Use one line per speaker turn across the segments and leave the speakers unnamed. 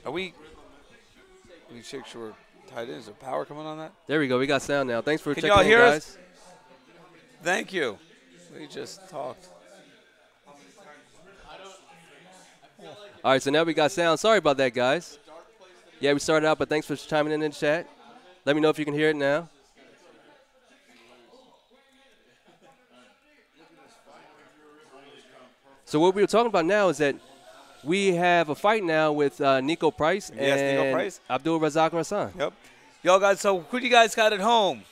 Are we? Let me check sure we're tied in. Is there power coming on that?
There we go. We got sound now. Thanks for
Can
checking
y'all
in,
hear
guys.
us? Thank you. We just talked.
All right, so now we got sound. Sorry about that, guys. Yeah, we started out, but thanks for chiming in the chat. Let me know if you can hear it now. So what we were talking about now is that we have a fight now with Nico Price and
Nico Price.
Abdul Razak Rassan.
Yep. Y'all guys, so who do you guys got at home?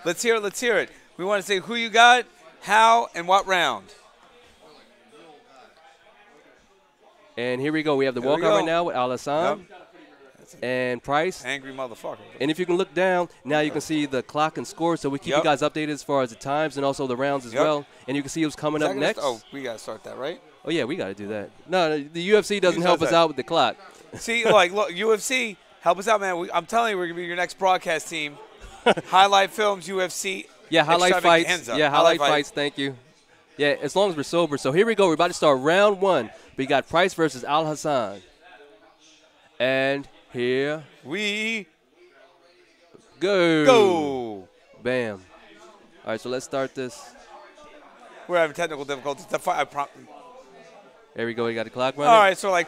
Let's hear it. Let's hear it. We want to say who you got, how, and what round.
And here we go. We have the walkout right now with Al Hassan and Price.
Angry motherfucker.
And if you can look down, now you can see the clock and score. So we keep you guys updated as far as the times and also the rounds as well. And you can see who's coming up next.
Oh, we got to start that, right?
Oh, yeah, we got to do that. No, the UFC doesn't help us out with the clock.
See, like, look, UFC, help us out, man. I'm telling you, we're going to be your next broadcast team. Highlight films, UFC.
Yeah, highlight fights. Yeah, highlight fights. Thank you. Yeah, as long as we're sober. So here we go. We're about to start round one. We got Price versus Al Hassan. And here
we
go. Bam. All right, so let's start this.
We're having technical difficulties.
There we go. We got the clock running.
All right, so like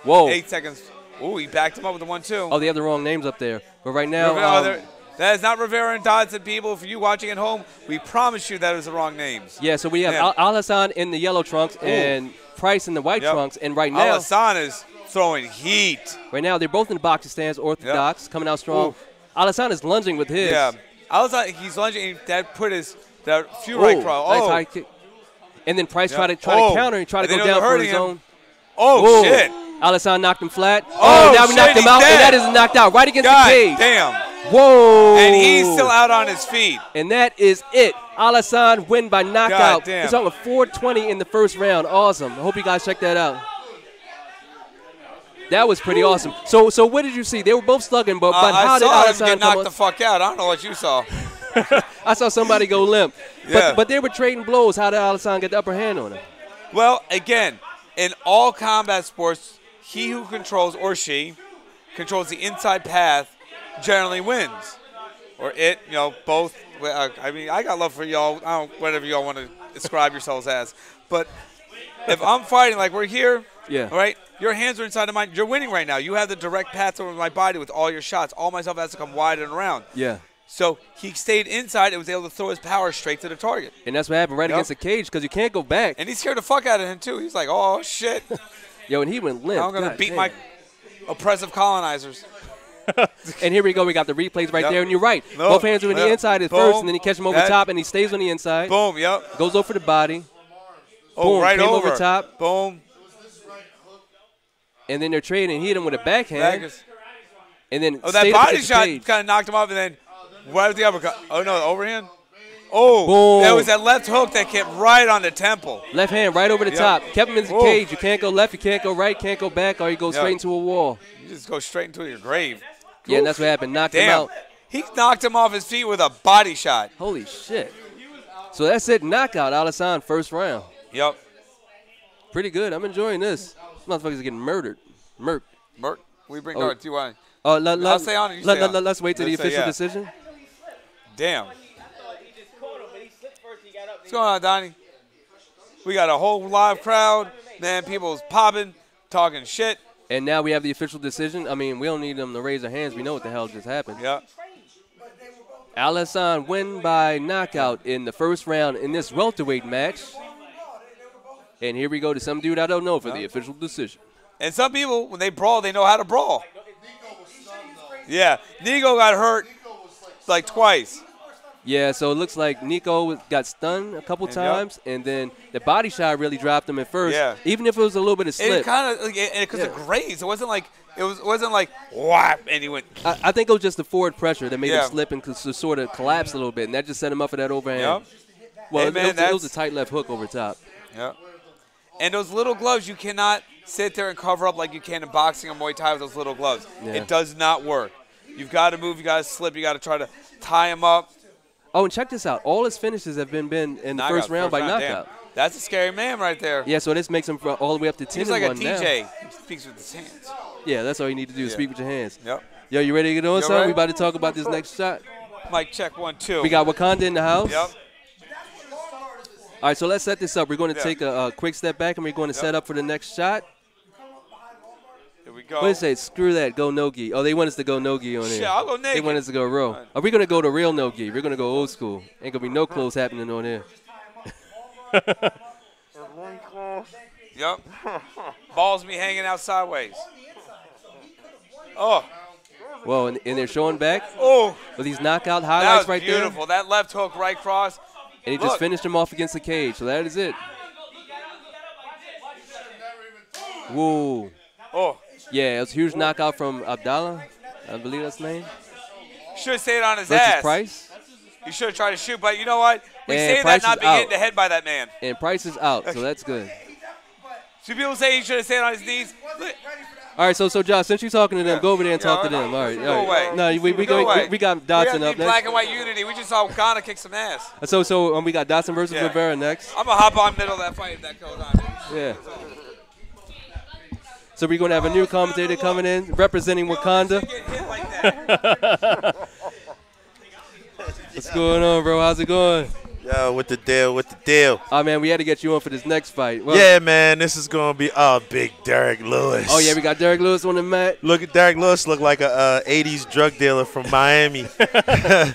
8 seconds. Ooh, he backed him up with the 1-2.
Oh, they have the wrong names up there. But right now,
that is not Rivera and Dodson, people. For you watching at home, we promise you that is the wrong names.
Yeah, so we have Al Hassan in the yellow trunks and Price in the white trunks. And right now,
Al Hassan is throwing heat.
Right now, they're both in the boxing stands, orthodox, coming out strong. Ooh. Al Hassan is lunging with his.
Yeah, Al Hassan, he's lunging. That put that few right cross.
Nice high kick. And then Price tried to counter and try to go down for his own.
Oh, shit.
Al Hassan knocked him flat. Now we knocked him out, and that is knocked out right against the cage.
Damn.
Whoa.
And he's still out on his feet.
And that is it. Al Hassan win by knockout.
Damn.
He's on with 420 in the first round. Awesome. I hope you guys check that out. That was pretty awesome. So what did you see? They were both slugging, but how did Al Hassan
get knocked the fuck out? I don't know what you saw.
I saw somebody go limp.
Yeah.
But they were trading blows. How did Al Hassan get the upper hand on him?
Well, again, in all combat sports, he who controls, or she, controls the inside path generally wins. Or it, both. I mean, I got love for y'all. Whatever y'all want to describe yourselves as. But if I'm fighting like we're here, all right, your hands are inside of mine. You're winning right now. You have the direct path over my body with all your shots. All my stuff has to come wide and around.
Yeah.
So he stayed inside and was able to throw his power straight to the target.
And that's what happened right against the cage because you can't go back.
And he scared the fuck out of him, too. He's like, oh, shit.
Yo, and he went limp.
I'm going to beat my oppressive colonizers.
And here we go. We got the replays right there. And you're right. Both hands are on the inside at first, and then he catches him over top, and he stays on the inside.
Boom,
Goes over the body.
Oh,
boom,
right
over top.
Boom.
And then they're trading. He hit him with a backhand. And then
that body shot kind of knocked him off, and then right with the uppercut. Oh, no, the overhand. Oh, boom. That was that left hook that kept right on the temple.
Left hand right over the top. Kept him in the cage. You can't go left, you can't go right, can't go back, or you go straight into a wall.
You just go straight into your grave.
Yeah, and that's what happened. Knocked him out.
He knocked him off his feet with a body shot.
Holy shit. So that's it. Knockout. Al Hassan, first round.
Yep.
Pretty good. I'm enjoying this. This motherfucker's getting murdered. Murked.
We bring do you want?
I'll
say on it.
Let's wait till the official decision.
Damn. What's going on, Donnie? We got a whole live crowd. Man, people's popping, talking shit.
And now we have the official decision. I mean, we don't need them to raise their hands. We know what the hell just happened.
Yeah.
Al Hassan win by knockout in the first round in this welterweight match. And here we go to some dude I don't know for the official decision.
And some people, when they brawl, they know how to brawl. Yeah, Nico got hurt like twice.
Yeah, so it looks like Nico got stunned a couple times, and then the body shot really dropped him at first.
Yeah.
Even if it was a little bit of slip.
It kind of because it grazed. It wasn't like whap and he went.
I think it was just the forward pressure that made him slip and sort of collapse a little bit, and that just set him up for that overhand.
Yep.
Well, it was a tight left hook over top.
Yeah. And those little gloves, you cannot sit there and cover up like you can in boxing or Muay Thai with those little gloves. Yeah. It does not work. You've got to move. You got to slip. You got to try to tie him up.
Oh, and check this out. All his finishes have been in the first round by knockout.
That's a scary man right there.
Yeah, so this makes him all the way up to 10-1
He's like a DJ.
now.
He speaks with his hands.
Yeah, that's all you need to do. Speak with your hands.
Yep.
Yo, you ready to get on something?
Ready?
We about to talk about this next shot.
Mic check 1, 2.
We got Wakanda in the house.
Yep.
All right, so let's set this up. We're going to take a quick step back, and we're going to set up for the next shot.
Here we go.
What do you say? Screw that. Go no-gi. Oh, they want us to go no-gi on here.
Shit, I'll go naked.
They want us to go real. Are we going to go to real no-gi? We're going to go old school. Ain't going to be no clothes happening on here.
Yep. Balls be hanging out sideways. Oh.
Whoa, and they're showing back.
Oh.
With these knockout highlights right there.
Beautiful. That left hook right cross.
And he just finished him off against the cage. So that is it. Whoa.
Oh.
Yeah, it was a huge knockout from Abdallah. I believe that's his name.
Should have stayed on his
versus
ass.
Price.
He should have tried to shoot, but you know what? We
And
say
Price
that not
is
being hit
out.
in the head by that man.
And Price is out, so that's good.
See, people say he should have stayed on his knees. Look.
All right, so Josh, since you're talking to them, go over there and talk to them. All right,
Go away.
No, we got Dotson up next.
Black and white unity. We just saw Ghana kick some ass.
So we got Dotson versus Rivera next.
I'm gonna hop on middle of that fight if that goes on.
Yeah. So we're gonna have a new commentator coming in representing Wakanda. What's going on, bro? How's it going?
Yo, with the deal.
Oh, man, we had to get you on for this next fight. Well,
yeah, man, this is going to be big Derek Lewis.
Oh, yeah, we got Derek Lewis on the mat.
Look at Derek Lewis, look like a 80s drug dealer from Miami.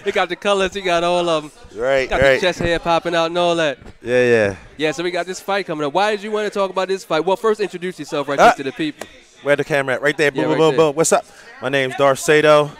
He got the colors, he got all of them.
Right,
got the chest hair popping out and all that.
Yeah.
Yeah, so we got this fight coming up. Why did you want to talk about this fight? Well, first introduce yourself right to the people.
Where the camera at? Right there.
Yeah,
Boom, boom, boom. What's up? My name's Darcedo.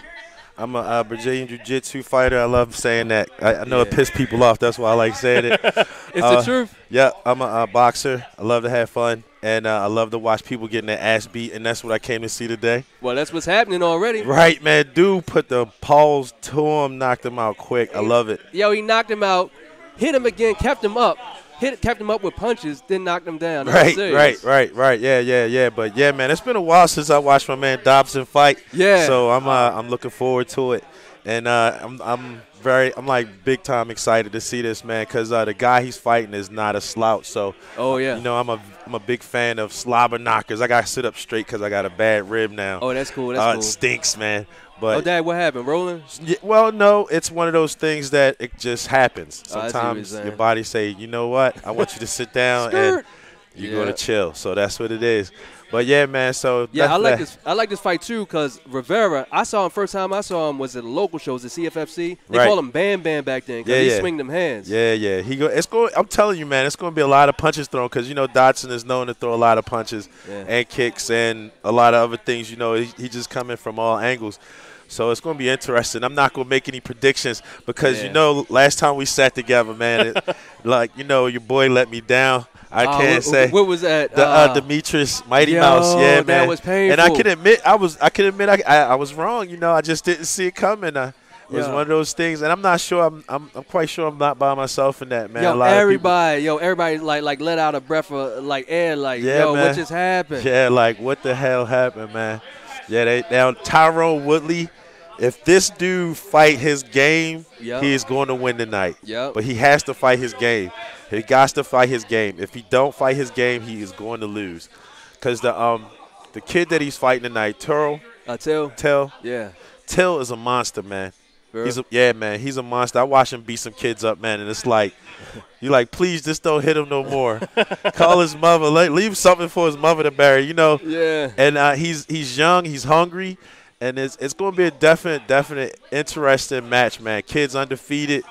I'm a Brazilian Jiu-Jitsu fighter. I love saying that. I know it pissed people off. That's why I like saying it.
It's the truth.
Yeah, I'm a boxer. I love to have fun, and I love to watch people getting their ass beat, and that's what I came to see today.
Well, that's what's happening already.
Right, man. Dude put the paws to him, knocked him out quick. I love it.
Yo, he knocked him out, hit him again, kept him up. Kept him up with punches, then knocked him down.
Right. Yeah. But yeah, man, it's been a while since I watched my man Dobson fight.
Yeah.
So I'm looking forward to it, and I'm like big time excited to see this, man, because the guy he's fighting is not a slouch. So you know, I'm a big fan of slobber knockers. I got to sit up straight because I got a bad rib now.
Oh, that's cool. That's cool.
It stinks, man. But
Dad, what happened? Rolling?
Yeah, well, no, it's one of those things that it just happens.
I
Sometimes your body say, you know what, I want you to sit down and you're going to chill. So that's what it is. But yeah, man. So
yeah, I like this fight too because Rivera. I saw him first time I saw him was at a local show, the CFFC. They call him Bam Bam back then because he swing them hands.
Yeah. I'm telling you, man, it's going to be a lot of punches thrown because you know Dotson is known to throw a lot of punches and kicks and a lot of other things. You know, he just coming from all angles. So it's going to be interesting. I'm not going to make any predictions because, you know, last time we sat together, man, like, you know, your boy let me down. I can't say.
What was that?
Demetrius Mighty Mouse. Yeah, man.
That was painful.
And I can admit I was wrong. You know, I just didn't see it coming. It was one of those things, and I'm not sure. I'm quite sure I'm not by myself in that, man.
Everybody like let out a breath of like air, like man. What just happened?
Yeah, like what the hell happened, man? Yeah, now Tyrone Woodley. If this dude fight his game, he is going to win tonight. But he has to fight his game. He got to fight his game. If he don't fight his game, he is going to lose. Because the kid that he's fighting tonight, Till. Yeah. Till is a monster, man. He's a monster. I watch him beat some kids up, man, and it's like, you're like, please just don't hit him no more. Call his mother. Leave something for his mother to bury, you know.
Yeah.
And he's young. He's hungry. And it's going to be a definite interesting match, man. Kids undefeated.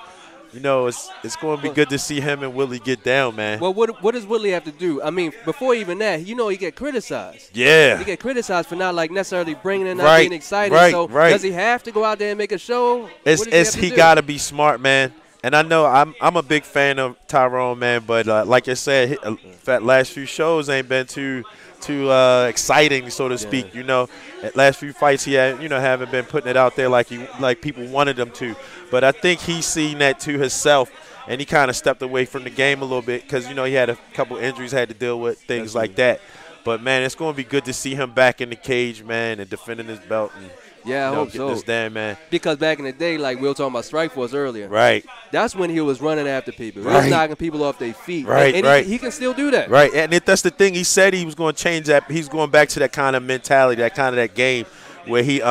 You know, it's going to be good to see him and Willie get down, man.
Well, what does Willie have to do? I mean, before even that, you know, he get criticized.
Yeah.
He get criticized for not, like, necessarily bringing in, not being excited. Does he have to go out there and make a show?
He got to be smart, man. And I know I'm a big fan of Tyrone, man. But like I said, last few shows ain't been too exciting, so to speak. You know, at last few fights he had, you know, haven't been putting it out there like people wanted him to. But I think he's seen that to himself, and he kind of stepped away from the game a little bit because, you know, he had a couple injuries, had to deal with things like that. But, man, it's going to be good to see him back in the cage, man, and defending his belt. And,
yeah, I hope so.
This damn, man.
Because back in the day, like we were talking about Strikeforce earlier.
Right.
That's when he was running after people. He was knocking people off their feet.
Right,
and he can still do that.
Right, and that's the thing. He said he was going to change that. He's going back to that kind of mentality, that game where he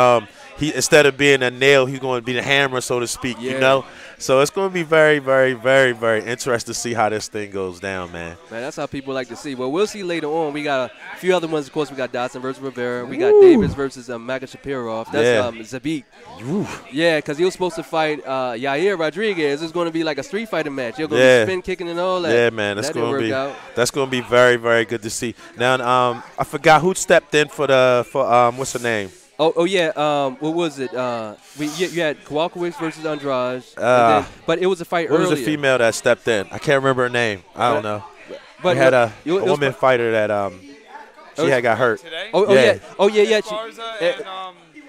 instead of being a nail, he's going to be the hammer, so to speak, you know? So it's going to be very, very, very, very interesting to see how this thing goes down, man.
Man, that's how people like to see. Well, we'll see later on. We got a few other ones. Of course, we got Dodson versus Rivera. We got Davis versus Makashapirov. That's Zabit. Yeah, because he was supposed to fight Yair Rodriguez. It's going to be like a street fighting match. You're going to be spin kicking and all that.
Yeah, man, that's going to be very, very good to see. Now, I forgot who stepped in for what's her name?
Oh yeah. What was it? You had Kowalkiewicz versus Andrade. But it was a fight earlier.
It was a female that stepped in. I can't remember her name. I don't know. But we had a woman fighter that she had got hurt.
Yeah.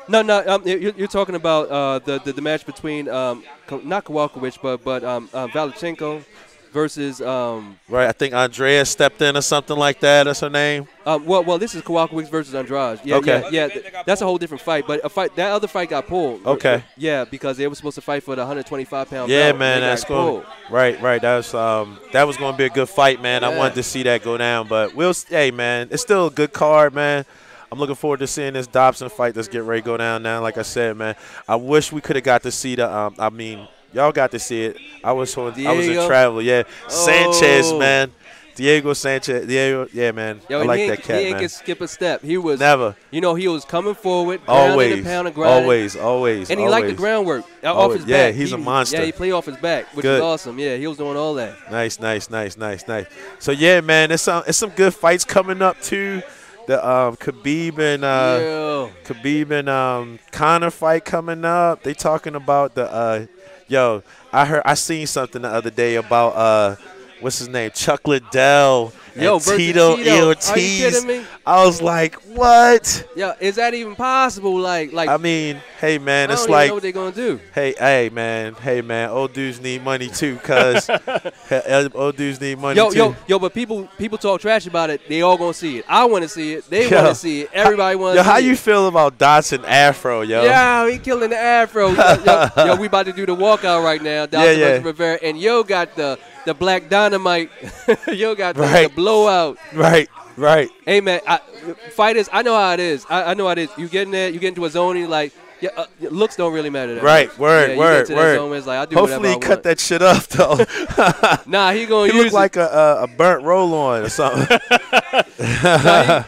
No. You're talking about the match between not Kowalkiewicz but Valchenko versus
right. I think Andrea stepped in or something like that. That's her name.
Well, this is Kowalkiewicz versus Andrade. Yeah. That's a whole different fight. But that other fight got pulled.
Okay.
Yeah, because they were supposed to fight for the 125-pound
yeah,
belt.
Man, that's cool. Right. That was going to be a good fight, man. I wanted to see that go down, but hey, man, it's still a good card, man. I'm looking forward to seeing this Dobson fight that's getting ready to go down now. Like I said, man, I wish we could have got to see y'all got to see it. I was in travel, Sanchez, man. Diego Sanchez. Yeah, man. I like that cat, man.
He ain't skip a step. He was
never.
He was coming forward,
always,
and pound and grinding.
Always.
And he liked the groundwork off his back.
Yeah, he's a monster.
Yeah, he played off his back, which is awesome. Yeah, he was doing all that.
Nice. So yeah, man, it's some good fights coming up too. The Khabib and Conor fight coming up. They talking about the I seen something the other day about what's his name, Chuck Liddell and Tito Ortiz.
Are you kidding me?
I was like, what?
Yeah, is that even possible? Like
I mean, hey man, it's
I don't
like
know what they're gonna do.
Hey man, old dudes need money too, cuz old dudes need money too.
But people talk trash about it. They all gonna see it. I want to see it. They want to see it. Everybody wants to see it.
How you feel about Dodson Afro, yo?
Yeah, he killing the Afro. We about to do the walkout right now. Dodson versus Rivera, and got the Black Dynamite. Got the blowout.
Right.
Hey, man, fighters, I know how it is. I know how it is. You get in there, you get into a zone, and you're like, looks don't really matter.
Right, word.
Zone, it's like, I do
hopefully he cut that shit up, though.
Nah, he going to use it.
He look like a burnt roll-on or something.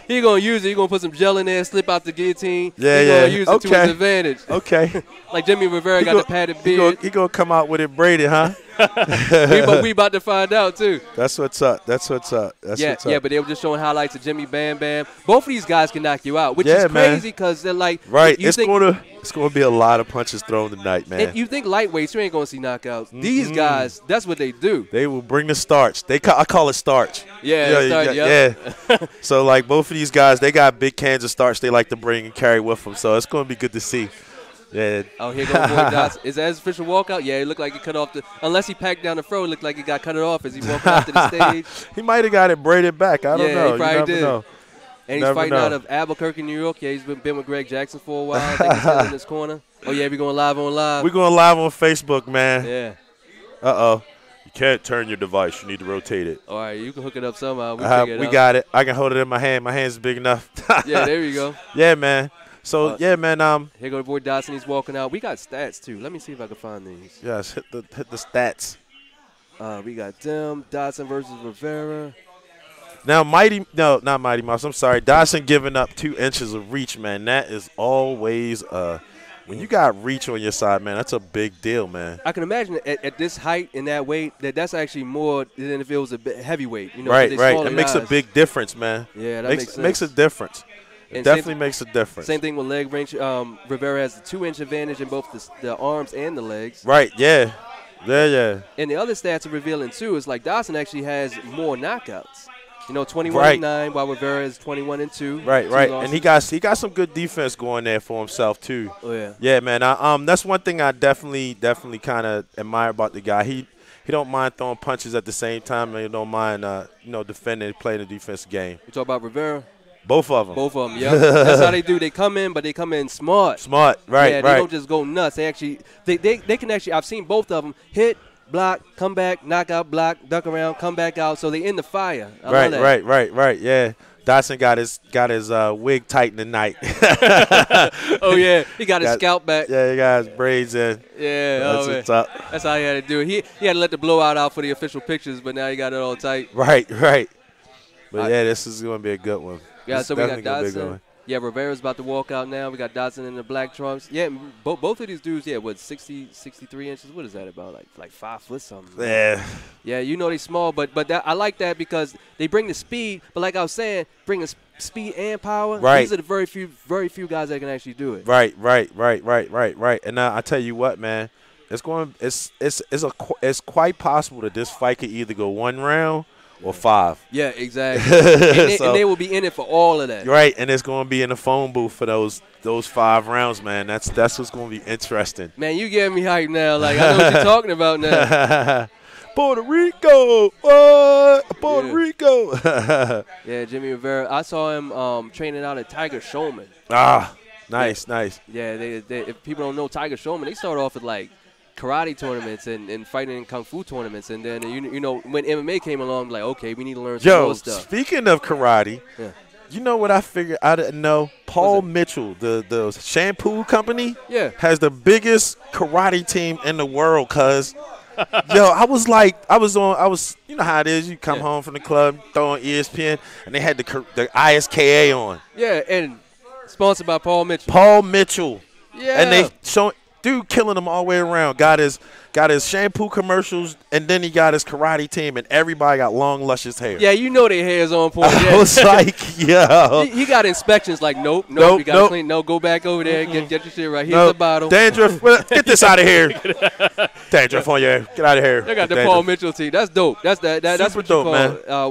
He going to use it. He going to put some gel in there, slip out the guillotine.
Yeah.
He going to use it to his advantage.
Okay.
Like Jimmy Rivera got the padded beard.
He going to come out with it braided, huh?
we about to find out too.
That's what's up.
Yeah, but they were just showing highlights of Jimmy Bam Bam. Both of these guys can knock you out, which is crazy because they're like
it's going to be a lot of punches thrown tonight, man.
And you think lightweights, you ain't going to see knockouts. These guys, that's what they do.
They will bring the starch. I call it starch.
Yeah.
So like both of these guys, they got big cans of starch they like to bring and carry with them. So it's going to be good to see. Yeah.
Oh, here goes Boy Dodson. Is that his official walkout? Yeah, it looked like he cut off unless he packed down the fro, it looked like he got cut it off as he walked out to the stage.
He might have got it braided back. I don't know.
Yeah, he probably did.
Know.
And he's fighting out of Albuquerque, New York. Yeah, he's been with Greg Jackson for a while. I think he's still in his corner. Oh, yeah, we're going live on live.
We're going live on Facebook, man.
Yeah.
Uh-oh. You can't turn your device. You need to rotate it.
All right, you can hook it up somehow.
We got it. I can hold it in my hand. My hand's big enough.
Yeah, there we go.
Yeah, man. So, man.
Here goes Boy Dodson. He's walking out. We got stats, too. Let me see if I can find these.
Yes, hit the stats.
We got them. Dodson versus Rivera.
Now, not Mighty Mouse. I'm sorry. Dodson giving up 2 inches of reach, man. That is always when you got reach on your side, man, that's a big deal, man.
I can imagine at this height and that weight, that's actually more than if it was a bit heavyweight.
Right. It makes a big difference, man.
Yeah, that makes sense.
Makes a difference. It definitely makes a difference.
Same thing with leg range. Rivera has the 2-inch advantage in both the arms and the legs.
Right, yeah. And
the other stats are revealing, too, is like Dodson actually has more knockouts. 21-9, while Rivera is 21-2.
Right. And he got some good defense going there for himself, too.
Oh, yeah.
Yeah, man. That's one thing I definitely kind of admire about the guy. He don't mind throwing punches at the same time, and he don't mind, defending and playing the defensive game.
You talk about Rivera?
Both of them.
Both of them, yeah. That's how they do. They come in, but they come in smart.
Smart, right,
yeah, they don't just go nuts. They actually, they can actually, I've seen both of them hit, block, come back, knock out, block, duck around, come back out. So they in the fire. I love that.
Right. Yeah. Dotson got his wig tightened tonight.
Oh yeah, he got his scalp back.
Yeah, he got his braids in.
Yeah,
that's what's up.
That's how he had to do it. He had to let the blowout out for the official pictures, but now he got it all tight.
Right. But yeah, this is going to be a good one.
Yeah, so we got Dotson. Yeah, Rivera's about to walk out now. We got Dotson in the black trunks. Yeah, both of these dudes, yeah, what, 63 inches? What is that about? Like 5 foot something?
Yeah.
Yeah, you know they small, but that, I like that because they bring the speed. But like I was saying, bringing speed and power.
Right.
These are the very few guys that can actually do it.
Right. And I tell you what, man, it's quite possible that this fight could either go 1 round or 5.
Yeah, exactly. And they will be in it for all of that.
Right, and it's going to be in the phone booth for those 5 rounds, man. That's what's going to be interesting.
Man, you getting me hyped now. Like, I know what you're talking about now.
Puerto Rico. What? Puerto Rico.
Yeah, Jimmy Rivera. I saw him training out at Tiger Showman.
Ah, nice.
Yeah, they if people don't know Tiger Showman, they start off with, like, karate tournaments and fighting in kung fu tournaments, and then you know when MMA came along, like, okay, we need to learn some more stuff.
Speaking of karate, you know what I figured I didn't know? Paul Mitchell, the shampoo company, has the biggest karate team in the world. Cause I was you know how it is. You come home from the club, throw on ESPN, and they had the ISKA on.
Yeah, and sponsored by Paul Mitchell.
Paul Mitchell.
Yeah,
and they showing. Dude killing them all the way around. Got his shampoo commercials, and then he got his karate team, and everybody got long, luscious hair.
Yeah, you know their hair's on point.
I was like, yo.
He got inspections like, nope, you got to clean. No, go back over there. Get your shit right. Here's the bottle.
Dandruff. Get this out of here. Dandruff on your Get out of here.
They got the Paul Mitchell team. That's dope. That's what you call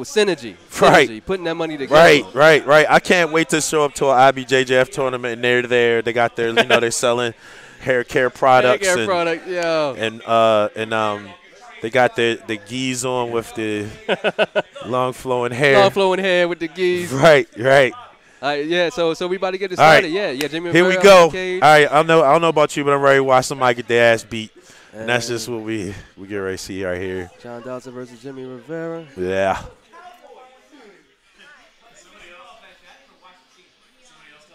synergy.
Right.
Putting that money together.
Right. I can't wait to show up to an IBJJF tournament, and they're there. They got their, they're selling hair care products,
and
they got the geese on with the long flowing hair.
Long flowing hair with the geese.
Right.
Yeah, so we about to get this started. Right. Yeah, Jimmy.
Here we go. All right, I don't know about you, but I'm ready to watch somebody get their ass beat. And that's just what we get ready to see right here.
John Dodson versus Jimmy Rivera.
Yeah.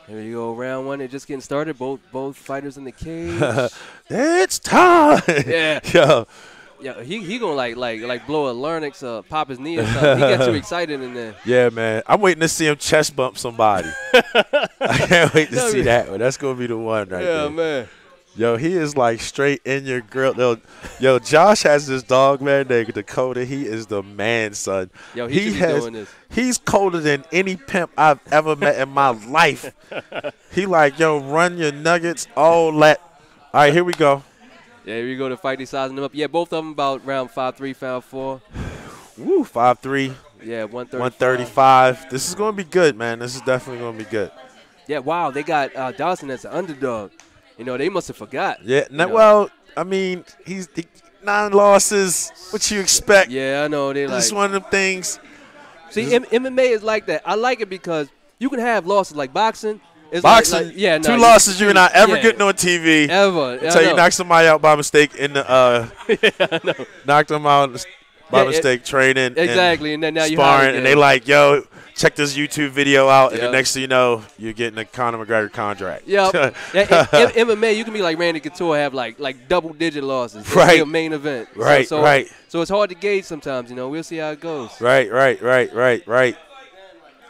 Here you go, round 1. They're just getting started. Both fighters in the cage.
It's time.
Yeah. Yeah, he gonna like blow a larynx, pop his knee or something. He gets too excited in there.
Yeah, man. I'm waiting to see him chest bump somebody. I can't wait to see that one. That's gonna be the one right there.
Yeah, man.
Yo, he is like straight in your grill. Yo, Josh has this dog, man, named Dakota. He is the man, son.
Yo, he should be doing this.
He's colder than any pimp I've ever met in my life. He like, yo, run your nuggets, all that. All right, here we go.
Yeah, here we go to fight. They sizing them up. Yeah, both of them about round 5-3, round 4.
Woo, 5-3.
Yeah,
135. This is going to be good, man. This is definitely going to be good.
Yeah, wow, they got Dawson as an underdog. They must have forgot.
Yeah, well, I mean, he's 9 losses. What you expect?
Yeah, I know.
This is one of them things.
See, MMA is like that. I like it because you can have losses like boxing.
Boxing,
yeah,
2 losses you're not ever getting on TV.
Ever.
Until you knock somebody out by mistake in the knocked them out by mistake training.
Exactly, and then now you
sparring, and they like, yo, check this YouTube video out, and the next thing you know, you're getting a Conor McGregor contract.
Yep. MMA, you can be like Randy Couture, have like double-digit losses.
Right.
A main event.
Right.
So it's hard to gauge sometimes. We'll see how it goes.
Right.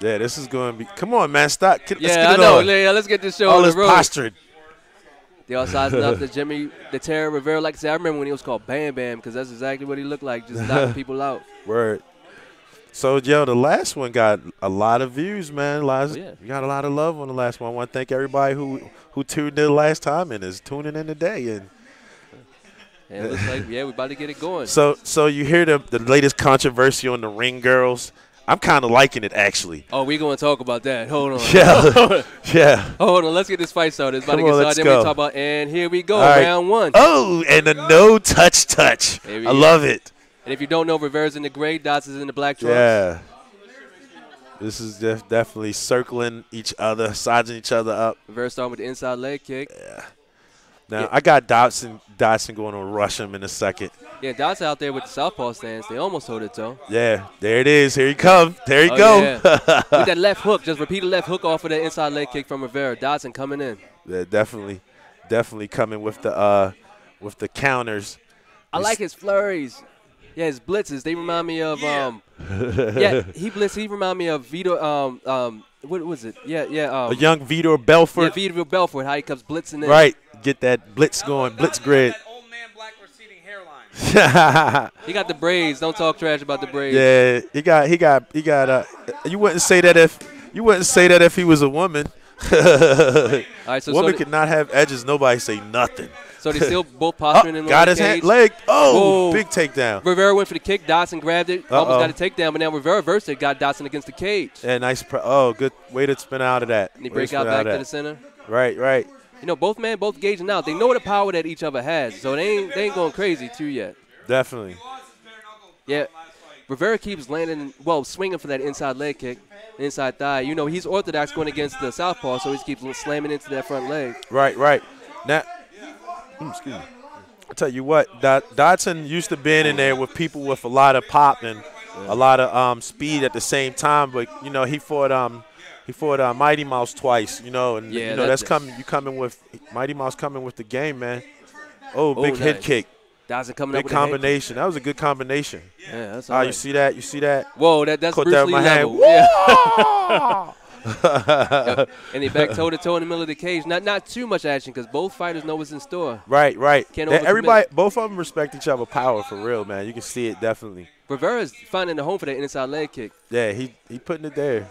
Yeah, this is going to be. Come on, man, stop. Let's get it
on. Yeah, let's get this show
on
the
this
road.
Posturing.
They all sizing up the Terror Rivera. Like I said, I remember when he was called Bam Bam because that's exactly what he looked like, just knocking people out.
Word. So, yo, the last one got a lot of views, man. You got a lot of love on the last one. I want to thank everybody who tuned in last time and is tuning in today. And
it looks like, we're about to get it going.
So you hear the latest controversy on the Ring Girls. I'm kind of liking it, actually.
Oh, we're going to talk about that. Hold on.
Yeah.
Hold on. Let's get this fight started. It's about to get started. Then we talk about, and here we go, round 1.
Oh, and a no-touch. I love it.
And if you don't know, Rivera's in the gray, Dots is in the black trunks.
Yeah. This is definitely circling each other, sizing each other up.
Rivera starting with the inside leg kick.
Yeah. Now, I got Dodson going to rush him in a second.
Yeah, Dodson out there with the southpaw stance. They almost hold it, though.
Yeah, there it is. Here he comes. There you go.
Yeah. With that left hook, just repeat the left hook off of that inside leg kick from Rivera. Dodson coming in.
Yeah, definitely coming with the counters.
I like his flurries. Yeah, his blitzes. They remind me of yeah, he remind me of Vito what was it? Yeah,
a young Vitor Belfort.
Yeah, Vitor Belfort, how he comes blitzing in.
Right. Get that blitz going, blitz grid.
That old man black receding hairline.
He got the braids. Don't talk trash about the braids.
Yeah, he got you wouldn't say that if he was a woman.
All right, so
woman could not have edges, nobody say nothing.
So they still both posturing in the
got his leg. Oh,
whoa.
Big takedown.
Rivera went for the kick. Dodson grabbed it. Almost got a takedown, but now Rivera reversed it. Got Dodson against the cage.
Yeah, nice. Good way to spin out of that.
And he break out back to the center.
Right.
You know, both gauging out. They know the power that each other has, so they ain't going crazy too yet.
Definitely.
Yeah. Rivera keeps swinging for that inside leg kick, inside thigh. You know, he's orthodox going against the southpaw, so he keeps slamming into that front leg.
Right. Now, excuse me. I tell you what, Dodson used to being in there with people with a lot of pop and a lot of speed at the same time, but you know he fought Mighty Mouse twice. You know, and you know that's coming. You coming with Mighty Mouse coming with the game, man. Oh, big head kick.
Dodson coming
big
up with
combination. That was a good combination.
Yeah, that's all right.
You see that? You see that?
Whoa, that's
Caught
Bruce
that in
Lee
my
level.
hand.
Yeah. And they back toe-to-toe in the middle of the cage. Not too much action because both fighters know what's in store.
Right.
Everybody,
both of them respect each other power for real, man. You can see it definitely.
Rivera's finding the home for that inside leg kick.
Yeah, he putting it there.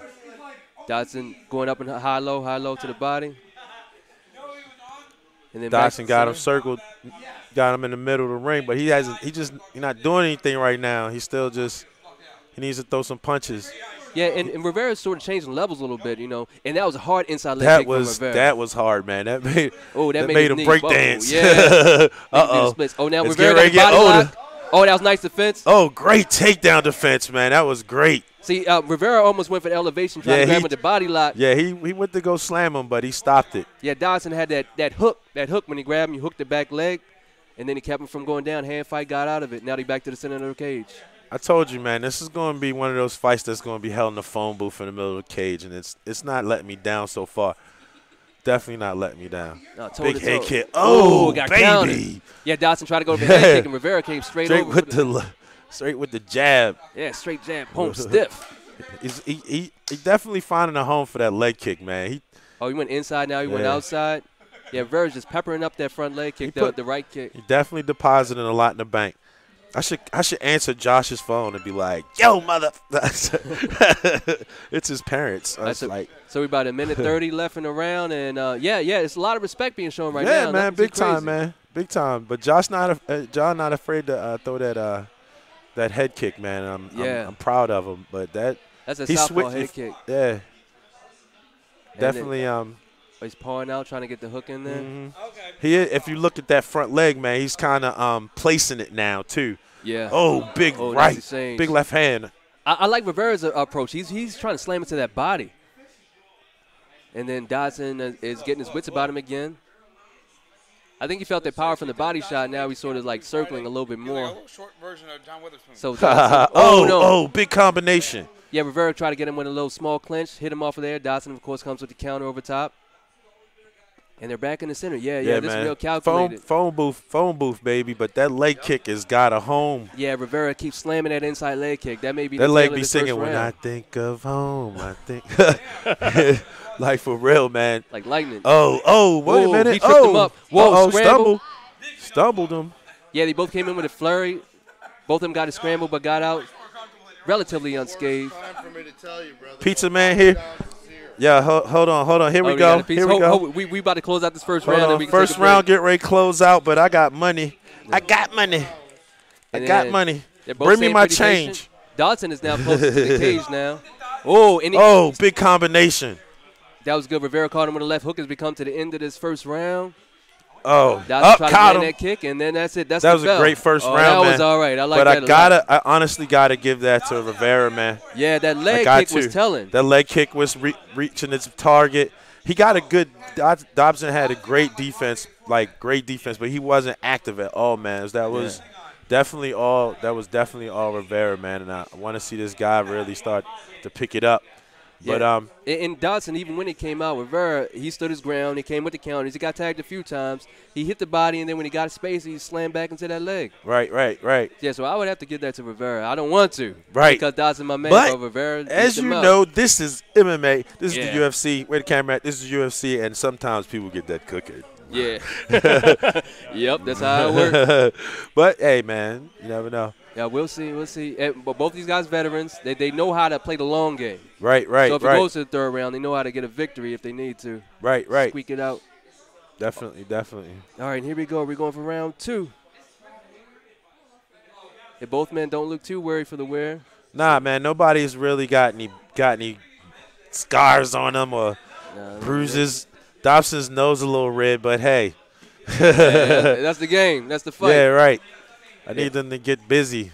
Dodson going up in high-low to the body. And then
Dodson got him circled, got him in the middle of the ring, but he's not doing anything right now. He needs to throw some punches.
Yeah, and Rivera's sort of changing levels a little bit, you know. And that was a hard inside leg kick from Rivera.
That was hard, man. That made him break dance.
Yeah. Oh, now Rivera got the body lock. Oh, that was nice defense.
Oh, great takedown defense, man. That was great.
See, Rivera almost went for the elevation, trying to grab him with the body lock.
Yeah, he went to go slam him, but he stopped it.
Yeah, Dodson had that hook when he grabbed him. He hooked the back leg, and then he kept him from going down. Hand fight, got out of it. Now he back to the center of the cage.
I told you, man, this is going to be one of those fights that's going to be held in the phone booth in the middle of the cage, and it's not letting me down so far. Definitely not letting me down.
No,
big head kick. Oh,
got
baby.
Counted. Yeah, Dodson tried to go for the head kick, and Rivera came straight over.
Straight with the jab.
Yeah, straight jab, pump stiff.
He definitely finding a home for that leg kick, man.
He went inside now. He went outside. Yeah, Rivera's just peppering up that front leg kick, the right kick.
He definitely depositing a lot in the bank. I should answer Josh's phone and be like, "Yo, mother!" It's his parents.
So we about a minute 30 left in the round, and it's a lot of respect being shown right now.
Yeah, man, big time, man, big time. But Josh not afraid to throw that head kick, man. I'm proud of him. But
that's a southpaw head kick.
Yeah, definitely.
He's pawing out, trying to get the hook in there.
Mm-hmm. If you look at that front leg, man, he's kind of placing it now too.
Yeah.
Oh, big right, big left hand.
I like Rivera's approach. He's trying to slam into that body. And then Dodson is getting his wits about him again. I think he felt that power from the body shot. Now he's sort of like circling a little bit more.
Short version of John Witherspoon.
So Dodson,
big combination.
Yeah, Rivera tried to get him with a little small clinch, hit him off of there. Dodson, of course, comes with the counter over top. And they're back in the center. Yeah, this
man.
is real calculated.
Phone booth, baby. But that leg kick has got a home.
Yeah, Rivera keeps slamming that inside leg kick. That may be
that
the
leg be singing when I think of home. I think like for real, man.
Like lightning.
Oh, wait a minute.
He tripped him up. Whoa,
stumbled him.
Yeah, they both came in with a flurry. Both of them got a scramble, but got out relatively unscathed.
Pizza man here. Yeah, hold on. Here we go.
We about to close out this first round.
First round, get ready to close out, but I got money. I got money. Bring me my change.
Patient. Dodson is now close to the cage now. Oh,
big combination.
That was good. Rivera caught him with a left hook as we come to the end of this first round.
Oh,
Dodson tried to land
him.
that kick, and then that's it. That
was a great first round,
that
man.
was all right. I like
that.
But
I honestly gotta give that to Rivera, man.
Yeah, that leg kick was telling.
That leg kick was reaching its target. He got a good – Dobson had a great defense, but he wasn't active at all, man. That was definitely all Rivera, man, and I want to see this guy really start to pick it up.
Yeah.
But
and Dodson, even when he came out, Rivera, he stood his ground. He came with the counters. He got tagged a few times. He hit the body, and then when he got space, he slammed back into that leg.
Right.
Yeah, so I would have to give that to Rivera. I don't want to.
Right.
Because Dodson, my man,
but
Rivera.
As you know, this is MMA. This is the UFC. Where the camera at? This is UFC, and sometimes people get that cooking.
Yeah. Yep, that's how it works.
But, hey, man, you never know.
Yeah, we'll see. But both these guys veterans. They know how to play the long game.
Right.
So if it goes to the third round, they know how to get a victory if they need to.
Right.
Squeak it out.
Definitely.
All right, here we go. We're going for round 2. If both men don't look too worried for the wear.
Nah, man, nobody's really got any scars on them or bruises. Dobson's nose a little red, but hey.
That's the game. That's the fight.
Yeah, right. I need them to get busy.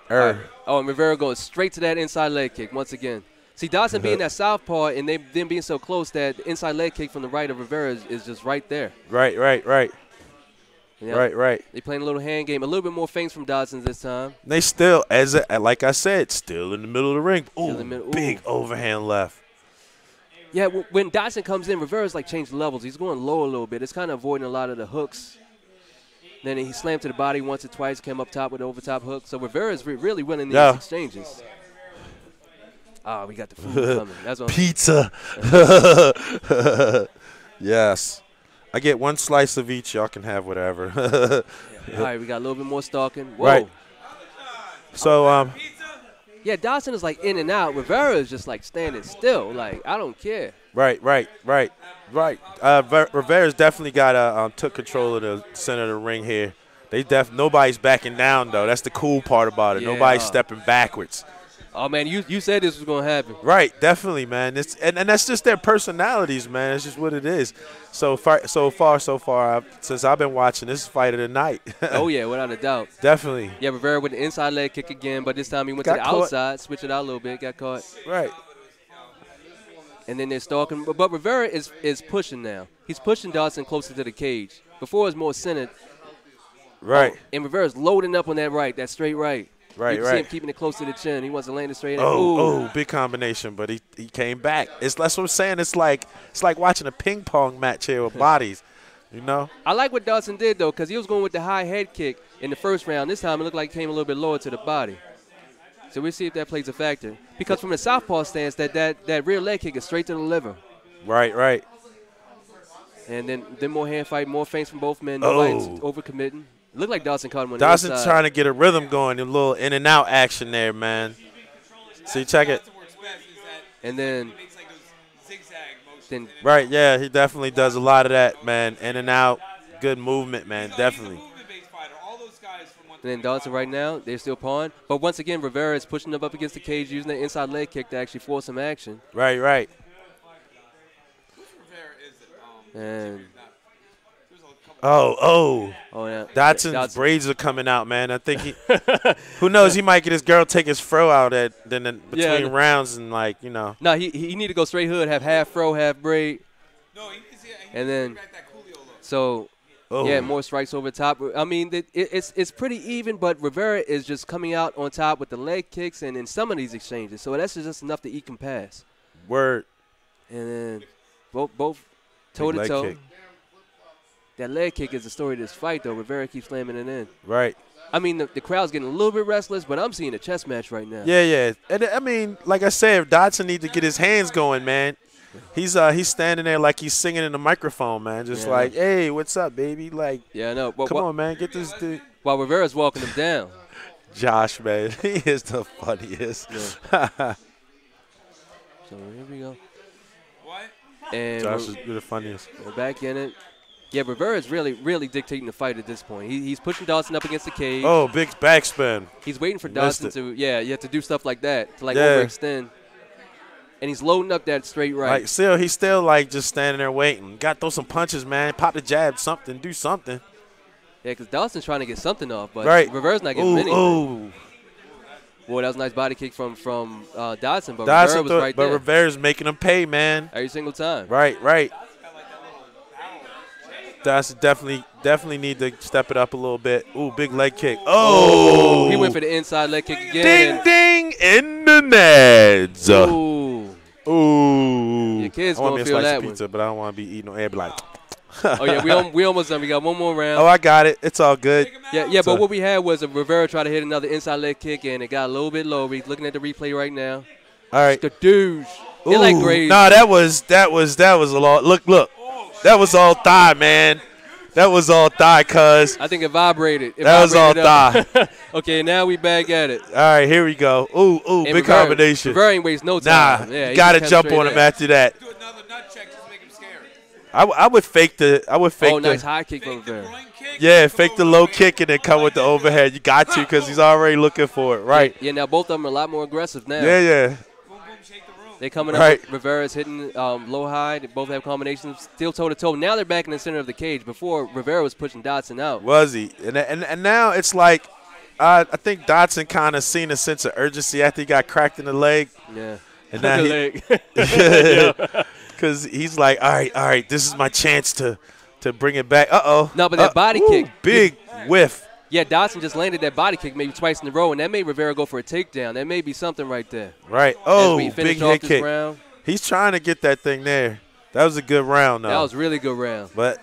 Right. Oh, and Rivera goes straight to that inside leg kick once again. See, Dodson being that southpaw and them being so close that the inside leg kick from the right of Rivera is just right there.
Right.
Yeah.
Right.
They playing a little hand game. A little bit more feints from Dodson this time.
They still, like I said, still in the middle of the ring. Ooh, big overhand left.
Yeah, when Dodson comes in, Rivera's like changed levels. He's going low a little bit. It's kind of avoiding a lot of the hooks. Then he slammed to the body once or twice, came up top with the overtop hook. So Rivera's really winning these exchanges. We got the food coming. That's what
Pizza. Yes. I get one slice of each. Y'all can have whatever.
All right, we got a little bit more stalking. Whoa.
Right. So,
yeah, Dodson is like in and out. Rivera is just like standing still. Like, I don't care.
Right. Rivera's definitely got took control of the center of the ring here. Nobody's backing down though. That's the cool part about it. Yeah. Nobody's stepping backwards.
Oh man, you said this was gonna happen.
Right, definitely, man. And that's just their personalities, man. It's just what it is. So far, since I've been watching, this is fight of the night.
Oh yeah, without a doubt.
Definitely.
Yeah, Rivera with the inside leg kick again, but this time he went to the outside, switched it out a little bit, got caught.
Right.
And then they're stalking, but Rivera is pushing now. He's pushing Dodson closer to the cage. Before it was more centered.
Right.
And Rivera's loading up on that straight right.
Right,
you can see him keeping it close to the chin. He wants to land it straight.
Big combination, but he came back. That's what I'm saying. It's like watching a ping pong match here with bodies, you know.
I like what Dodson did though, because he was going with the high head kick in the first round. This time it looked like it came a little bit lower to the body. So we'll see if that plays a factor. Because from the southpaw stance, that rear leg kick is straight to the liver.
Right.
And then more hand fight, more feints from both men. Nobody's overcommitting. Looked like Dodson caught him on the
Dodson
inside.
trying to get a rhythm going, a little in and out action there, man. See, check it.
And then
right, yeah, he definitely does a lot of that, man. In and out, good movement, man, definitely.
And then Dodson right now, they're still pawing. But once again, Rivera is pushing them up against the cage, using the inside leg kick to actually force some action.
Right.
And
Oh,
yeah.
Dodson's braids are coming out, man. I think who knows, he might get his girl take his fro out between rounds and
No, he need to go straight hood, have half fro, half braid. And then, more strikes over top. I mean, it's pretty even, but Rivera is just coming out on top with the leg kicks and in some of these exchanges. So that's just enough to eat and pass.
Word.
And then both toe-to-toe.
Kick.
That leg kick is the story of this fight, though. Rivera keeps slamming it in.
Right.
I mean, the crowd's getting a little bit restless, but I'm seeing a chess match right now.
Yeah. And I mean, like I said, if Dodson needs to get his hands going, man, he's standing there like he's singing in the microphone, man. Just like, hey, what's up, baby? Like,
yeah, I know.
Come on, man, get this dude.
While Rivera's walking him down.
Josh, man, he is the funniest.
Yeah. So here we go.
What?
And Josh is the funniest.
We're back in it. Yeah, Rivera is really dictating the fight at this point. He's pushing Dodson up against the cage.
Oh, big backspin.
He's waiting for Dodson to, you have to do stuff like that to overextend. And he's loading up that straight right.
Like, still, he's still, like, just standing there waiting. Got to throw some punches, man. Pop the jab, something. Do something.
Yeah, because Dawson's trying to get something off, but
Rivera's
not getting anything.
Ooh.
Boy, that was a nice body kick from Dodson, but
Dodson
Rivera was right there.
But Rivera's making him pay, man.
Every single time.
Right. Dodson definitely need to step it up a little bit. Ooh, big leg kick. Oh!
He went for the inside leg kick again.
Ding, in the nets.
Ooh. Your kids
going
to
to
feel that
pizza,
one.
but I don't want to be eating on air. Be like,
oh, yeah, we almost done. We got one more round.
Oh, I got it. It's all good.
Yeah, but what we had was a Rivera try to hit another inside leg kick, and it got a little bit low. We're looking at the replay right now.
All right.
The douche. They like Graves.
Nah, that was a lot. Look. That was all thigh, man. That was all thigh, cuz.
I think it vibrated.
That was all thigh.
Okay, now we back at it.
All right, here we go. Ooh, big combination.
Rivera ain't waste no time.
Nah, you got to jump on him after that.
Do another nut check just to make him scared.
I would fake the.
Nice high kick from Rivera.
Yeah, fake the low kick and then come with the overhead. You got to because he's already looking for it, right?
Yeah, now both of them are a lot more aggressive now.
Yeah.
They're coming up. Rivera's hitting low high. They both have combinations, still toe to toe. Now they're back in the center of the cage. Before Rivera was pushing Dodson out.
Was he? And now it's like I think Dodson kind of seen a sense of urgency after he got cracked in the leg.
Yeah.
And now because he's like, all right, this is my chance to bring it back. Uh-oh.
No, but that body kick.
Big whiff.
Yeah, Dodson just landed that body kick maybe twice in a row, and that made Rivera go for a takedown. That may be something right there.
Right. Oh, big head kick.
Round.
He's trying to get that thing there. That was a good round, though.
That was a really good round.
But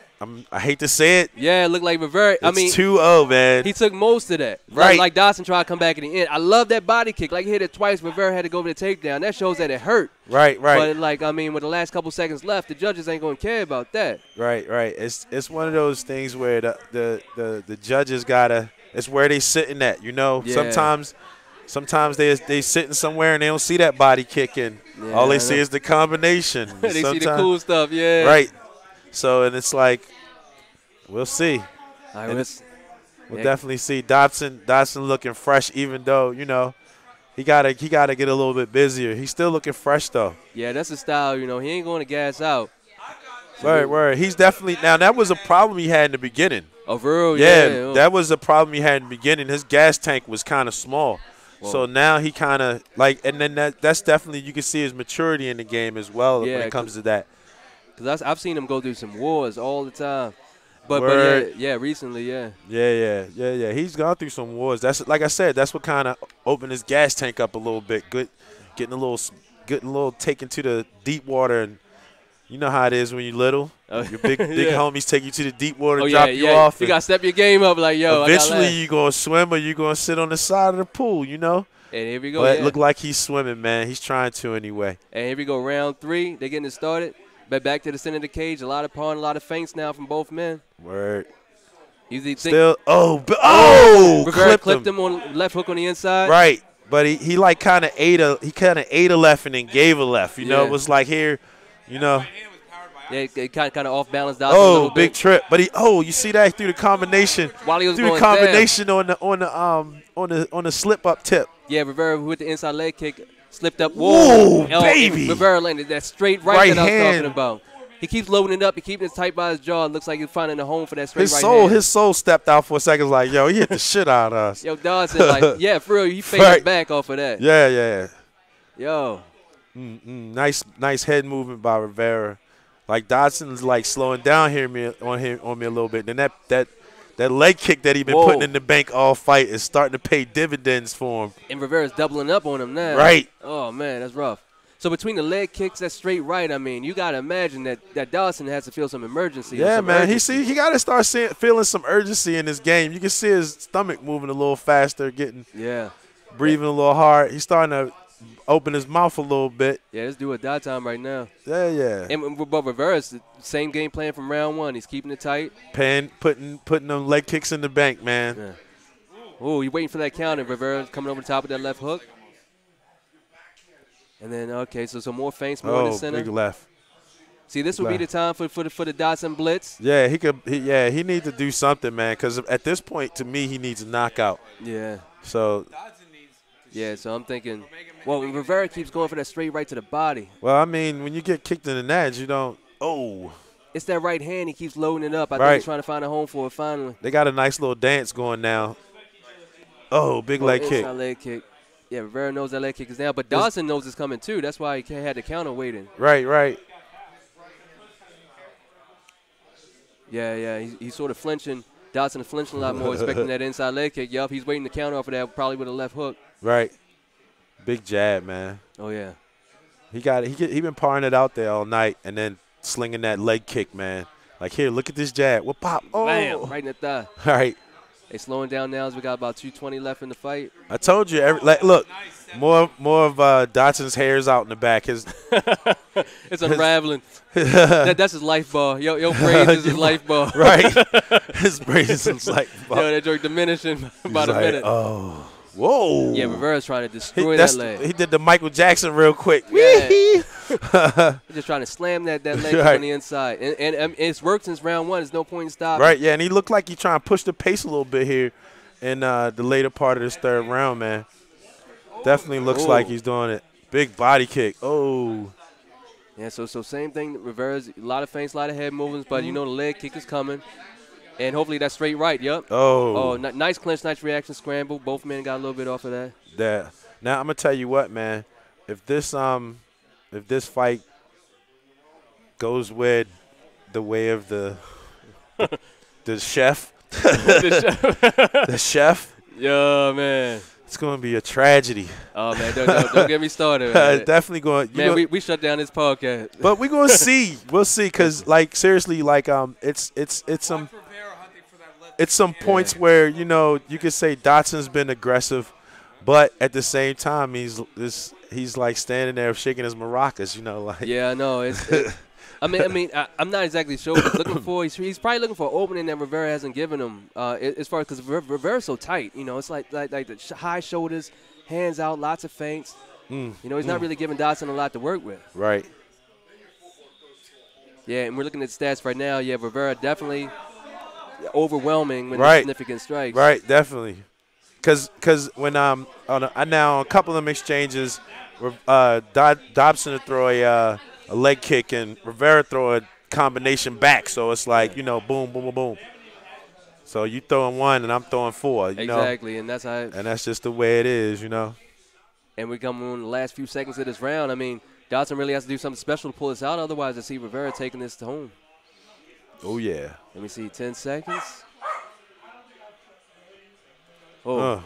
I hate to say it.
Yeah, it looked like Rivera.
It's 2-0, man.
He took most of that.
Right.
Like Dodson tried to come back in the end. I love that body kick. Like he hit it twice. Rivera had to go for the takedown. That shows that it hurt.
Right.
But, with the last couple seconds left, the judges ain't going to care about that.
Right. It's one of those things where the judges got to – it's where they sitting at, you know.
Yeah.
Sometimes they sitting somewhere and they don't see that body kicking.
Yeah,
all they see is the combination.
They see the cool stuff, yeah.
Right. So, and it's like, we'll see. We'll definitely see. Dodson looking fresh, even though, you know, he gotta get a little bit busier. He's still looking fresh, though.
Yeah, that's the style, you know. He ain't going to gas out.
Word. He's definitely – now, that was a problem he had in the beginning.
Oh, for real?
Yeah, that was a problem he had in the beginning. His gas tank was kind of small. Whoa. So now he kind of – and then that's definitely – you can see his maturity in the game as well when it comes to that.
Because I've seen him go through some wars all the time. But recently, yeah.
Yeah. He's gone through some wars. That's like I said, that's what kind of opened his gas tank up a little bit. Good, getting a little taken to the deep water, and you know how it is when you're little. Your big homies take you to the deep water, and drop you off.
You got to step your game up like, yo.
Eventually, you going to swim or you going to sit on the side of the pool, you know.
And here we go.
But it looked like he's swimming, man. He's trying to anyway.
And here we go, round 3. They're getting it started. But back to the center of the cage. A lot of pawing, a lot of feints now from both men.
Word.
Rivera clipped him on left hook on the inside.
Right. But he like kind of ate a left and then gave a left. You know, it was like here, you know.
Yeah, it kind of off balance.
Oh, big trip! But you see that through the combination.
While he was
through
going
the combination on the slip up tip.
Yeah, Rivera with the inside leg kick slipped up.
Whoa, baby!
Rivera landed that straight right that I was talking about. He keeps loading it up. He keeps it tight by his jaw. It looks like he's finding a home for that straight right hand.
His soul stepped out for a second. Like, yo, he hit the shit out of us.
Yo, Dodson, like, yeah, for real, he faded back off of that.
Yeah.
Yo.
Nice head movement by Rivera. Like Dodson's like slowing down on me a little bit. Then that leg kick that he been putting in the bank all fight is starting to pay dividends for him.
And Rivera's doubling up on him now.
Right.
Oh man, that's rough. So between the leg kicks, that straight right, I mean, you gotta imagine that Dodson has to feel some emergency.
Yeah, man. He gotta start feeling some urgency in this game. You can see his stomach moving a little faster, breathing a little hard. He's starting to open his mouth a little bit.
Yeah, let's do a die time right now.
Yeah.
But Rivera's the same game plan from round 1. He's keeping it tight.
Putting them leg kicks in the bank, man.
Yeah. Oh, he's waiting for that counter. Rivera coming over the top of that left hook. And then, okay, so some more feints, more in the center.
Big left.
See, this would be the time for the Dodson blitz.
Yeah, he needs to do something, man, because at this point, to me, he needs a knockout.
Yeah.
So
Yeah, so I'm thinking, well, Rivera keeps going for that straight right to the body.
Well, I mean, when you get kicked in the nads, you don't. Oh.
It's that right hand. He keeps loading it up. I think he's trying to find a home for it finally.
They got a nice little dance going now. Oh, big leg kick.
Leg kick. Yeah, Rivera knows that leg kick is down, but Dawson knows it's coming too. That's why he had the counter waiting.
Right.
Yeah, he's sort of flinching. Dawson is flinching a lot more, expecting that inside leg kick. Yup, he's waiting to counter off of that, probably with a left hook.
Right. Big jab, man.
Oh, yeah.
He been parring it out there all night and then slinging that leg kick, man. Like, here, look at this jab. What pop? Oh.
Bam, right in the thigh.
All right.
They slowing down now as we got about 2:20 left in the fight.
I told you, look, more of Dotson's hair's out in the back.
It's unraveling. That's his life ball. Yo braids is his life ball.
Right. His braids is his life ball.
Yo, that joke diminishing about a minute.
Oh. Whoa.
Yeah, Rivera's trying to destroy that leg.
He did the Michael Jackson real quick.
Yeah. He's just trying to slam that leg on the inside. And it's worked since round one. There's no point in stopping.
Right, yeah, and he looked like he's trying to push the pace a little bit here in the later part of this third round, man. Definitely looks like he's doing it. Big body kick. Oh.
Yeah, so same thing. Rivera's a lot of feints, a lot of head movements, but you know the leg kick is coming. And hopefully that's straight right, yep.
Oh.
Nice clinch, nice reaction scramble. Both men got a little bit off of that.
Yeah. Now, I'm going to tell you what, man. If this fight goes with the way of the chef, the chef.
Yeah, man.
It's going to be a tragedy.
Oh, man, don't get me started, man.
Definitely going.
Man, we shut down this podcast.
But we're going to see. We'll see because, like, seriously, like, it's some points where, you know, you could say Dotson's been aggressive, but at the same time, he's like standing there shaking his maracas, you know, like.
Yeah, I know. I'm not exactly sure what he's looking for. He's probably looking for an opening that Rivera hasn't given him. As far as because Rivera's so tight, you know, it's like the high shoulders, hands out, lots of feints. You know, he's not really giving Dotson a lot to work with.
Right.
Yeah, and we're looking at stats right now. Yeah, Rivera definitely overwhelming with significant strikes.
Right, definitely. Because when on a couple of them exchanges, Dobson would throw a leg kick and Rivera throw a combination back. So it's like, you know, boom, boom, boom, boom. So you throwing one and I'm throwing four. You know?
Exactly, and that's
just the way it is, you know.
And we come on the last few seconds of this round. I mean, Dotson really has to do something special to pull this out. Otherwise, I see Rivera taking this to home.
Oh, yeah.
Let me see, 10 seconds.
He
caught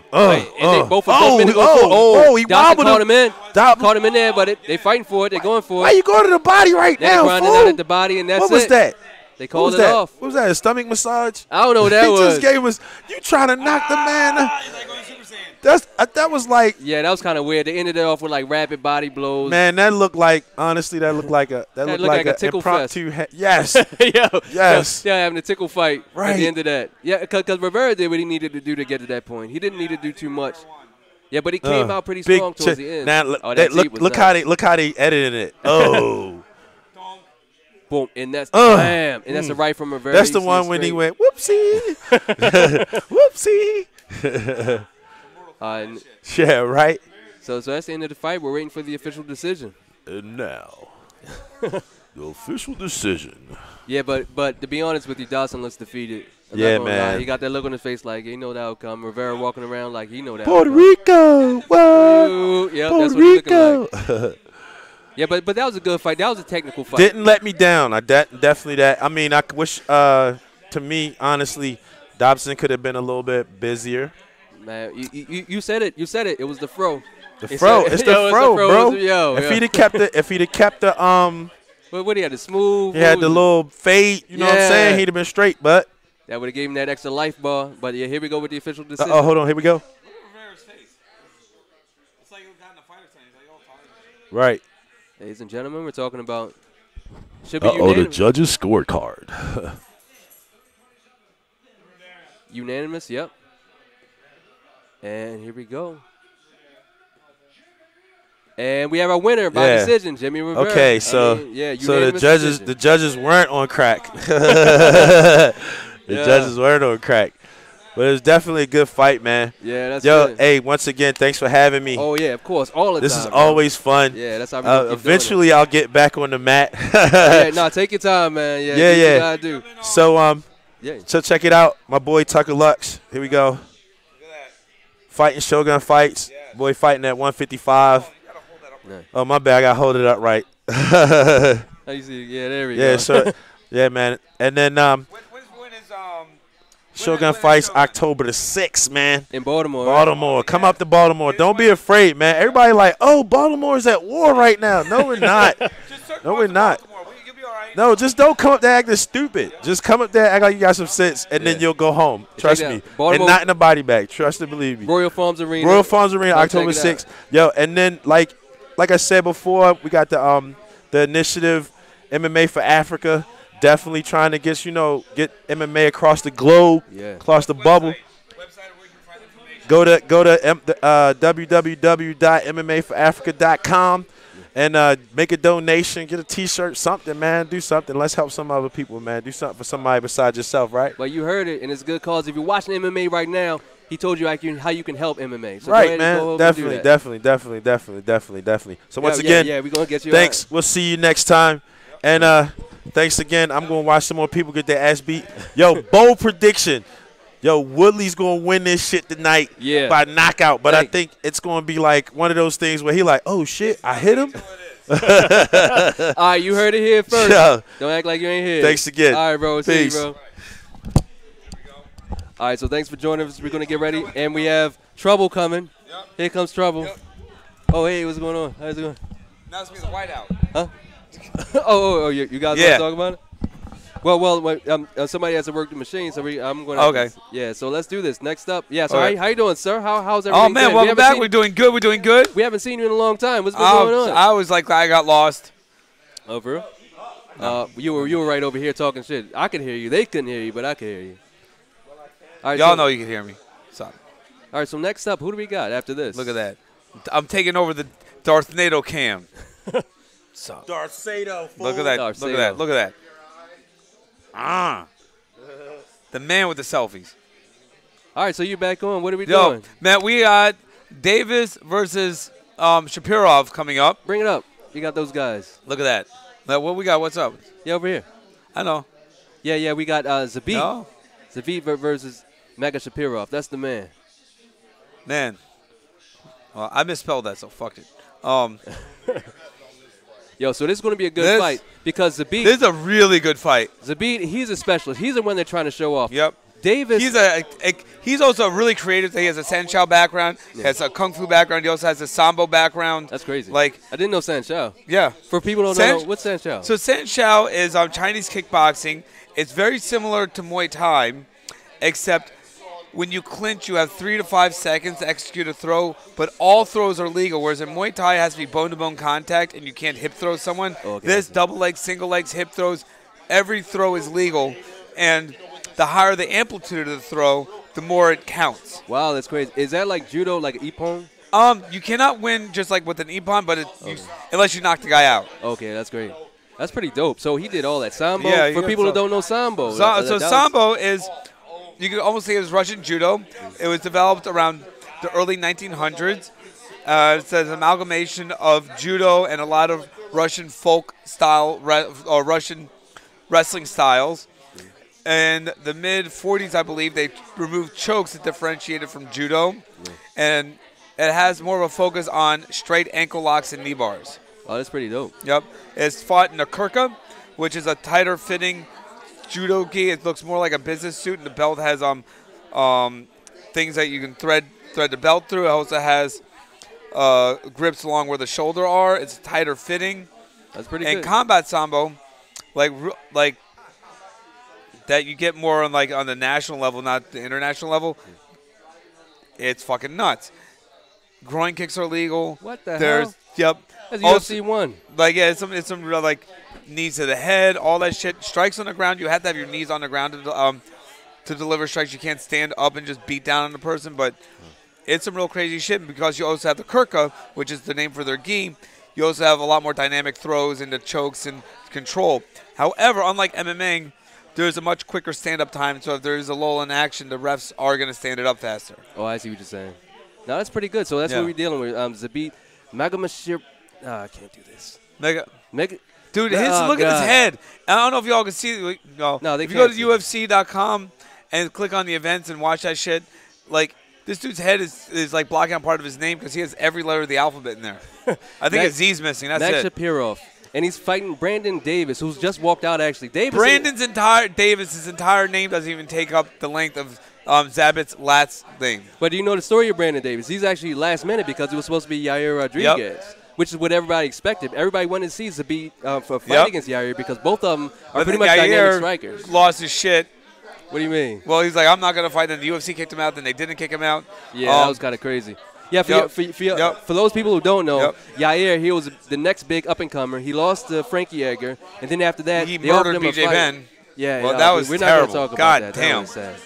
him in. Caught him in there, but they fighting for it. They're going for it.
Why you going to the body right now,
They're grinding out at the body, and that's it.
What was that?
They called it off.
What was that, a stomach massage?
I don't know what that was.
He just gave us, you trying to knock the man. That was like.
Yeah, that was kind of weird. They ended it off with like rapid body blows.
Man, that looked like, honestly, that looked like a
tickle
impromptu.
Yes.
Yes.
Yeah, having a tickle fight
right
at the end of that. Yeah, because Rivera did what he needed to do to get to that point. He didn't need to do too much. Yeah, but he came out pretty strong towards the end.
Now, look how they edited it. Oh.
Boom, and that's bam, and that's a right from Rivera.
That's the one when he went whoopsie, whoopsie. Yeah, right.
So that's the end of the fight. We're waiting for the official decision.
And now, the official decision.
Yeah, but to be honest with you, Dawson looks defeated.
Yeah, man.
He got that look on his face like he know the outcome. Rivera walking around like he know that
Puerto
outcome.
Rico, what?
Yep,
Puerto
that's what he's looking
Rico.
like. Yeah, but that was a good fight. That was a technical fight.
Didn't let me down. Definitely that. I mean, I wish, to me, honestly, Dobson could have been a little bit busier.
Man, you said it. You said it. It was the fro.
The fro. It's the fro, bro.
If
he'd have kept the
What he had the smooth.
He had the little fade. You know what I'm saying? He'd have been straight, but
that would have gave him that extra life bar. But yeah, here we go with the official decision.
Oh, hold on. Here we go.
Look at Rivera's face. It's like he got in a fight or something. He's like all tired.
Right.
Ladies and gentlemen, we're talking about should be unanimous.
The judge's scorecard.
Unanimous, yep. And here we go. And we have our winner by decision, Jimmy Rivera.
Okay, so the judges weren't on crack. The judges weren't on crack. But it was definitely a good fight, man.
Yeah, that's good.
Hey, once again, thanks for having me.
Oh, yeah, of course. All the time.
This is always fun.
Yeah, that's how we
eventually, I'll get back on the mat.
Yeah, no, take your time, man. Yeah,
yeah.
You gotta do.
So, so check it out. My boy Tucker Lux. Here we go. Fighting Shogun Fights. Boy fighting at 155. Oh, my bad. I got to hold it up right.
How you see? Yeah, there we go.
Yeah, so, yeah, man. And then Shogun Fights October the 6th, man.
In Baltimore.
Baltimore. Come up to Baltimore. Don't be afraid, man. Everybody like, oh, Baltimore's at war right now. No, we're not. No, we're not. No, just don't come up there acting stupid. Just come up there, act like you got some sense, and then you'll go home. Trust me. And not in a body bag. Trust and believe me.
Royal Farms Arena.
Royal Farms Arena, October 6th. Yo, and then like I said before, we got the initiative MMA for Africa. Definitely trying to get MMA across the globe, across the bubble. Go to www.mmaforafrica.com. And make a donation, get a T-shirt, something, man. Do something. Let's help some other people, man. Do something for somebody besides yourself, right?
Well, you heard it, and it's a good cause. If you're watching MMA right now, he told you how you can help MMA. So
right, man. Definitely. So once again,
we're gonna get you.
Thanks. We'll see you next time. And thanks again. I'm gonna watch some more people get their ass beat. Yo, bold prediction. Yo, Woodley's going to win this shit tonight by knockout. But I think it's going to be like one of those things where he like, oh, shit, I hit him?
All right, you heard it here first. Don't act like you ain't here.
Thanks again.
All right, bro.
Peace.
See you, bro. All right, so thanks for joining us. We're going to get ready. And we have Trouble coming. Here comes Trouble. Oh, hey, what's going on? How's it going?
Now it's me the whiteout.
Huh? you guys want to talk about it? Well, somebody has to work the machine, so I'm going to.
Okay.
Yeah, so let's do this. Next up, so how you doing, sir? How's everything?
Oh man, welcome back. We're doing good. We're doing good.
We haven't seen you in a long time. What's been going on?
I was like, I got lost.
Oh, for real? You were right over here talking shit. I could hear you. They couldn't hear you, but I could hear you.
All right, y'all know you can hear me. Sorry.
All right, so next up, who do we got after this?
Look at that. I'm taking over the Darth NATO cam.
Darth Sato.
Look at that. Look at that. Look at that. The man with the selfies.
All right, so you back on. What are we doing?
Man, we got Davis versus Shapirov coming up.
Bring it up. You got those guys.
Look at that. Now, what we got? What's up?
Yeah, over here.
I know.
Yeah, we got Zabit.
No?
Zabit versus Mega Shapirov. That's the man.
Man. Well, I misspelled that, so fuck it.
Yo, so this is going to be a good fight because Zabit.
This is a really good fight.
Zabit, he's a specialist. He's the one they're trying to show off.
Yep.
Davis.
He's also really creative. He has a Sanchao background. He has a Kung Fu background. He also has a Sambo background.
That's crazy.
Like
I didn't know Sanchao.
Yeah.
For people who don't know, what's Sanchao?
So Sanchao is Chinese kickboxing. It's very similar to Muay Thai, except when you clinch, you have 3 to 5 seconds to execute a throw, but all throws are legal, whereas in Muay Thai it has to be bone-to-bone contact, and you can't hip throw someone.
Okay,
this double legs, single legs, hip throws, every throw is legal, and the higher the amplitude of the throw, the more it counts.
Wow, that's crazy. Is that like judo, like ippon?
You cannot win just like with an ippon, but unless you knock the guy out.
Okay, that's great. That's pretty dope. So he did all that. Sambo,
yeah,
for people who don't know Sambo.
So Sambo is... You can almost say it was Russian judo. It was developed around the early 1900s. It's an amalgamation of judo and a lot of Russian folk style or Russian wrestling styles. In the mid-40s, I believe, they removed chokes that differentiated from judo. And it has more of a focus on straight ankle locks and knee bars.
Oh, that's pretty dope.
Yep. It's fought in a kurka, which is a tighter fitting judo gi. It looks more like a business suit, and the belt has things that you can thread the belt through. It also has grips along where the shoulder are. It's tighter fitting.
That's pretty good.
And combat sambo, like that you get more on on the national level, not the international level. It's fucking nuts. Groin kicks are legal.
What the hell?
Yep.
That's UFC 1.
It's some real knees to the head, all that shit. Strikes on the ground. You have to have your knees on the ground to deliver strikes. You can't stand up and just beat down on the person, but it's some real crazy shit because you also have the kurka, which is the name for their gi. You also have a lot more dynamic throws into chokes and control. However, unlike MMA, there's a much quicker stand-up time. So if there's a lull in action, the refs are going to stand it up faster.
Oh, I see what you're saying. No, that's pretty good. So that's what we're dealing with. Zabit Magomashir. I can't do this.
Dude, look at his head. I don't know if y'all can see. No, if you go to UFC.com and click on the events and watch that shit, like this dude's head is like blocking out part of his name because he has every letter of the alphabet in there. I think a Z's missing. That's
Max
it.
Shapirov. And he's fighting Brandon Davis, who's just walked out, actually.
Davis's entire name doesn't even take up the length of Zabit's last name.
But do you know the story of Brandon Davis? He's actually last minute because it was supposed to be Yair Rodriguez, which is what everybody expected. Everybody wanted to see Zabit for a fight against Yair because both of them are pretty much dynamic strikers.
Lost his shit.
What do you mean?
Well, he's like, I'm not going to fight. Then the UFC kicked him out. Then they didn't kick him out.
Yeah, that was kind of crazy. Yeah, for those people who don't know, Yair, he was the next big up-and-comer. He lost to Frankie Edgar, and then after that,
he
they
murdered
offered him
BJ
a fight.
Penn.
Yeah,
well, that was
we're
terrible.
not going to talk
God
about that.
damn.
That was sad.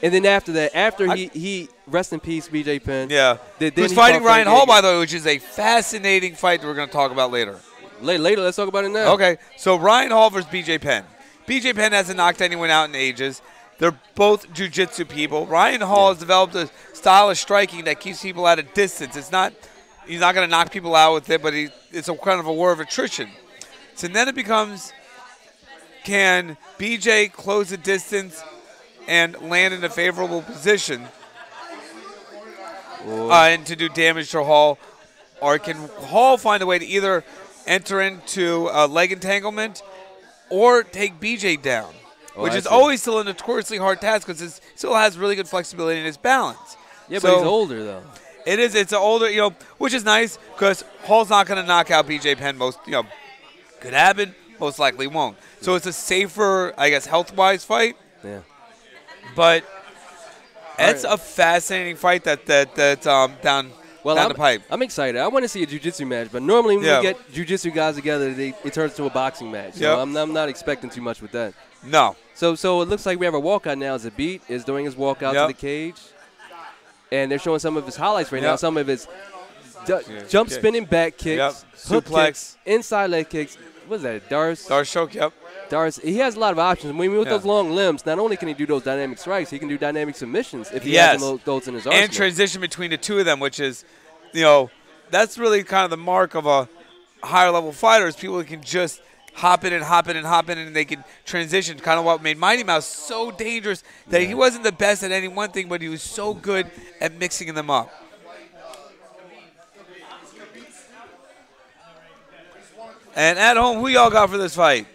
And then after that, he rest in peace, BJ Penn.
Yeah. He's fighting Ryan Hall, by the way, which is a fascinating fight that we're going to talk about later.
Later, let's talk about it now.
Okay, so Ryan Hall versus BJ Penn. BJ Penn hasn't knocked anyone out in ages. They're both jiu-jitsu people. Ryan Hall has developed a style of striking that keeps people at a distance. He's not going to knock people out with it, but it's a kind of a war of attrition. So then it becomes, can BJ close the distance and land in a favorable position and to do damage to Hall? Or can Hall find a way to either enter into a leg entanglement or take BJ down? Which is always still a notoriously hard task because it still has really good flexibility in his balance.
Yeah, but he's older, though.
It is. It's an older, which is nice because Hall's not going to knock out BJ Penn. Could happen. Most likely won't. So it's a safer, I guess, health-wise fight.
Yeah.
But it's a fascinating fight that's down the pipe.
I'm excited. I want to see a jiu-jitsu match, but normally when we get jiu-jitsu guys together, it turns into a boxing match. So I'm not expecting too much with that.
No.
So it looks like we have a walkout now. Zabit is doing his walkout to the cage. And they're showing some of his highlights right now. Some of his jump spinning back kicks, hook kicks, inside leg kicks. What is that, Darce?
Darce choke,
Darce, he has a lot of options. With those long limbs, not only can he do those dynamic strikes, he can do dynamic submissions if he has those in his arsenal.
And transition between the two of them, which is, that's really kind of the mark of a higher-level fighter is people who can just hop in, and they can transition. Kind of what made Mighty Mouse so dangerous that he wasn't the best at any one thing, but he was so good at mixing them up. And at home, who y'all got for this fight?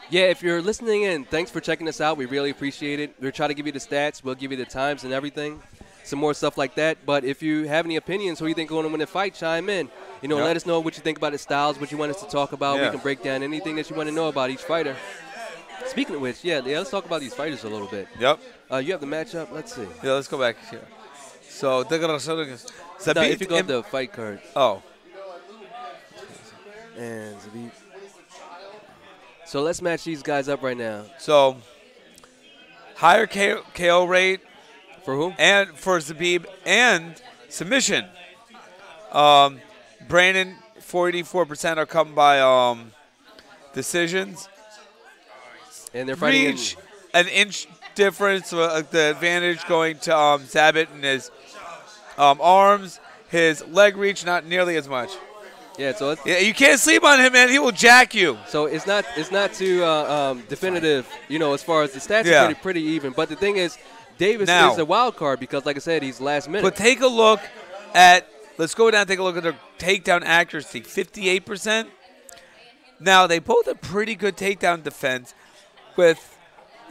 Yeah, if you're listening in, thanks for checking us out. We really appreciate it. We'll try to give you the stats. We'll give you the times and everything, some more stuff like that. But if you have any opinions, who you think going to win the fight, chime in. Let us know what you think about the styles, what you want us to talk about. We can break down anything that you want to know about each fighter. Speaking of which, let's talk about these fighters a little bit.
Yep.
You have the matchup. Let's see.
Yeah, let's go back here. So,
if you go to the fight card.
Oh.
And Zabit. So let's match these guys up right now.
So, higher KO rate.
For whom?
And for Zabib and submission. Brandon, 44% are coming by decisions.
And they're fighting
an inch difference, the advantage going to Zabit and his arms. His leg reach, not nearly as much.
Yeah, so
you can't sleep on him, man. He will jack you.
So it's not too definitive, as far as the stats are pretty even. But the thing is, Davis is a wild card because, like I said, he's last minute.
But take a look at let's go down and take a look at their takedown accuracy, 58%. Now, they both have pretty good takedown defense with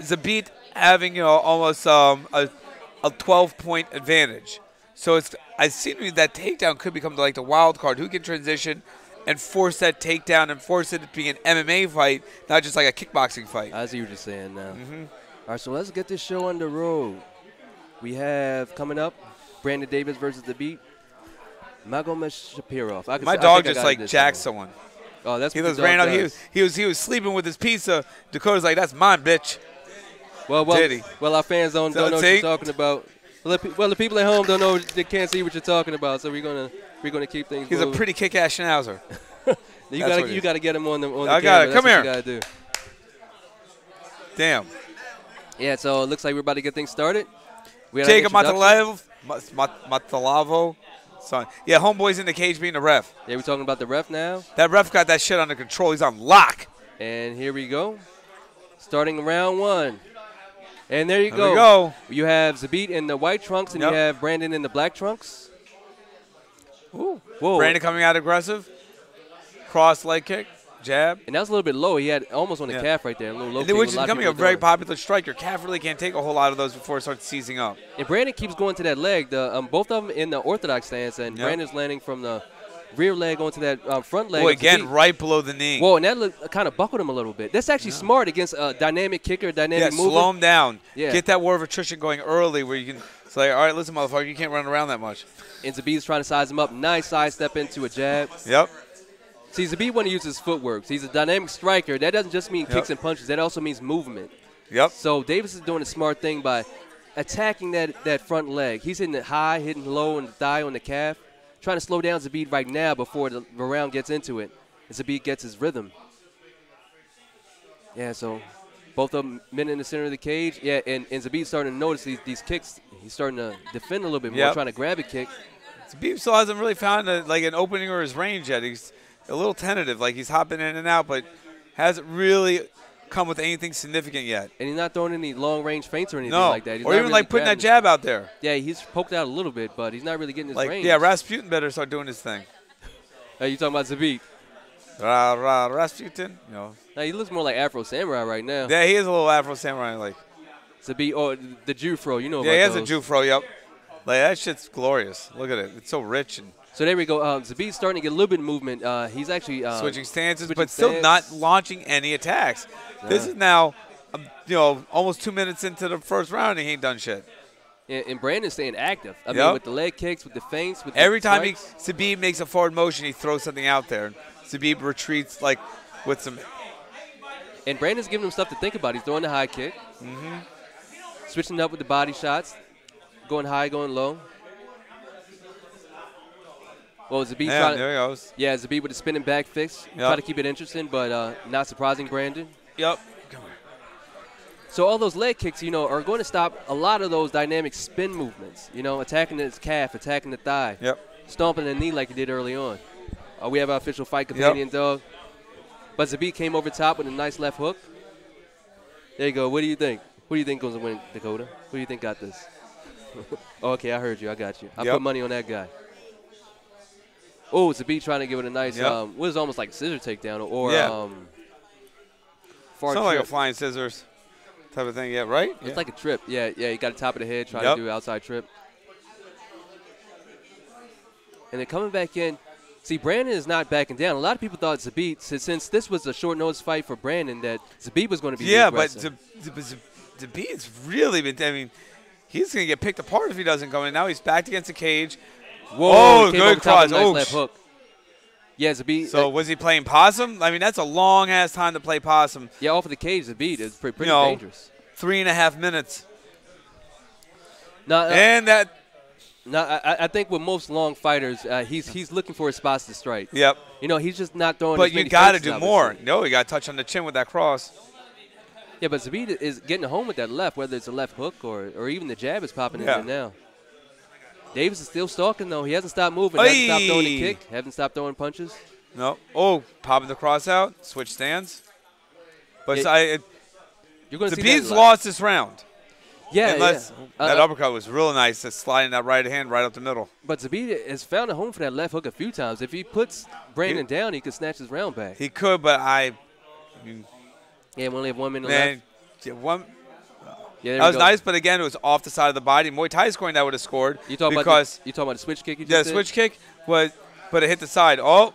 Zabit having, almost a 12-point advantage. So I see that takedown could become like the wild card. Who can transition and force that takedown and force it to be an MMA fight, not just like a kickboxing fight.
I see what you're saying now. All right, so let's get this show on the road. We have coming up Brandon Davis versus Zabit. Magomashapirov.
My dog just like jacked someone.
Oh, that's
he was ran up. He was sleeping with his pizza. Dakota's like, that's mine, bitch.
Well, our fans don't know what you're talking about. Well, the people at home don't know. They can't see what you're talking about. So we're gonna keep things.
He's
moving.
a pretty kick-ass schnauzer.
you gotta get him on the.
I got it. Come here.
You gotta do.
Damn.
Yeah, so it looks like we're about to get things started.
Jacob Matalavo. Son. Yeah, homeboy's in the cage being the ref.
Yeah, we're talking about the ref now.
That ref got that shit under control. He's on lock.
And here we go. Starting round 1. And there you
There we go.
You have Zabit in the white trunks, and you have Brandon in the black trunks.
Ooh. Whoa. Brandon coming out aggressive. Cross leg kick. Jab.
And that was a little bit low. He had almost on the calf right there. A little low kick,
which is becoming a very popular strike. Your calf really can't take a whole lot of those before it starts seizing up.
And Brandon keeps going to that leg. Both of them in the orthodox stance, and Brandon's landing from the rear leg onto that front leg.
Boy, again, right below the knee.
Whoa, and that kind of buckled him a little bit. That's actually smart against a dynamic kicker, dynamic mover.
Slow him down. Yeah. Get that war of attrition going early where you can say, all right, listen, motherfucker, you can't run around that much.
And Zabit's trying to size him up. Nice sidestep into a jab.
Yep.
See, Zabit want to use his footwork. He's a dynamic striker. That doesn't just mean kicks and punches. That also means movement.
Yep.
So Davis is doing a smart thing by attacking that front leg. He's hitting it high, hitting low on the thigh, on the calf, trying to slow down Zabit right now before the round gets into it. And Zabit gets his rhythm. Yeah, so both of them men in the center of the cage. Yeah, and Zabit's starting to notice these kicks. He's starting to defend a little bit more, trying to grab a kick.
Zabit still hasn't really found an opening or his range yet. He's a little tentative, like he's hopping in and out, but hasn't really come with anything significant yet.
And he's not throwing any long-range feints or anything like that. He's
or even really putting that jab out there.
Yeah, he's poked out a little bit, but he's not really getting his range.
Yeah, Rasputin better start doing his thing.
Hey, you talking about Zabit?
Rasputin? No.
Now, he looks more like Afro Samurai right now.
Yeah, he is a little Afro Samurai like.
Zabit, or the Jufro, you know about
he has
those.
a Jufro, yep. Like, that shit's glorious. Look at it. It's so rich and.
So there we go. Zabit's starting to get a little bit of movement. He's actually
switching stances, but still not launching any attacks. This is now, almost 2 minutes into the first round, and he ain't done shit.
And Brandon's staying active. I mean, with the leg kicks, with the feints, with
every
the
time Zabit makes a forward motion, he throws something out there. Zabit retreats with some.
And Brandon's giving him stuff to think about. He's throwing the high kick, switching up with the body shots, going high, going low. Well, Zabit
there he goes.
Yeah, Zabit with the spinning back fix. Try to keep it interesting, but not surprising Brandon.
Yep.
So all those leg kicks, are going to stop a lot of those dynamic spin movements. Attacking his calf, attacking the thigh.
Yep.
Stomping the knee like he did early on. We have our official fight companion dog. But Zabit came over top with a nice left hook. There you go. What do you think? Who do you think goes to win, Dakota? Who do you think got this? Okay, I heard you. I got you. I put money on that guy. Oh, Zabit trying to give it a nice, what is almost like a scissor takedown or far
Sounds like a flying scissors type of thing, right?
It's like a trip. Yeah, you got the top of the head, trying to do an outside trip. And then coming back in, see, Brandon is not backing down. A lot of people thought Zabit, since this was a short notice fight for Brandon, that Zabit was going to be the aggressor.
But Zabit's really been, he's going to get picked apart if he doesn't go in. Now he's backed against the cage.
Whoa, good cross. Nice left hook. Yeah, Zabit.
So was he playing possum? I mean, that's a long-ass time to play possum.
Yeah, off of the cage, Zabit is pretty dangerous.
3.5 minutes.
I think with most long fighters, he's looking for his spots to strike.
Yep.
He's just not throwing.
But you got to do more. No, you got to touch on the chin with that cross.
Yeah, but Zabit is getting home with that left, whether it's a left hook or even the jab is popping in there now. Davis is still stalking, though. He hasn't stopped moving. Hasn't stopped throwing the kick. Hasn't stopped throwing punches.
No. Oh, popping the cross out. Switch stands. But Zabit's lost this round.
Yeah,
that uppercut was real nice. Just sliding that right hand right up the middle.
But Zabit has found a home for that left hook a few times. If he puts Brandon down, he could snatch his round back.
He could, but
we only have 1 minute left.
Yeah, that was nice, but again, it was off the side of the body. Muay Thai scoring that would have scored.
You talking about the switch kick?
The switch kick but it hit the side. Oh,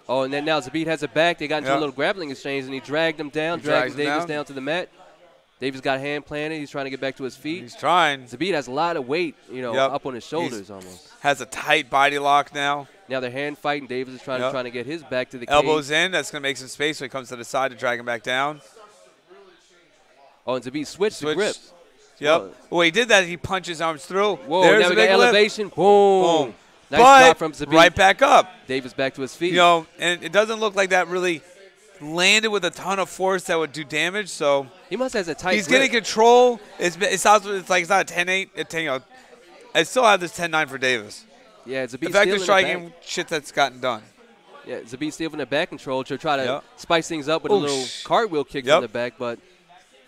and then now Zabit has it back. They got into a little grappling exchange, and he dragged him down, dragged Davis down to the mat. Davis got hand planted. He's trying to get back to his feet.
He's trying.
Zabit has a lot of weight, up on his shoulders almost.
Has a tight body lock now.
Now they're hand fighting. Davis is trying to get his back to the cage.
Elbows in. That's going to make some space when he comes to the side to drag him back down.
Oh, and Zabit switched the grip.
Yep. Well, he did that. He punched his arms through.
Whoa, now we got elevation. Boom. Nice
but
shot from Zabit.
Right back up.
Davis back to his feet.
And it doesn't look like that really landed with a ton of force that would do damage. So
he must have a tight.
He's getting control. It sounds like it's not a 10-8. I still have this 10-9 for Davis.
Yeah, it's a beat.
Effective striking, shit that's gotten done.
Yeah, Zabit still in the back control to try to spice things up with a little cartwheel kick from the back, but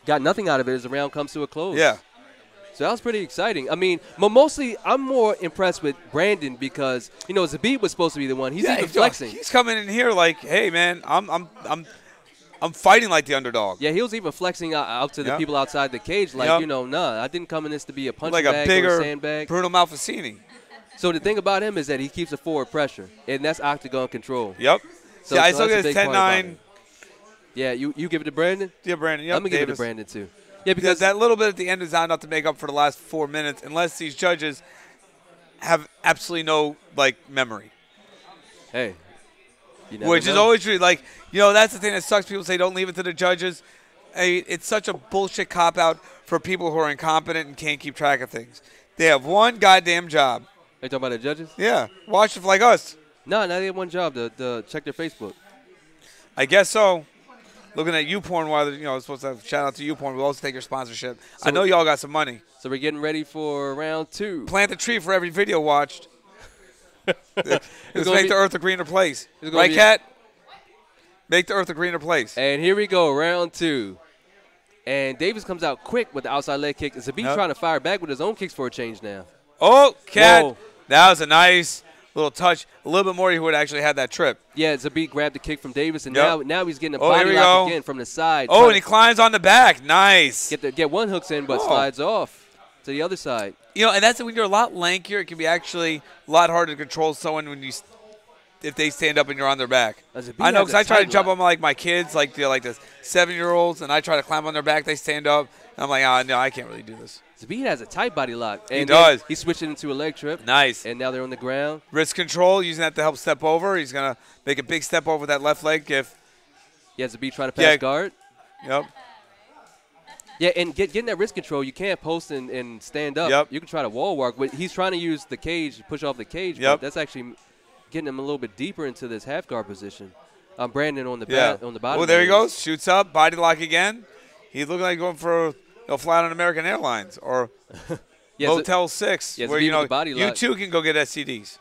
got nothing out of it as the round comes to a close.
Yeah.
So that was pretty exciting. I mean, mostly I'm more impressed with Brandon because, Zabit was supposed to be the one. He's even flexing.
He's coming in here like, hey, man, I'm fighting like the underdog.
Yeah, he was even flexing out to the people outside the cage like, I didn't come in this to be a punching
bag
or a
bigger
sandbag.
Bruno Malfacini.
So the thing about him is that he keeps a forward pressure, and that's octagon control.
Yep.
So
I still get 10-9.
Yeah, you give it to Brandon?
Yeah, Brandon. Yep,
I'm going to give it to Brandon, too. Yeah, because
that little bit at the end is not enough to make up for the last 4 minutes unless these judges have absolutely no, memory.
Hey.
Which is always true. That's the thing that sucks. People say don't leave it to the judges. It's such a bullshit cop-out for people who are incompetent and can't keep track of things. They have one goddamn job.
Are you talking about the judges?
Yeah. Watch it like us.
No, they have one job, to check their Facebook.
I guess so. Looking at YouPorn while supposed to have shout out to YouPorn. We'll also take your sponsorship. So I know y'all got some money.
So we're getting ready for round 2.
Plant the tree for every video watched. Let's make the earth a greener place. Right, Kat? Make the earth a greener place.
And here we go, round 2. And Davis comes out quick with the outside leg kick. Zabit trying to fire back with his own kicks for a change now.
Oh, Kat. That was a nice little touch. A little bit more, he would have actually had that trip.
Yeah, Zabit grabbed the kick from Davis, and now he's getting a body lock again from the side.
Oh, and he climbs on the back. Nice.
Get one hooks in, but slides off to the other side.
And that's when you're a lot lankier, it can be actually a lot harder to control someone if they stand up and you're on their back. I know because I try to jump on my kids, like the 7-year-olds, and I try to climb on their back. They stand up, and I'm like, no, I can't really do this.
Zabit has a tight body lock. And
he does.
He switched it into a leg trip.
Nice.
And now they're on the ground.
Wrist control, using that to help step over. He's going to make a big step over that left leg.
Zabit trying to pass guard.
Yep.
Yeah, and getting that wrist control, you can't post and stand up.
Yep.
You can try to wall walk, but he's trying to use the cage, push off the cage, but that's actually getting him a little bit deeper into this half guard position. Brandon on the on the bottom.
Oh, there he goes. Shoots up, body lock again. He's looking like going for fly on American Airlines or Motel 6, where you too can go get STDs.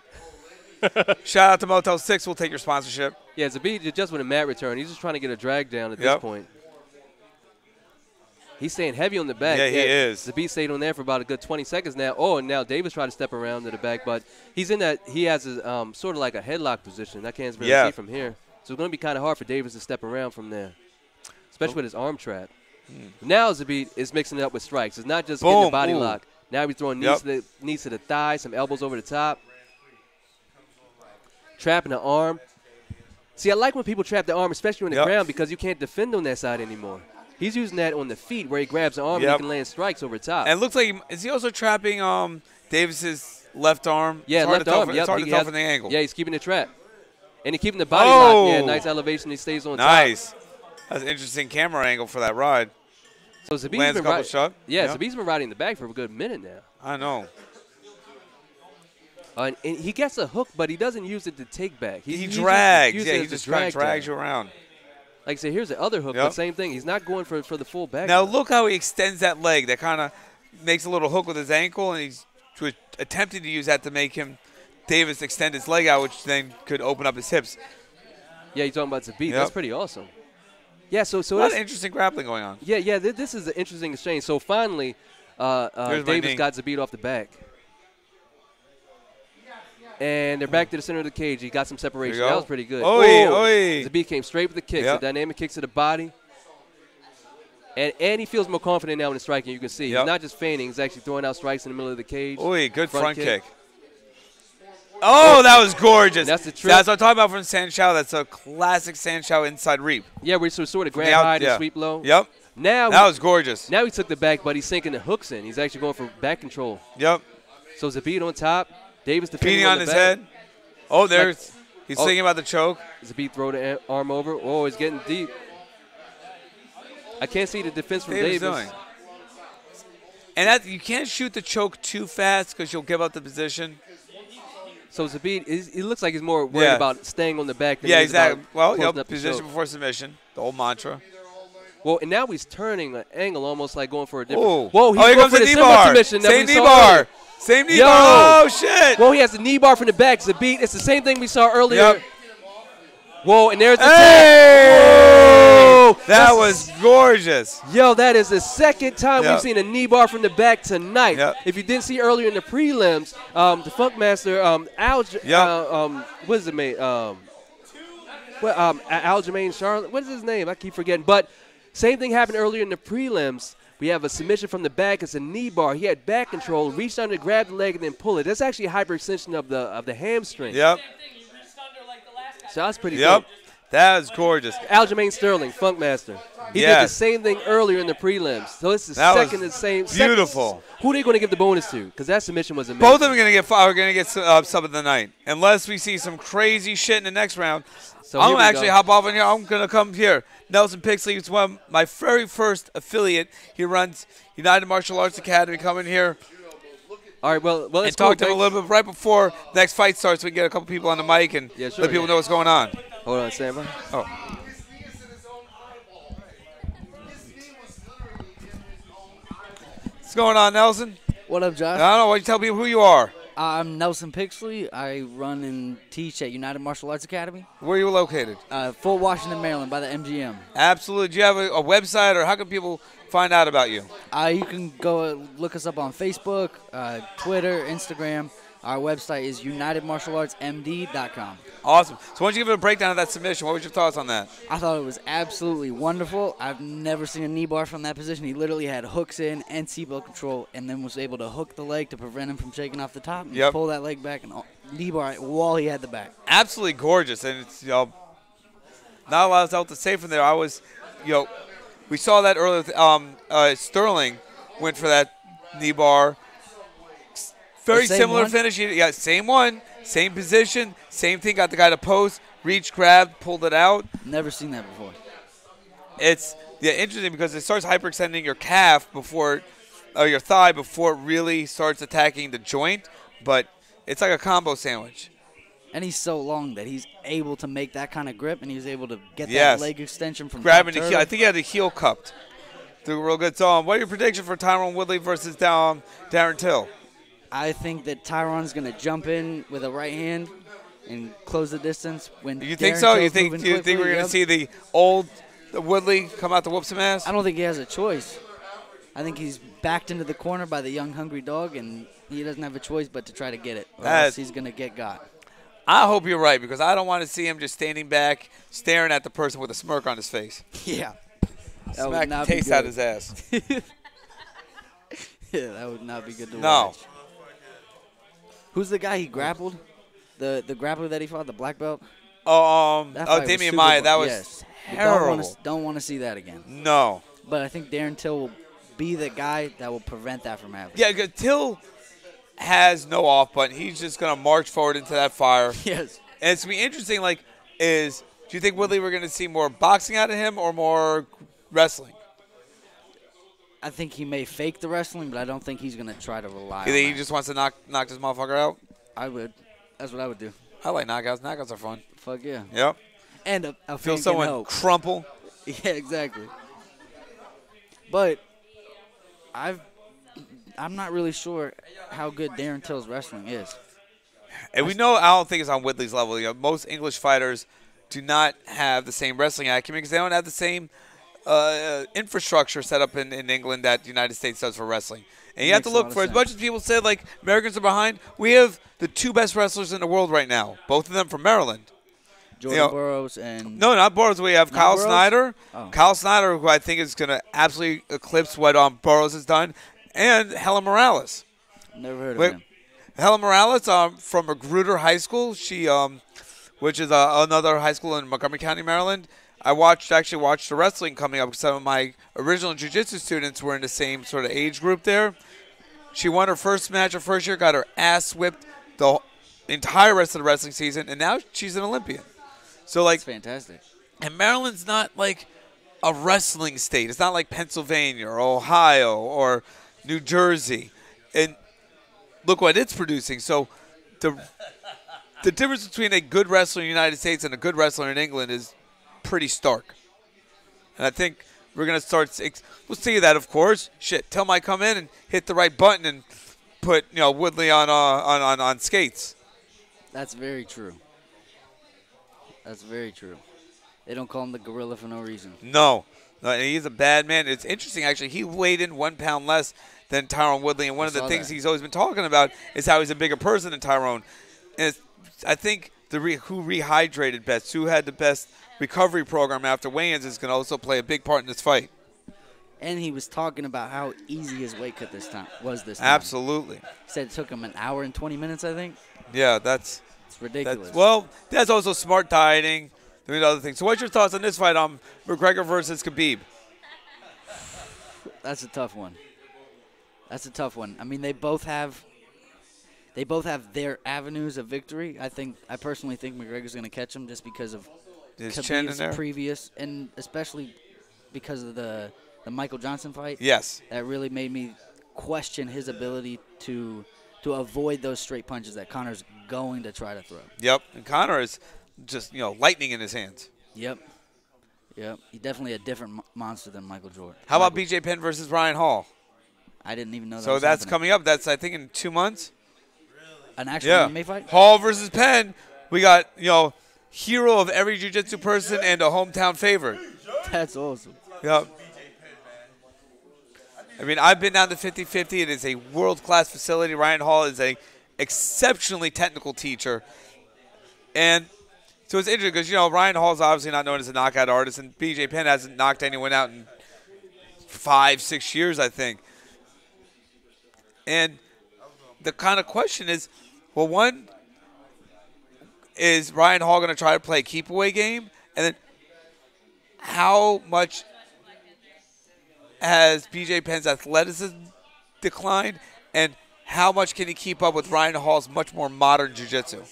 Shout out to Motel 6. We'll take your sponsorship.
Yeah, Zabit just with a mat return. He's just trying to get a drag down at this point. He's staying heavy on the back.
Yeah, he is.
Zabit stayed on there for about a good 20 seconds now. Oh, and now Davis tried to step around to the back, but he's in that. He has a, sort of like a headlock position. I can't really see from here. So it's going to be kind of hard for Davis to step around from there, especially with his arm trap. Now Zabit is mixing it up with strikes. It's not just getting a body lock. Now he's throwing knees to the thigh, some elbows over the top. Trapping the arm. See, I like when people trap the arm, especially on the ground, because you can't defend on that side anymore. He's using that on the feet where he grabs the arm and he can land strikes over top.
And it looks like is he also trapping Davis's left arm?
Yeah, left arm.
It's hard to tell from the angle.
Yeah, he's keeping it trapped. And he's keeping the body lock. Yeah, nice elevation. He stays on top.
Nice. That's an interesting camera angle for that ride.
So Zabit's
lands a couple shots.
Yeah, Zabit's been riding the back for a good minute now.
I know.
And he gets a hook, but he doesn't use it to take back.
He drags. He just drags you around.
Like I said, here's the other hook, but same thing. He's not going for the full back.
Now look how he extends that leg. That kind of makes a little hook with his ankle, and he's attempting to use that to make Davis extend his leg out, which then could open up his hips.
Yeah, you're talking about Zabit. That's pretty awesome. Yeah, so
a lot of interesting grappling going on.
Yeah. This is an interesting exchange. So finally, Davis got Zabit off the back. And they're back to the center of the cage. He got some separation. That was pretty good. Zabit came straight with the kicks. The dynamic kicks to the body. And he feels more confident now in the striking. You can see. He's not just feigning. He's actually throwing out strikes in the middle of the cage.
Good front kick. Oh, that was gorgeous.
That's the trick.
That's what I'm talking about from Sanchow. That's a classic Sanchow inside reap.
Yeah, where he sort of grab high and sweep low.
Yep.
Now
that was gorgeous.
Now he took the back, but he's sinking the hooks in. He's actually going for back control.
Yep.
So Zabit on top. Davis defending
on his head. Oh, he's thinking about the choke.
Zabit throw the arm over. Oh, he's getting deep. I can't see the defense from Davis.
Doing. And you can't shoot the choke too fast because you'll give up the position.
So Zabit, he looks like he's more worried about staying on the back than
exactly. Well,
position
before submission, the old mantra.
Well, and now he's turning the angle almost like going for a different.
Ooh.
Whoa, he's
here
going
comes
for
the
the
knee
similar
bar.
submission that
Same
we
knee
saw
bar.
earlier.
Same knee bar. Oh, shit.
Well, he has the knee bar from the back. Zabit, it's the same thing we saw earlier.
Yep.
Whoa, and there's the
Hey! That was gorgeous.
Yo, that is the second time we've seen a knee bar from the back tonight.
Yep.
If you didn't see earlier in the prelims, the Funkmaster, what is his name? Aljamain Charlotte. What is his name? I keep forgetting. But same thing happened earlier in the prelims. We have a submission from the back. It's a knee bar. He had back control, reached under, grabbed the leg, and then pull it. That's actually a hyperextension of the hamstring.
Yep.
So that's pretty cool.
That was gorgeous.
Aljamain Sterling, Funkmaster. He did the same thing earlier in the prelims. So it's the second and same.
Beautiful.
Who are they going to give the bonus to? Because that submission was amazing.
Both of them are going to get sub of the night. Unless we see some crazy shit in the next round. So I'm going to actually hop off in here. I'm going to come here. Nelson Pixley is one of my very first affiliate. He runs United Martial Arts Academy. Coming here.
All right, well, let's
talk to him a little bit right before the next fight starts. We can get a couple people on the mic and let people know what's going on.
Hold on, stand by.
Oh. What's going on, Nelson?
What up, Josh?
I don't know. Why don't you tell people who you are?
I'm Nelson Pixley. I run and teach at United Martial Arts Academy.
Where are you located?
Fort Washington, Maryland, by the MGM.
Absolutely. Do you have a website, or how can people find out about you?
You can go look us up on Facebook, Twitter, Instagram. Our website is unitedmartialartsmd.com.
Awesome. So why don't you give it a breakdown of that submission? What was your thoughts on that?
I thought it was absolutely wonderful. I've never seen a knee bar from that position. He literally had hooks in and seatbelt control, and then was able to hook the leg to prevent him from shaking off the top and pull that leg back and knee bar while he had the back.
Absolutely gorgeous. And it's, not a lot else to say from there. We saw that earlier. Sterling went for that knee bar. Very similar finish. Yeah, same one, same position, same thing. Got the guy to post, reach, grab, pulled it out.
Never seen that before.
It's interesting because it starts hyperextending your calf your thigh before it really starts attacking the joint. But it's like a combo sandwich.
And he's so long that he's able to make that kind of grip, and he was able to get that leg extension from
grabbing the heel. I think he had the heel cupped. Doing real good. So, what are your predictions for Tyron Woodley versus Darren Till?
I think that Tyron's going to jump in with a right hand and close the distance. When
you think so? You think we're going to see the old Woodley come out to whoop some ass?
I don't think he has a choice. I think he's backed into the corner by the young, hungry dog, and he doesn't have a choice but to try to get it, or else he's going to get got.
I hope you're right, because I don't want to see him just standing back, staring at the person with a smirk on his face.
Yeah.
Smack the taste out his ass.
Yeah, that would not be good to watch. Who's the guy he grappled? The grappler that he fought, the black belt?
Damian Maia. That was terrible.
Don't want to see that again.
No.
But I think Darren Till will be the guy that will prevent that from happening.
Yeah, because Till has no off button. He's just going to march forward into that fire.
Yes.
And it's going to be interesting, do you think Woodley we're going to see more boxing out of him or more wrestling?
I think he may fake the wrestling, but I don't think he's going to try to rely on
You think he just wants to knock this motherfucker out?
I would. That's what I would do.
I like knockouts. Knockouts are fun.
Fuck yeah.
Yep.
And a
feel someone crumple.
Yeah, exactly. But I'm not really sure how good Darren Till's wrestling is.
And we know I don't think it's on Woodley's level. Most English fighters do not have the same wrestling acumen because they don't have the same infrastructure set up in England that the United States does for wrestling. And you have to look for, as much as people said, Americans are behind, we have the two best wrestlers in the world right now, both of them from Maryland.
Jordan Burroughs and...
No, not Burroughs. We have Kyle
Burroughs?
Snyder.
Oh.
Kyle Snyder, who I think is going to absolutely eclipse what Burroughs has done, and Helen Morales.
Never heard of him.
Helen Morales from Magruder High School, which is another high school in Montgomery County, Maryland. I actually watched the wrestling coming up because some of my original jiu-jitsu students were in the same sort of age group there. She won her first match her first year, got her ass whipped the entire rest of the wrestling season, and now she's an Olympian. So
that's fantastic.
And Maryland's not like a wrestling state. It's not like Pennsylvania or Ohio or New Jersey. And look what it's producing. So the difference between a good wrestler in the United States and a good wrestler in England is pretty stark. And I think we're going to start – we'll see that, of course. Shit, Till might come in and hit the right button and put, Woodley on skates.
That's very true. That's very true. They don't call him the gorilla for no reason.
No, he's a bad man. It's interesting, actually. He weighed in 1 pound less than Tyrone Woodley, and one of the things he's always been talking about is how he's a bigger person than Tyrone. And I think who rehydrated best, who had the best recovery program after weigh-ins is going to also play a big part in this fight.
And he was talking about how easy his weight cut this time.
Absolutely.
He said it took him an hour and 20 minutes, I think.
Yeah, it's
ridiculous.
That's also smart dieting, doing other things. So what's your thoughts on this fight on McGregor versus Khabib?
That's a tough one. I mean, they both have their avenues of victory. I personally think McGregor's going to catch him just because of
his chin in there.
Previous, and especially because of the Michael Johnson fight.
Yes.
That really made me question his ability to avoid those straight punches that Conor's going to try to throw.
Yep. And Conor is just, lightning in his hands.
Yep. He's definitely a different monster than Michael Jordan.
How about BJ Penn versus Ryan Hall?
I didn't even know that.
So that's coming up. That's, I think, in 2 months.
An actual MMA fight?
Hall versus Penn. We got, hero of every jiu-jitsu person and a hometown favorite.
That's awesome.
Yep. I mean, I've been down to 50-50. It is a world-class facility. Ryan Hall is a exceptionally technical teacher. And so it's interesting because, Ryan Hall is obviously not known as a knockout artist, and BJ Penn hasn't knocked anyone out in 5-6 years, I think. And the kind of question is, well, one, is Ryan Hall going to try to play a keep-away game? And then how much has BJ Penn's athleticism declined? And how much can he keep up with Ryan Hall's much more modern jiu-jitsu?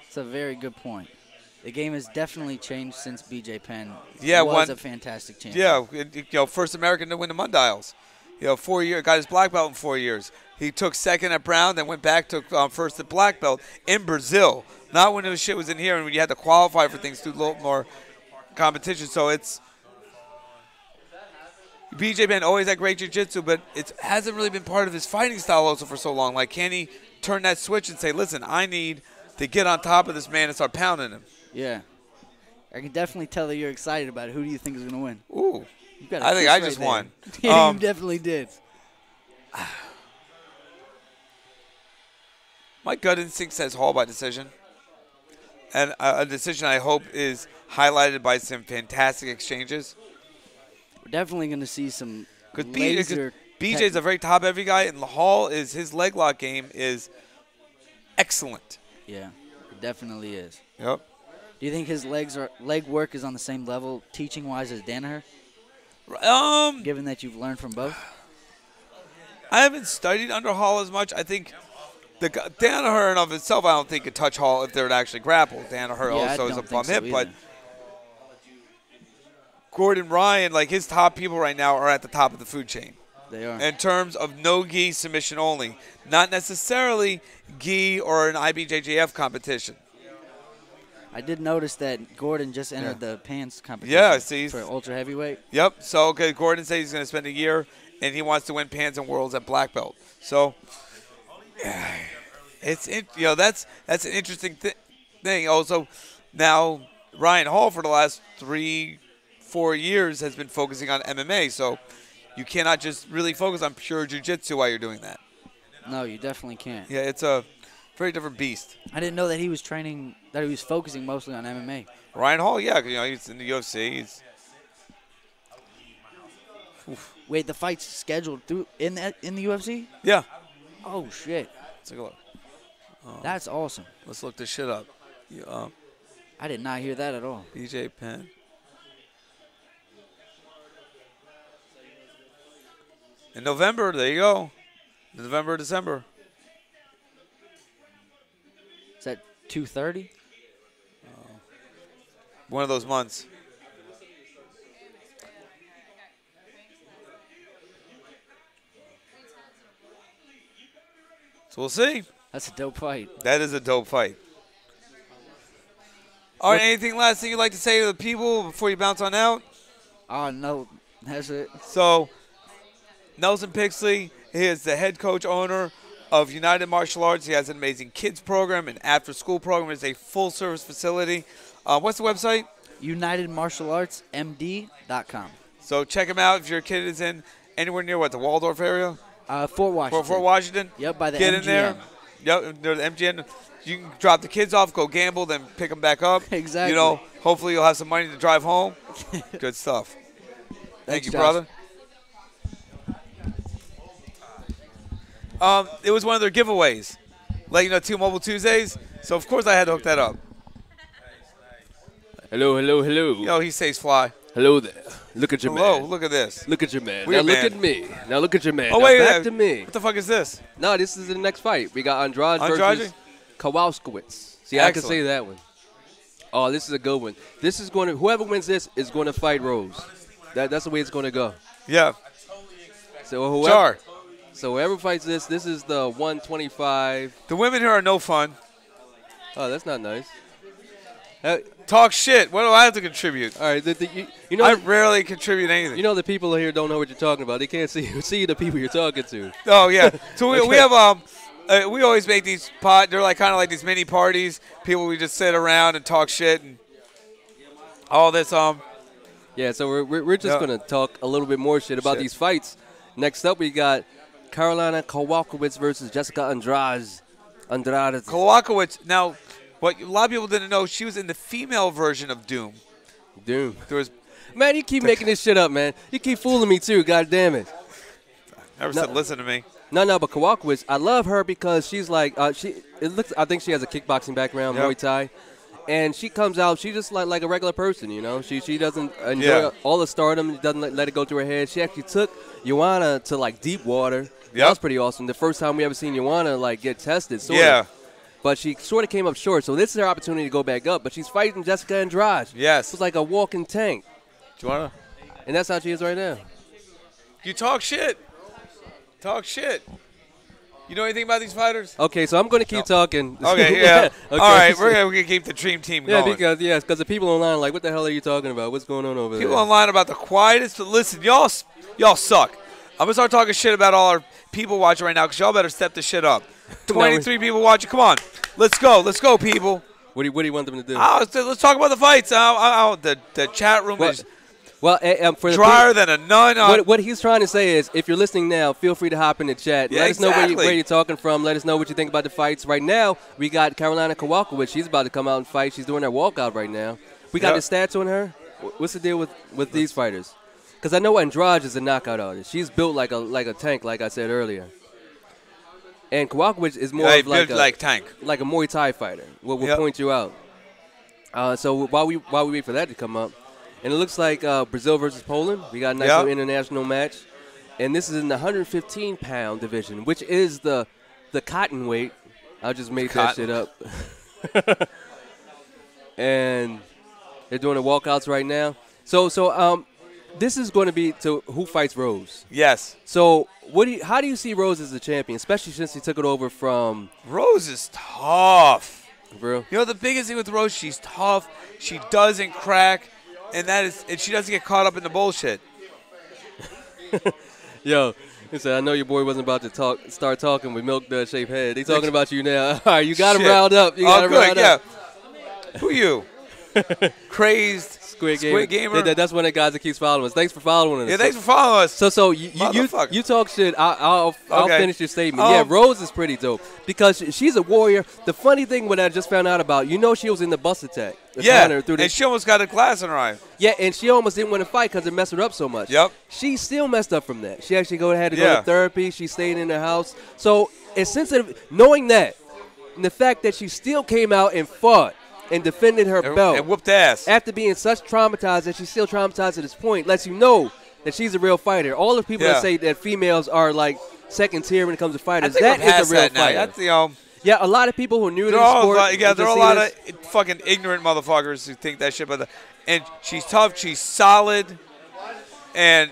It's a very good point. The game has definitely changed since BJ Penn was a fantastic champion.
Yeah, first American to win the Mundials. 4 years, got his black belt in 4 years. He took second at Brown, then went back to first at black belt in Brazil. Not when the shit was in here and when you had to qualify for things through a little more competition. So it's BJ Penn always had great jiu-jitsu, but it hasn't really been part of his fighting style also for so long. Like, can he turn that switch and say, listen, I need to get on top of this man and start pounding him?
Yeah. I can definitely tell that you're excited about it. Who do you think is going to win?
Ooh. I think I just won.
Yeah, you definitely did.
My gut instinct says Hall by decision. And a decision I hope is highlighted by some fantastic exchanges.
We're definitely going to see some
BJ's a very top-heavy guy, and Hall his leg lock game is excellent.
Yeah, it definitely is.
Yep.
Do you think his leg work is on the same level teaching-wise as Danaher? Given that you've learned from both?
I haven't studied under Hall as much. I think Danaher in of itself, I don't think could touch Hall if they were to actually grapple. Danaher also is a bum hip, but Gordon Ryan, like his top people right now are at the top of the food chain.
They are.
In terms of no gi submission only. Not necessarily gi or an IBJJF competition.
I did notice that Gordon just entered the pants competition for ultra heavyweight.
Yep. So Gordon said he's going to spend a year, and he wants to win pants and worlds at black belt. So that's an interesting thing. Also, now Ryan Hall for the last 3-4 years has been focusing on MMA. So you cannot just really focus on pure jiu-jitsu while you're doing that.
No, you definitely can't.
Yeah, it's a very different beast.
I didn't know that he was training, that he was focusing mostly on MMA.
Ryan Hall, yeah, he's in the UFC.
Wait, the fight's scheduled in the UFC?
Yeah.
Oh shit!
Let's take a look.
That's awesome.
Let's look this shit up.
I did not hear that at all.
BJ Penn. In November, there you go. November, December.
Is that 2:30?
One of those months. So we'll see.
That's a dope fight.
That is a dope fight. All right, anything last thing you'd like to say to the people before you bounce on out?
Oh, no. That's it.
So, Nelson Pixley is the head coach owner of United Martial Arts. He has an amazing kids program and after-school program. It's a full-service facility. What's the website?
UnitedMartialArtsMD.com.
So check him out if your kid is in anywhere near, the Waldorf area?
Fort Washington.
Fort Washington?
Yep, by the
Get
MGM.
in there. Yep, near the MGM. You can drop the kids off, go gamble, then pick them back up.
Exactly.
You know, hopefully you'll have some money to drive home. Good stuff. Thank you,
Josh.
brother. It was one of their giveaways, T-Mobile Tuesdays. So, of course, I had to hook that up.
Hello, hello, hello.
He says fly.
Hello there. Look at your man.
Look at this.
Look at your man.
Weird
now
man.
look at me. Now look at your man.
Oh,
now
wait.
back to me.
What the fuck is this?
No, this is the next fight. We got Andrade versus Kowalskiewicz. See,
Excellent.
I can say that one. Oh, this is a good one. This is going to, whoever wins this is going to fight Rose. That's the way it's going to go.
Yeah.
So whoever fights this is the 125.
The women here are no fun.
Oh, that's not nice.
Talk shit. What do I have to contribute?
All right,
I rarely contribute anything.
You know the people here don't know what you're talking about. They can't see the people you're talking to.
Oh yeah. So we have we always make these they're kind of like these mini parties. People we just sit around and talk shit and all this
Yeah, so we're just gonna talk a little bit more shit about these fights. Next up, we got Carolina Kowalkiewicz versus Jessica Andrade.
Kowalkiewicz. Now, what a lot of people didn't know, she was in the female version of Doom. There was.
Man, you keep making this shit up, man. You keep fooling me too. God damn it.
Never said listen to me.
No, but Kowalkiewicz, I love her because she's like I think she has a kickboxing background, Muay Thai. And she comes out, she just like a regular person, you know. She doesn't enjoy all the stardom, doesn't let it go through her head. She actually took Joanna to deep water. Yep. That was pretty awesome. The first time we ever seen Joanna get tested, sort of. But she sort of came up short, so this is her opportunity to go back up. But she's fighting Jessica Andrade.
Yes.
It's like a walking tank.
Joanna.
And that's how she is right now.
You talk shit. Talk shit. You know anything about these fighters?
Okay, so I'm going to keep talking.
Okay, yeah. Okay. All right, we're going to keep the dream team going.
Because the people online are like, what the hell are you talking about? What's going on over there?
People online about the quietest. Listen, y'all suck. I'm going to start talking shit about all our people watching right now because y'all better step the shit up. 23 people watching. Come on. Let's go. Let's go, people.
What do you want them to do?
Let's talk about the fights. The chat room is drier than a nun.
What he's trying to say is, if you're listening now, feel free to hop in the chat.
Yeah,
let us know where you're talking from. Let us know what you think about the fights. Right now, we got Carolina Kowalkiewicz. She's about to come out and fight. She's doing her walkout right now. We got the stats on her. What's the deal with these fighters? Because I know Andrade is a knockout artist. She's built like a tank, like I said earlier. And Kowalkiewicz is more of like a Muay Thai fighter. We'll point you out. So while we wait for that to come up, and it looks like Brazil versus Poland. We got a nice little international match. And this is in the 115-pound division, which is the cotton weight. I just made that shit up. And they're doing the walkouts right now. So this is going to be to who fights Rose.
Yes.
So how do you see Rose as the champion, especially since he took it over from?
Rose is tough.
Bro.
You know, the biggest thing with Rose, she's tough. She doesn't crack. And she doesn't get caught up in the bullshit.
Yo, listen, I know your boy wasn't about to start talking with milk-shaped head. They talking about you now. All right, you got him riled up. You got him riled up.
Who you? Crazed
Squid Gamer. That's one of the guys that keeps following us. Thanks for following us.
Yeah, thanks for following us.
So you talk shit. I'll finish your statement. Yeah, Rose is pretty dope because she's a warrior. The funny thing what I just found out about, she was in the bus attack.
And she almost got a glass in her eye.
Yeah, and she almost didn't win a fight because it messed her up so much.
Yep.
She still messed up from that. She actually had to go to therapy. She stayed in her house. So it's sensitive knowing that, and the fact that she still came out and fought and defended her belt.
And whooped ass.
After being such traumatized, and she's still traumatized at this point, lets you know that she's a real fighter. All the people that say that females are like second tier when it comes to fighters, that is a real fighter.
That's the
yeah, a lot of people who are new to the sport.
There are a lot of fucking ignorant motherfuckers who think that shit. And she's tough. She's solid. And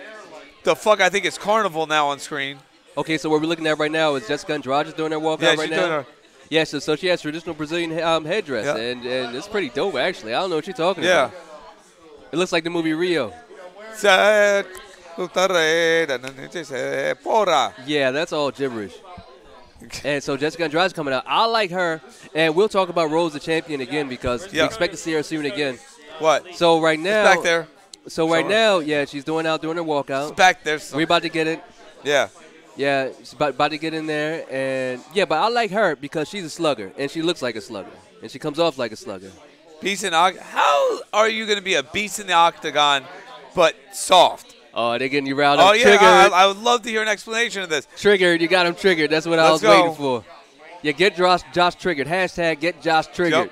I think it's Carnival now on screen.
Okay, so what we're looking at right now is Jessica Andrade doing her walkout right now. Yeah, so she has traditional Brazilian headdress, and it's pretty dope, actually. I don't know what you're talking about. It looks like the movie Rio. Yeah, that's all gibberish. And so Jessica Andrade's coming out. I like her, and we'll talk about Rose the champion again because we expect to see her soon again.
What?
So right now,
it's back there.
So right now, she's doing her walkout.
It's back there.
We're about to get it.
Yeah.
Yeah, she's about to get in there, and but I like her because she's a slugger, and she looks like a slugger, and she comes off like a slugger.
Beast in how are you going to be a beast in the octagon, but soft?
Oh, they're getting you riled up.
Oh, yeah, I would love to hear an explanation of this.
Triggered. You got him triggered. That's what I was waiting for. Yeah, get Josh triggered. Hashtag get Josh triggered. Yep.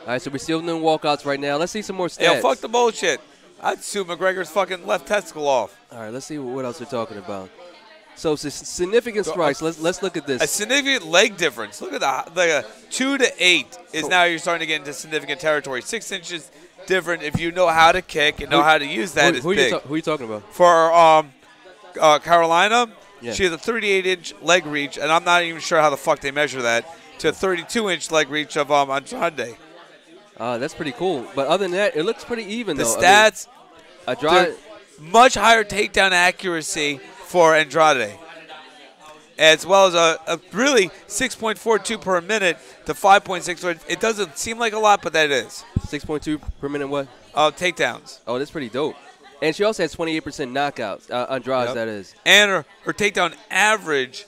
All right, so we're still doing walkouts right now. Let's see some more stats.
Yeah, fuck the bullshit. I'd sue McGregor's fucking left testicle off.
All right, let's see what else we're talking about. So significant strikes. Let's look at this.
A significant leg difference. Look at the 2 to 8 is now you're starting to get into significant territory. 6 inches different. If you know how to kick and know how to use that, it's big.
Who are you talking about?
For Carolina, she has a 38-inch leg reach, and I'm not even sure how the fuck they measure that, to a 32-inch leg reach of Andrade.
That's pretty cool. But other than that, it looks pretty even,
though. The stats,
Andrade,
much higher takedown accuracy for Andrade, as well as a really 6.42 per minute to 5.6. It doesn't seem like a lot, but that is.
6.2 per minute what?
Takedowns.
Oh, that's pretty dope. And she also has 28% knockouts. Andrade, that is.
And her takedown average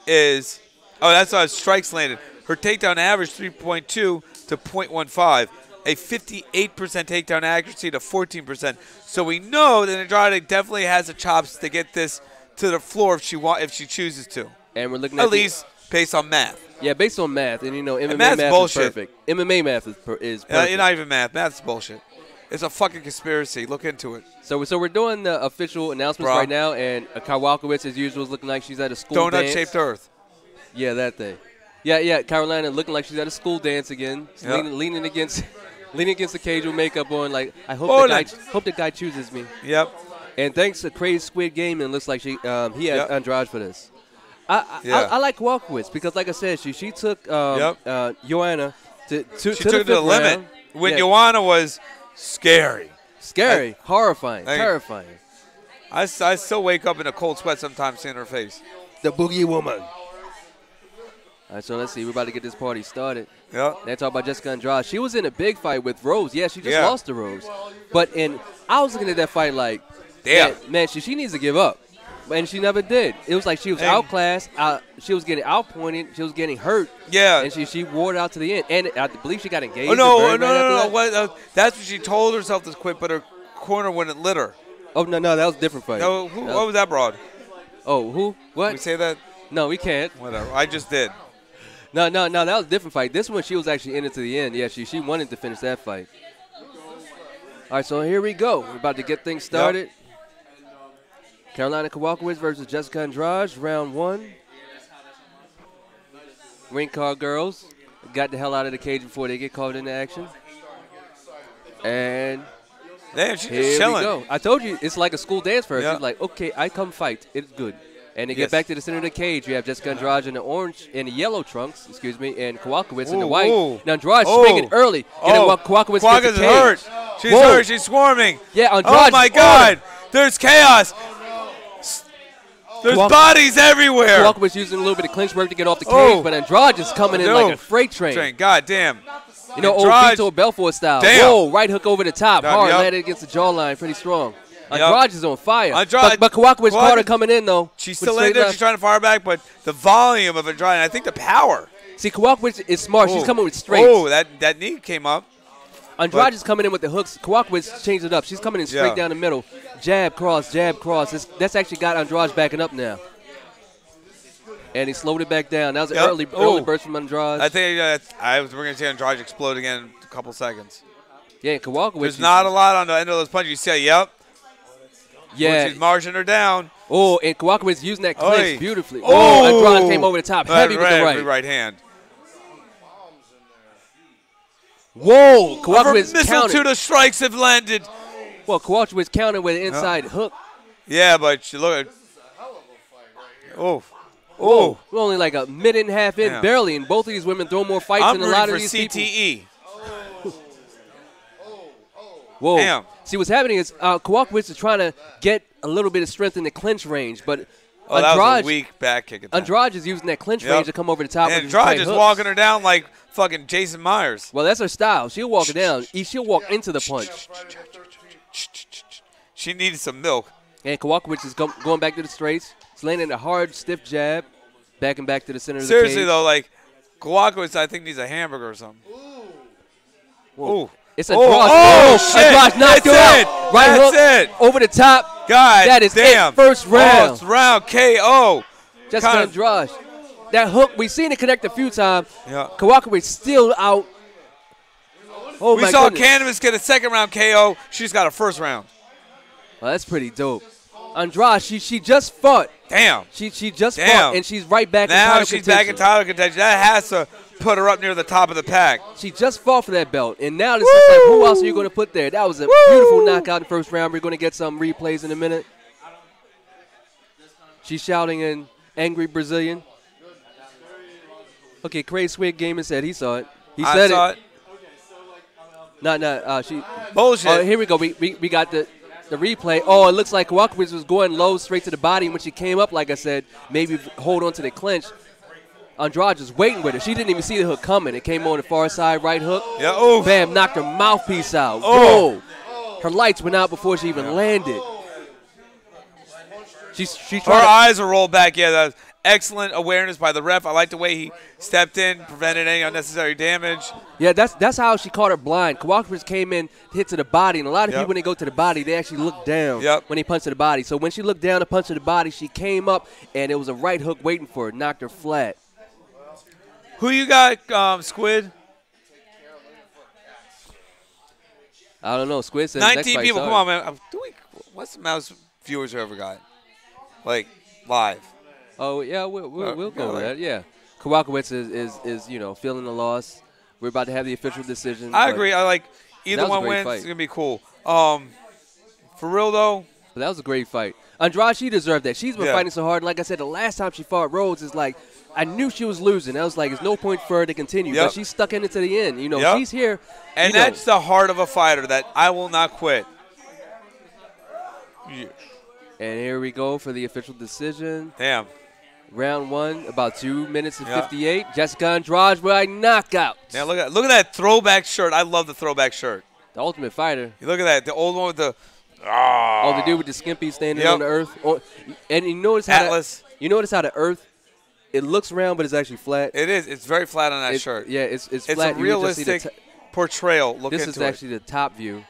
is, that's strikes landed. Her takedown average 3.2 to 0.15. A 58% takedown accuracy to 14%. So we know that Andrade definitely has the chops to get this to the floor if she chooses to.
And we're looking at
least based on math.
Yeah, based on math, and MMA
math
is perfect. MMA math is perfect.
Not even math. Math's bullshit. It's a fucking conspiracy. Look into it.
So we're doing the official announcements right now, and Kowalkiewicz, as usual, is looking like she's at a school dance.
Donut-shaped earth.
Yeah, that thing. Yeah, Carolina looking like she's at a school dance again, leaning against the cage with makeup on. Like, I hope the guy chooses me.
Yep.
And thanks to Crazy Squid Game, it looks like he had Andrade for this. I like Kowalkiewicz because, like I said, she took Joanna to the
limit. When Joanna was scary,
horrifying, terrifying.
I still wake up in a cold sweat sometimes seeing her face.
The Boogie Woman. All right, so let's see. We're about to get this party started.
Yeah.
They talk about Jessica Andrade. She was in a big fight with Rose. Yeah, she just lost to Rose. But I was looking at that fight like, man, she needs to give up. And she never did. It was like she was outclassed. She was getting outpointed. She was getting hurt.
Yeah.
And she wore it out to the end. And I believe she got engaged.
Oh, no. That's what she told herself to quit, but her corner wouldn't let her.
Oh, no, that was a different fight.
No, what was that broad?
Oh, who? What?
Can we say that?
No, we can't.
Whatever. I just did.
No, that was a different fight. This one, she was actually in it to the end. Yeah, she wanted to finish that fight. All right, so here we go. We're about to get things started. Carolina Kowalkiewicz versus Jessica Andrade, round 1. Ring card girls got the hell out of the cage before they get called into action. And
she's
here
chilling.
We go. I told you, it's like a school dance for her. She's like, okay, I come fight. It's good. And they get back to the center of the cage. You have Jessica Andrade in the yellow trunks, and Kowalkiewicz in the white. Now Andrade's swinging early. Kowalkiewicz gets the cage.
Hurt. She's hurt. She's swarming.
Yeah, Andrade.
Oh my God! There's chaos. There's bodies everywhere.
Kowalkiewicz using a little bit of clinch work to get off the cage, but Andrade is coming in like a freight train.
God damn.
Old Vito Belfort style.
Damn.
Whoa, right hook over the top. Hard, landed against the jawline, pretty strong. Andrade is on fire. But Kowalkiewicz caught her coming in, though.
She's still in there. She's trying to fire back, but the volume of Andrade, and I think the power.
See, Kowalkiewicz is smart. She's coming with straights.
Oh, that knee came up.
Andrade is coming in with the hooks. Kowalkiewicz changed it up. She's coming in straight down the middle. Jab, cross, jab, cross. That's actually got Andrade backing up now. And he slowed it back down. That was an early burst from Andrade.
I think we're going to see Andrade explode again in a couple seconds.
Yeah, Kowalkiewicz.
There's not a lot on the end of those punches. You say,
Yeah.
She's marching her down.
Oh, and Kowalkiewicz using that clinch beautifully. Oh, Andrade came over the top. Heavy with the
right hand.
Whoa, Kowalkiewicz
missile to the strikes have landed.
Well, Kowalkiewicz countered with an inside hook.
Yeah, but look at.
Whoa. We're only like a minute and a half in, barely, and both of these women throw more fights than a lot of these people.
CTE.
Whoa. Damn. See, what's happening is Kowalkiewicz is trying to get a little bit of strength in the clinch range, but
that was a weak back kick attack.
Andrade is using that clinch range to come over the top.
And Andrade is walking her down like fucking Jason Myers.
Well, that's her style. She'll walk her down. She'll walk into the punch.
She needed some milk.
And Kowalkiewicz is going back to the straights. He's landing a hard, stiff jab, backing back to the center of the cage.
Seriously, though, like, Kowalkiewicz, I think, needs a hamburger or something.
Ooh. It's Andrade. Andrade knocked her out. Right hook over the top.
God
that is
damn.
It. First round.
First round KO.
Jessica Andrade. That hook, we've seen it connect a few times.
Yeah.
Kowalkiewicz still out. Oh,
we saw Cannabis get a second round KO. She's got a first round.
Well, that's pretty dope. Andrade, she just fought.
Damn.
She just fought, and she's right back in title contention. Now she's back in
title contention. That has to put her up near the top of the pack.
She just fought for that belt, and now this is like, who else are you going to put there? That was a beautiful knockout in the first round. We're going to get some replays in a minute. She's shouting in angry Brazilian. Okay, Craig Swig Gaming said he saw it. He said
saw it.
She
bullshit.
Here we go. We got the replay. Oh, it looks like Kowalkiewicz was going low straight to the body. When she came up, like I said, maybe hold on to the clinch. Andrade just waiting with her. She didn't even see the hook coming. It came on the far side, right hook.
Yeah, oof.
Bam, knocked her mouthpiece out.
Oh.
Whoa. Her lights went out before she even landed.
Her eyes are rolled back. Yeah, that was excellent awareness by the ref. I like the way he stepped in, prevented any unnecessary damage.
Yeah, that's how she caught her blind. Kowalkiewicz came in, hit to the body, and a lot of people, when they go to the body, they actually look down when they punch to the body. So when she looked down to punch to the body, she came up, and it was a right hook waiting for her, knocked her flat.
Who you got, Squid?
I don't know. Squid says
19 people. Come on, man. What's the most viewers we ever got? Like, live.
Oh, yeah, we'll go with that. Yeah. Kowalkiewicz is feeling the loss. We're about to have the official decision.
I agree. I like either one wins. It's going to be cool. For real, though.
But that was a great fight. Andrade, she deserved that. She's been fighting so hard. And like I said, the last time she fought Rhodes, it's like, I knew she was losing. I was like, there's no point for her to continue. But she stuck in it to the end. She's here.
And that's the heart of a fighter, that I will not quit.
Yeah. And here we go for the official decision.
Damn.
Round one, about 2 minutes and 58. Jessica Andrade by knockout.
Now look at that throwback shirt. I love the throwback shirt.
The Ultimate Fighter.
You look at that. The old one with the.
Oh, the dude with the skimpy standing on the earth. Oh, and you notice how
Atlas.
You notice how the earth, it looks round, but it's actually flat.
It is. It's very flat on that shirt.
Yeah, it's flat.
It's a realistic portrayal. Look
this
into
is actually the top view.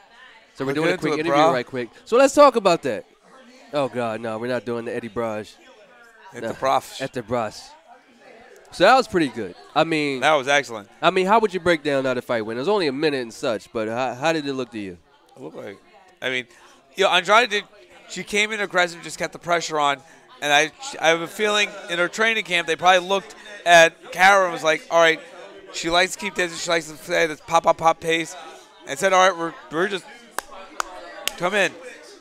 So we're
Look
doing a quick interview
right
quick. So let's talk about that. Oh, God, no, we're not doing the Eddie Brage.
At the prof.
At the Brage. So that was pretty good. I mean.
That was excellent.
I mean, how would you break down how the fight went? It was only a minute and such, but how did it look to you?
It looked like, Andrade she came in aggressive, just kept the pressure on. And I have a feeling in her training camp, they probably looked at Kara and was like, all right, she likes to keep this, she likes to say this pop, pop, pop pace. And said, all right, we're just come in.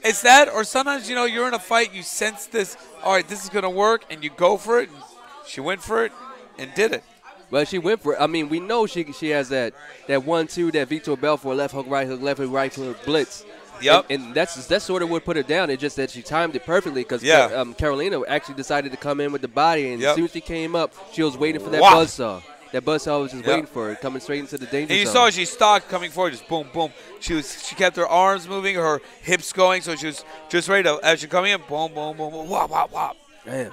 It's that, or sometimes, you're in a fight, you sense this, all right, this is going to work, and you go for it. And she went for it and did it.
Well, she went for it. I mean, we know she has that 1-2, that Vitor Belfort left hook, right hook, blitz.
Yep.
And that's sort of what put her down. It's just that she timed it perfectly because Carolina actually decided to come in with the body, and as soon as she came up, she was waiting for that buzzsaw. That buzzsaw was just waiting for her, coming straight into the danger zone.
And you saw she stopped coming forward, just boom, boom. She kept her arms moving, her hips going, so she was just ready to, as she coming in, boom, boom, boom, boom, whop, whop, whop.
Man.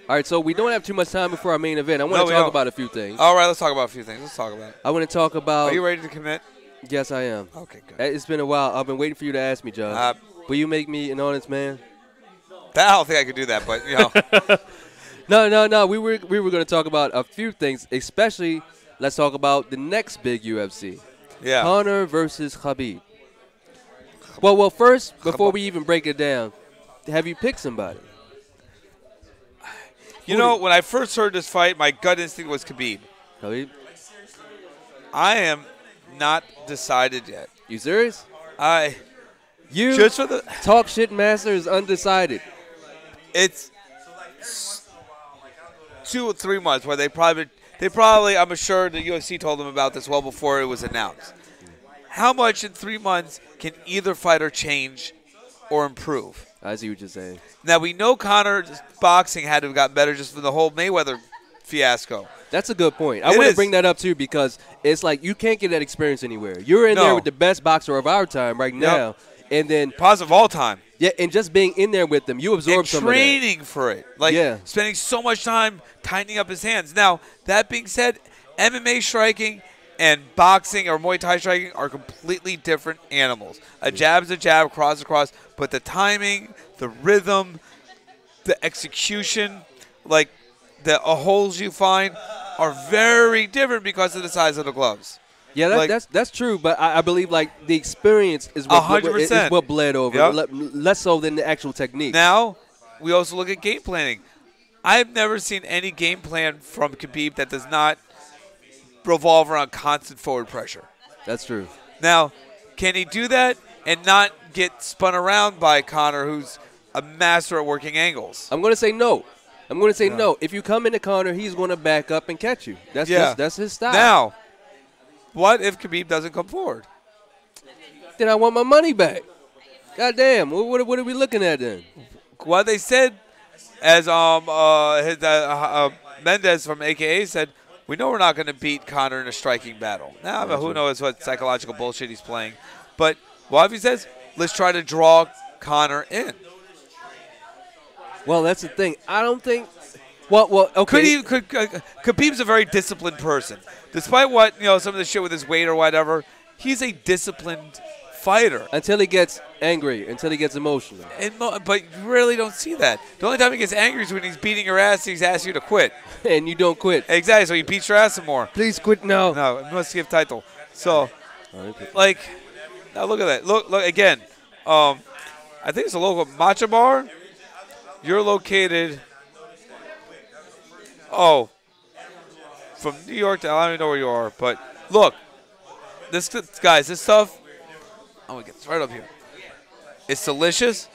All right, so we don't have too much time before our main event. I want to talk about a few things.
All right, let's talk about a few things. Let's talk about it.
I want to talk about.
Are you ready to commit?
Yes, I am.
Okay, good.
It's been a while. I've been waiting for you to ask me, John. Will you make me an honest man?
I don't think I could do that, but,
No. We were going to talk about a few things, especially let's talk about the next big UFC.
Yeah.
Conor versus Khabib. Well, first, before we even break it down, have you picked somebody?
When I first heard this fight, my gut instinct was Khabib.
Khabib?
I am not decided yet.
You serious?
Just for the
talk shit master is undecided.
2 or 3 months where they probably, I'm sure the UFC told them about this well before it was announced. How much in 3 months can either fighter change or improve?
I see what you're saying.
Now, we know Conor's boxing had to have gotten better just from the whole Mayweather fiasco.
That's a good point. I want to bring that up, too, because it's like you can't get that experience anywhere. You're in there with the best boxer of our time right now. And then
positive all time.
Yeah, and just being in there with them, you absorb some of that.
Training for it. Like spending so much time tightening up his hands. Now, that being said, MMA striking and boxing or Muay Thai striking are completely different animals. A jab's a jab, cross is cross, but the timing, the rhythm, the execution, like the holes you find are very different because of the size of the gloves.
Yeah, that's true, but I believe like the experience is what, is what bled over, less so than the actual technique.
Now, we also look at game planning. I've never seen any game plan from Khabib that does not revolve around constant forward pressure.
That's true.
Now, can he do that and not get spun around by Conor, who's a master at working angles?
I'm going to say no. I'm going to say no. If you come into Conor, he's going to back up and catch you. That's his style.
Now, what if Khabib doesn't come forward?
Then I want my money back. God damn. What are we looking at then?
What they said, as Mendez from AKA said, we know we're not going to beat Conor in a striking battle. Now, but who knows what psychological bullshit he's playing. But what if he says, let's try to draw Conor in?
Well, that's the thing. I don't think – well, okay.
Khabib's a very disciplined person. Despite what, some of the shit with his weight or whatever, he's a disciplined fighter.
Until he gets angry, until he gets emotional.
But you really don't see that. The only time he gets angry is when he's beating your ass and he's asking you to quit.
And you don't quit.
Exactly, so he beats your ass some more.
Please quit now.
No, it must give title. So, now look at that. Look again. I think it's a local matcha bar. You're located, from New York to, I don't even know where you are, but look, this stuff, I'm going to get this right up here. It's delicious.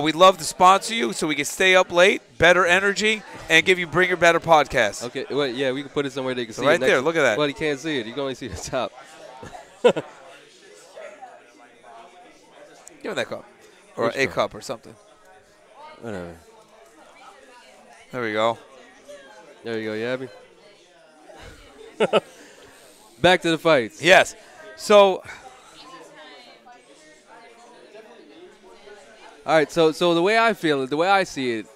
We'd love to sponsor you so we can stay up late, better energy, and bring your better podcast.
Okay, well, yeah, we can put it somewhere they can see it.
Right there, look at that.
Well, he can't see it. You can only see the top.
Give me that cup. Or a cup or something.
Whatever.
There we go.
There you go, Yabby. Back to the fights.
Yes. So.
All right. So the way I feel it, the way I see it,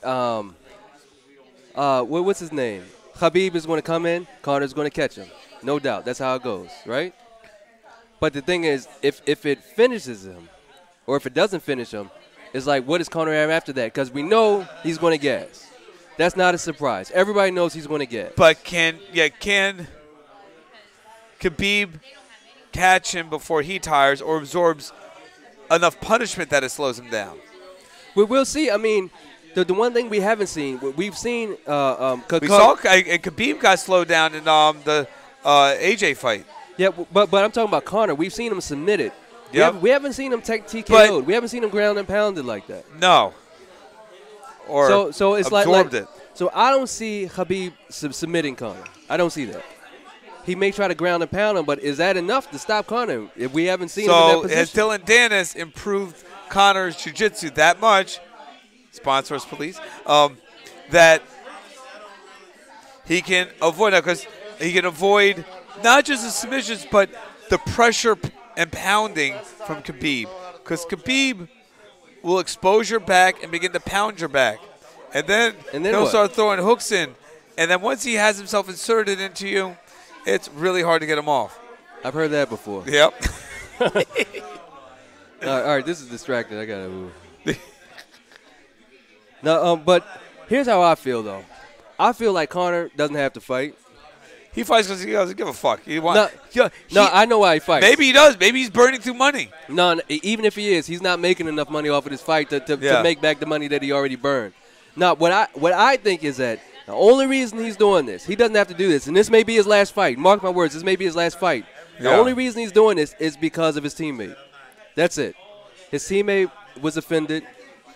what's his name? Khabib is going to come in. Conor's going to catch him. No doubt. That's how it goes, right? But the thing is, if it finishes him, or if it doesn't finish him, it's like, what does Conor have after that? Because we know he's going to gas. That's not a surprise. Everybody knows he's going to gas.
But can Khabib catch him before he tires or absorbs enough punishment that it slows him down?
We'll see. I mean, the one thing we haven't seen, we've seen.
We saw Khabib got slowed down in the AJ fight.
Yeah, but I'm talking about Conor. We've seen him submitted.
Yep.
We haven't seen him take TKO'd. We haven't seen him ground and pounded like that.
No. Or
so it's
absorbed it.
So I don't see Khabib submitting Conor. I don't see that. He may try to ground and pound him, but is that enough to stop Conor if we haven't seen him in that position?
Has Dylan Dennis improved Conor's jiu-jitsu that much, sponsor us please, that he can avoid that? Because he can avoid not just the submissions, but the pressure and pounding from Khabib, because Khabib will expose your back and begin to pound your back, and then he'll start throwing hooks in, and then once he has himself inserted into you, it's really hard to get him off.
I've heard that before.
Yep.
All right, this is distracting. I gotta move. No, but here's how I feel though. I feel like Conor doesn't have to fight.
He fights because he doesn't give a fuck.
I know why he fights.
Maybe he does. Maybe he's burning through money.
No, even if he is, he's not making enough money off of this fight to make back the money that he already burned. Now, what I think is that the only reason he's doing this, he doesn't have to do this, and this may be his last fight. Mark my words, this may be his last fight. The only reason he's doing this is because of his teammate. That's it. His teammate was offended.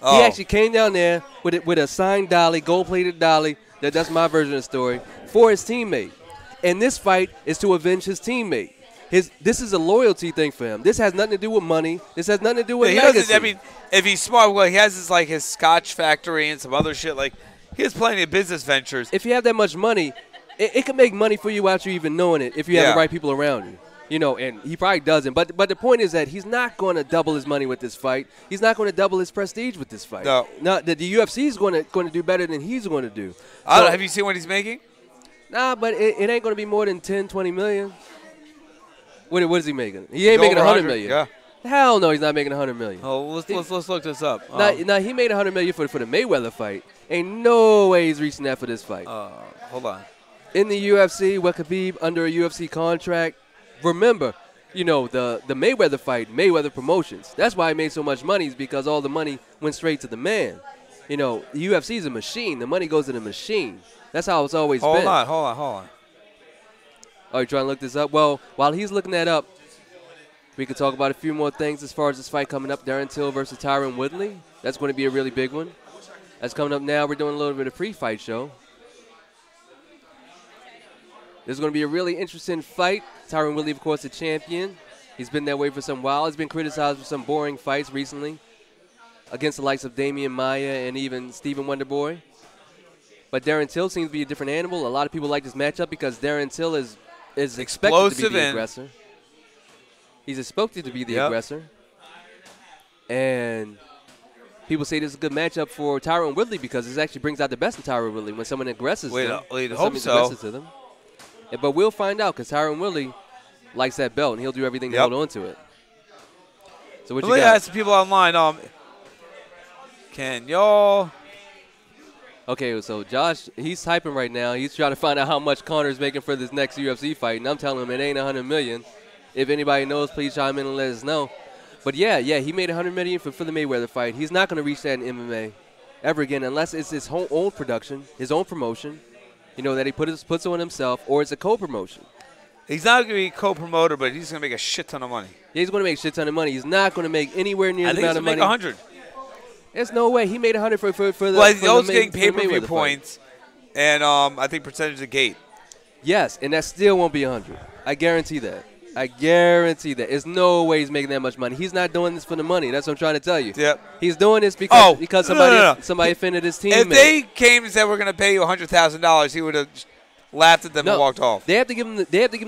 Oh. He actually came down there with a signed dolly, gold-plated dolly. That's my version of the story, for his teammate. And this fight is to avenge his teammate. This is a loyalty thing for him. This has nothing to do with money. This has nothing to do with legacy.
I mean, if he's smart, well, he has his Scotch factory and some other shit. Like, he has plenty of business ventures.
If you have that much money, it can make money for you without you even knowing it if you have the right people around you. You know, and he probably doesn't. But the point is that he's not going to double his money with this fight. He's not going to double his prestige with this fight.
No.
The UFC is going to do better than he's going to do.
Have you seen what he's making?
Nah, but it ain't going to be more than 10, 20 million. What is he making? He ain't making 100 million.
Yeah.
Hell no, he's not making 100 million.
Oh, let's look this up.
Nah, he made 100 million for the Mayweather fight. Ain't no way he's reaching that for this fight.
Hold on.
In the UFC, with Khabib under a UFC contract, remember, you know, the Mayweather fight, Mayweather Promotions. That's why he made so much money, is because all the money went straight to the man. You know, the UFC is a machine. The money goes to the machine. That's how it's always been.
Hold on.
Oh, you trying to look this up? Well, while he's looking that up, we could talk about a few more things as far as this fight coming up. Darren Till versus Tyron Woodley. That's going to be a really big one. That's coming up now. We're doing a little bit of pre-fight show. There's going to be a really interesting fight. Tyron Woodley, of course, the champion. He's been that way for some while. He's been criticized for some boring fights recently against the likes of Damian Maia and even Stephen Wonderboy. But Darren Till seems to be a different animal. A lot of people like this matchup because Darren Till is expected to be the aggressor. He's expected to be the aggressor. And people say this is a good matchup for Tyron Woodley because this actually brings out the best in Tyron Woodley when someone aggresses them.
We'd hope so.
To them. But we'll find out because Tyron Woodley likes that belt, and he'll do everything to hold on to it. So what you got?
Ask the people online. Can y'all?
Okay, so Josh, he's typing right now. He's trying to find out how much Connor's making for this next UFC fight, and I'm telling him it ain't $100 million. If anybody knows, please chime in and let us know. But yeah, he made $100 million for the Mayweather fight. He's not going to reach that in MMA ever again unless it's his own production, his own promotion, you know, that he puts on himself, or it's a co-promotion.
He's not going to be a co-promoter, but he's going to make a shit ton of money.
Yeah, he's going to make a shit ton of money. He's not going to make anywhere near the amount of money.
I think he's going to make 100.
There's no way. He made 100 for the
Well, he's also getting pay-per-view points and I think percentage of gate.
Yes, and that still won't be 100. I guarantee that. I guarantee that. There's no way he's making that much money. He's not doing this for the money. That's what I'm trying to tell you.
Yep.
He's doing this because somebody offended his teammate.
If they came and said we're going to pay you $100,000, he would have laughed at them and walked off.
They have to give him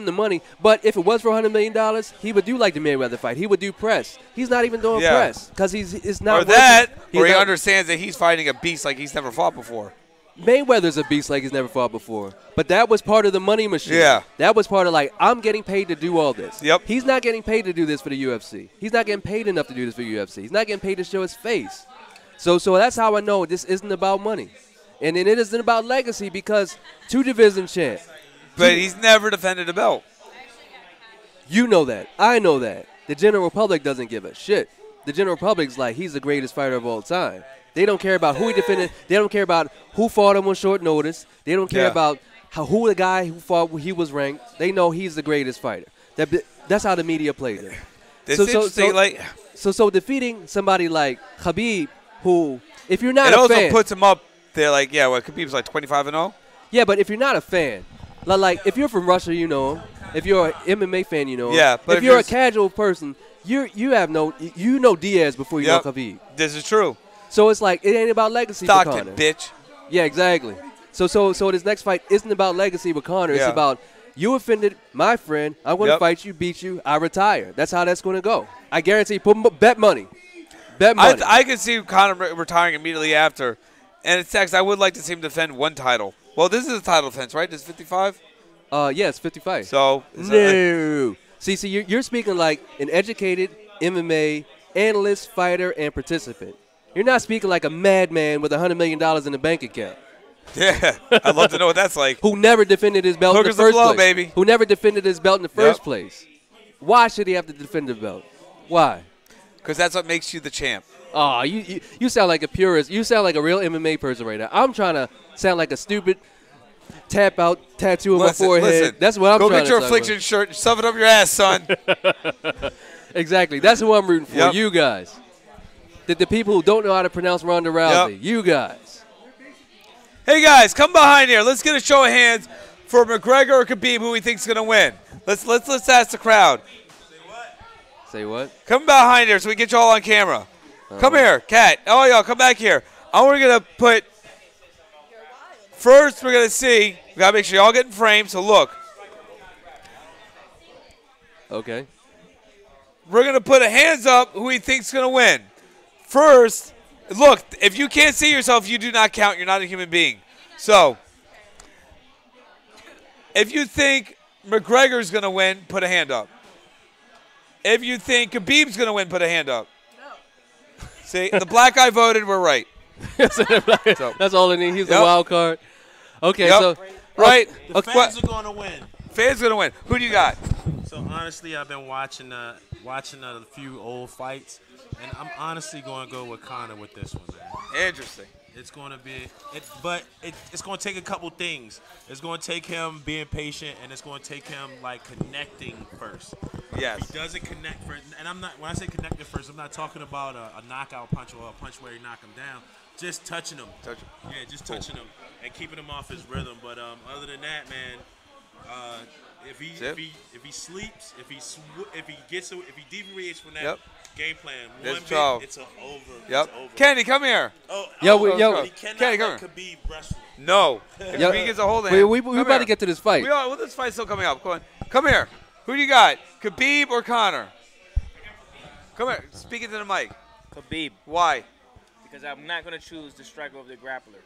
the money. But if it was for $100 million, he would do like the Mayweather fight. He would do press. He's not even doing press because it's not.
Or that, or he understands that he's fighting a beast like he's never fought before.
Mayweather's a beast like he's never fought before. But that was part of the money machine.
Yeah. That
was part of like, I'm getting paid to do all this.
Yep.
He's not getting paid to do this for the UFC. He's not getting paid enough to do this for the UFC. He's not getting paid to show his face. So that's how I know this isn't about money. And then it isn't about legacy because 2 division champ.
But he's never defended a belt.
You know that. I know that. The general public doesn't give a shit. The general public's like, he's the greatest fighter of all time. They don't care about who he defended. They don't care about who fought him on short notice. They don't care about who the guy who fought he was ranked. They know he's the greatest fighter. That's how the media played it. So defeating somebody like Khabib, who, if you're not a fan.
It also puts him up there like, Khabib's like 25-0.
Yeah, but if you're not a fan, like if you're from Russia, you know him. If you're an MMA fan, you know him.
Yeah, but
if you're a casual person, you know Diaz before you know Khabib.
This is true.
So it's like it ain't about legacy for Conor.
Bitch.
Yeah, exactly. So this next fight isn't about legacy with Conor. It's about you offended my friend. I'm going to fight you, beat you. I retire. That's how that's going to go. I guarantee. Bet money. Bet money.
I can see Conor retiring immediately after. And it's I would like to see him defend one title. Well, this is a title defense, right? This is 55.
Yeah, it's 55.
So
no. See, you're speaking like an educated MMA analyst, fighter, and participant. You're not speaking like a madman with $100 million in the bank account.
Yeah, I'd love to know what that's like.
Who never defended his belt in the first place. Baby. Who never defended his belt in the first place. Why should he have to defend the belt? Why?
Because that's what makes you the champ.
Oh, you sound like a purist. You sound like a real MMA person right now. I'm trying to sound like a stupid tap-out tattoo on my forehead.
Listen,
that's what I'm trying to
Go get your affliction shirt and shove it up your ass, son.
Exactly. That's who I'm rooting for, you guys. the people who don't know how to pronounce Ronda Rousey. You guys.
Hey, guys, come behind here. Let's get a show of hands for McGregor or Khabib, who we think's going to win. Let's ask the crowd.
Say what?
Come behind here so we get you all on camera. Come here, Kat. Oh, y'all, come back here. We're going to put – first, we're going to see – we got to make sure y'all get in frame, so look.
Okay.
We're going to put a hands up who we think's going to win. First, look, if you can't see yourself, you do not count. You're not a human being. So, if you think McGregor's going to win, put a hand up. If you think Khabib's going to win, put a hand up. No. See, the black guy voted. We're right.
That's all it needs. He's the wild card. Okay, so
right.
The fans are going to win.
Fans are going to win. Who do you got?
So honestly, I've been watching a few old fights, and I'm honestly going to go with Conor with this one, man.
Interesting.
It's going to be, it's going to take a couple things. It's going to take him being patient, and it's going to take him like connecting first.
Yes.
If he doesn't connect first, and when I say connecting first, I'm not talking about a knockout punch or a punch where you knock him down. Just touching him. Yeah, just touching him and keeping him off his rhythm. But other than that, man, if he sleeps, if he deviates from that game plan, it's over.
Yep.
It's over.
Kenny, come here.
He cannot Khabib wrestle.
No. If he gets a hold of him.
We about to get to this fight.
This fight's still coming up. Come here. Who do you got? Khabib or Conor? Come here. Speak into the mic.
Khabib.
Why?
Because I'm not going to choose the striker over the grappler.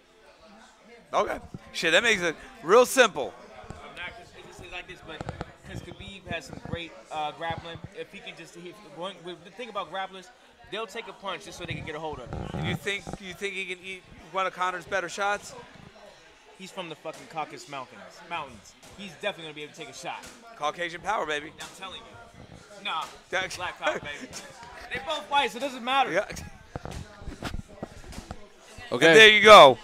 Okay. Shit, that makes it real simple.
I'm not going to say it like this, but because Khabib has some great grappling. If he can just the thing about grapplers, they'll take a punch just so they can get a hold of it.
You think he can eat one of Conor's better shots?
He's from the fucking Caucasus Mountains. He's definitely going to be able to take a shot.
Caucasian power, baby.
I'm telling you. Nah, black power, baby. They both fight, so it doesn't matter.
Yeah.
Okay.
And there you go.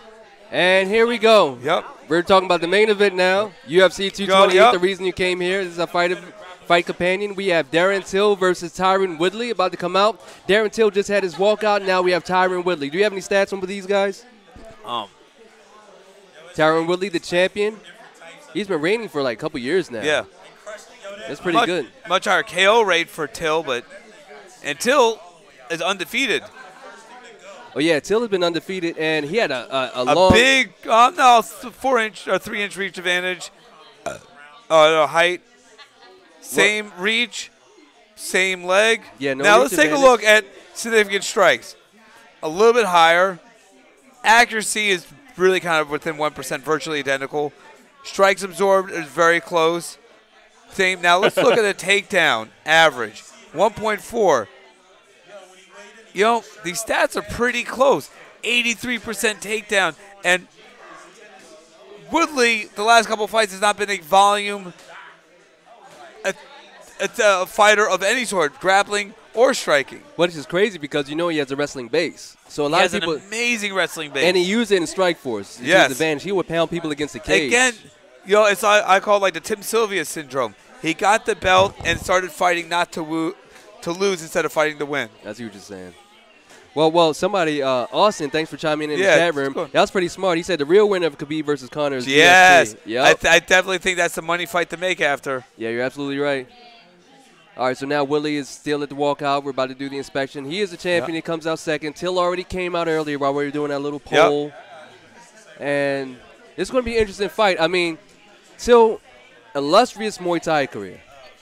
And here we go.
Yep.
We're talking about the main event now. UFC 228, the reason you came here. This is a fight companion. We have Darren Till versus Tyron Woodley about to come out. Darren Till just had his walkout. Now we have Tyron Woodley. Do you have any stats on these guys? Tyron Woodley, the champion. He's been reigning for like a couple years now.
Yeah.
That's pretty good.
Much higher KO rate for Till, and Till is undefeated.
Oh, yeah, Till has been undefeated, and he had a long...
big, 4-inch or 3-inch reach advantage. Height, same reach, same leg.
Yeah, no
now let's take
advantage.
a look at significant strikes. A little bit higher. Accuracy is really kind of within 1%, virtually identical. Strikes absorbed is very close. Same. Now let's look at the takedown average, 1.4. These stats are pretty close. 83% takedown. And Woodley, the last couple fights, has not been a volume a fighter of any sort, grappling or striking.
Which is crazy because he has a wrestling base. So a lot of people,
he has an amazing wrestling base.
And he used it in Strikeforce.
Yes.
His advantage. He would pound people against the cage.
Again, I call it like the Tim Sylvia syndrome. He got the belt and started fighting not to lose instead of fighting to win.
That's what you're just saying. Well, somebody, Austin, thanks for chiming in the chat room. Cool. That was pretty smart. He said the real winner of Khabib versus Conor is
yes.
UFC. Yep.
I definitely think that's the money fight to make after.
Yeah, you're absolutely right. All right, so now Woodley is still at the walkout. We're about to do the inspection. He is the champion. He comes out second. Till already came out earlier while we were doing that little poll. And it's going to be an interesting fight. I mean, Till, illustrious Muay Thai career.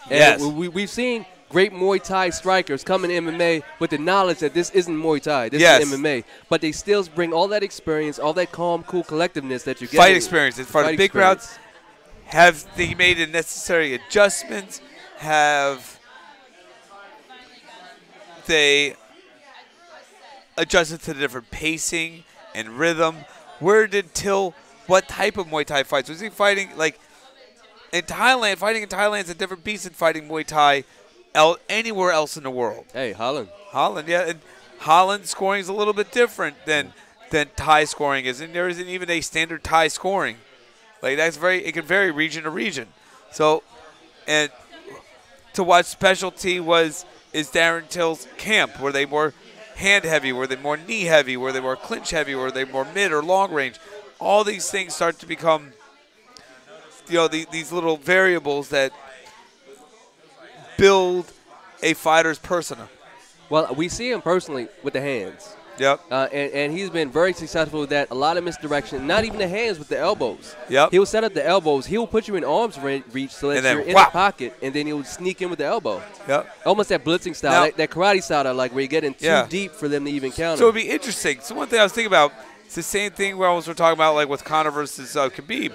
And
yes.
We've seen great Muay Thai strikers come in MMA with the knowledge that this isn't Muay Thai. This is MMA. But they still bring all that experience, all that calm, cool collectiveness that you get.
Fight experience. As far as big crowds, have they made the necessary adjustments? Have they adjusted to the different pacing and rhythm? Where did Till, what type of Muay Thai fights? Was he fighting like in Thailand? Fighting in Thailand is a different beast than fighting Muay Thai anywhere else in the world.
Hey, Holland.
Holland, yeah. And Holland scoring is a little bit different than Thai scoring is. And there isn't even a standard Thai scoring. Like it can vary region to region. So, and to watch specialty is Darren Till's camp. Were they more hand heavy? Were they more knee heavy? Were they more clinch heavy? Were they more mid or long range? All these things start to become, these little variables that build a fighter's persona.
Well, we see him personally with the hands.
Yep.
And he's been very successful with that. A lot of misdirection, not even the hands, with the elbows.
Yep.
He'll set up the elbows. He'll put you in arm's reach so that you're in
whop.
the pocket, and then he'll sneak in with the elbow.
Yep.
Almost that blitzing style, that karate style, like where you're getting too deep for them to even counter.
So it would be interesting. So one thing I was thinking about, it's the same thing we're talking about, like with Conor versus Khabib.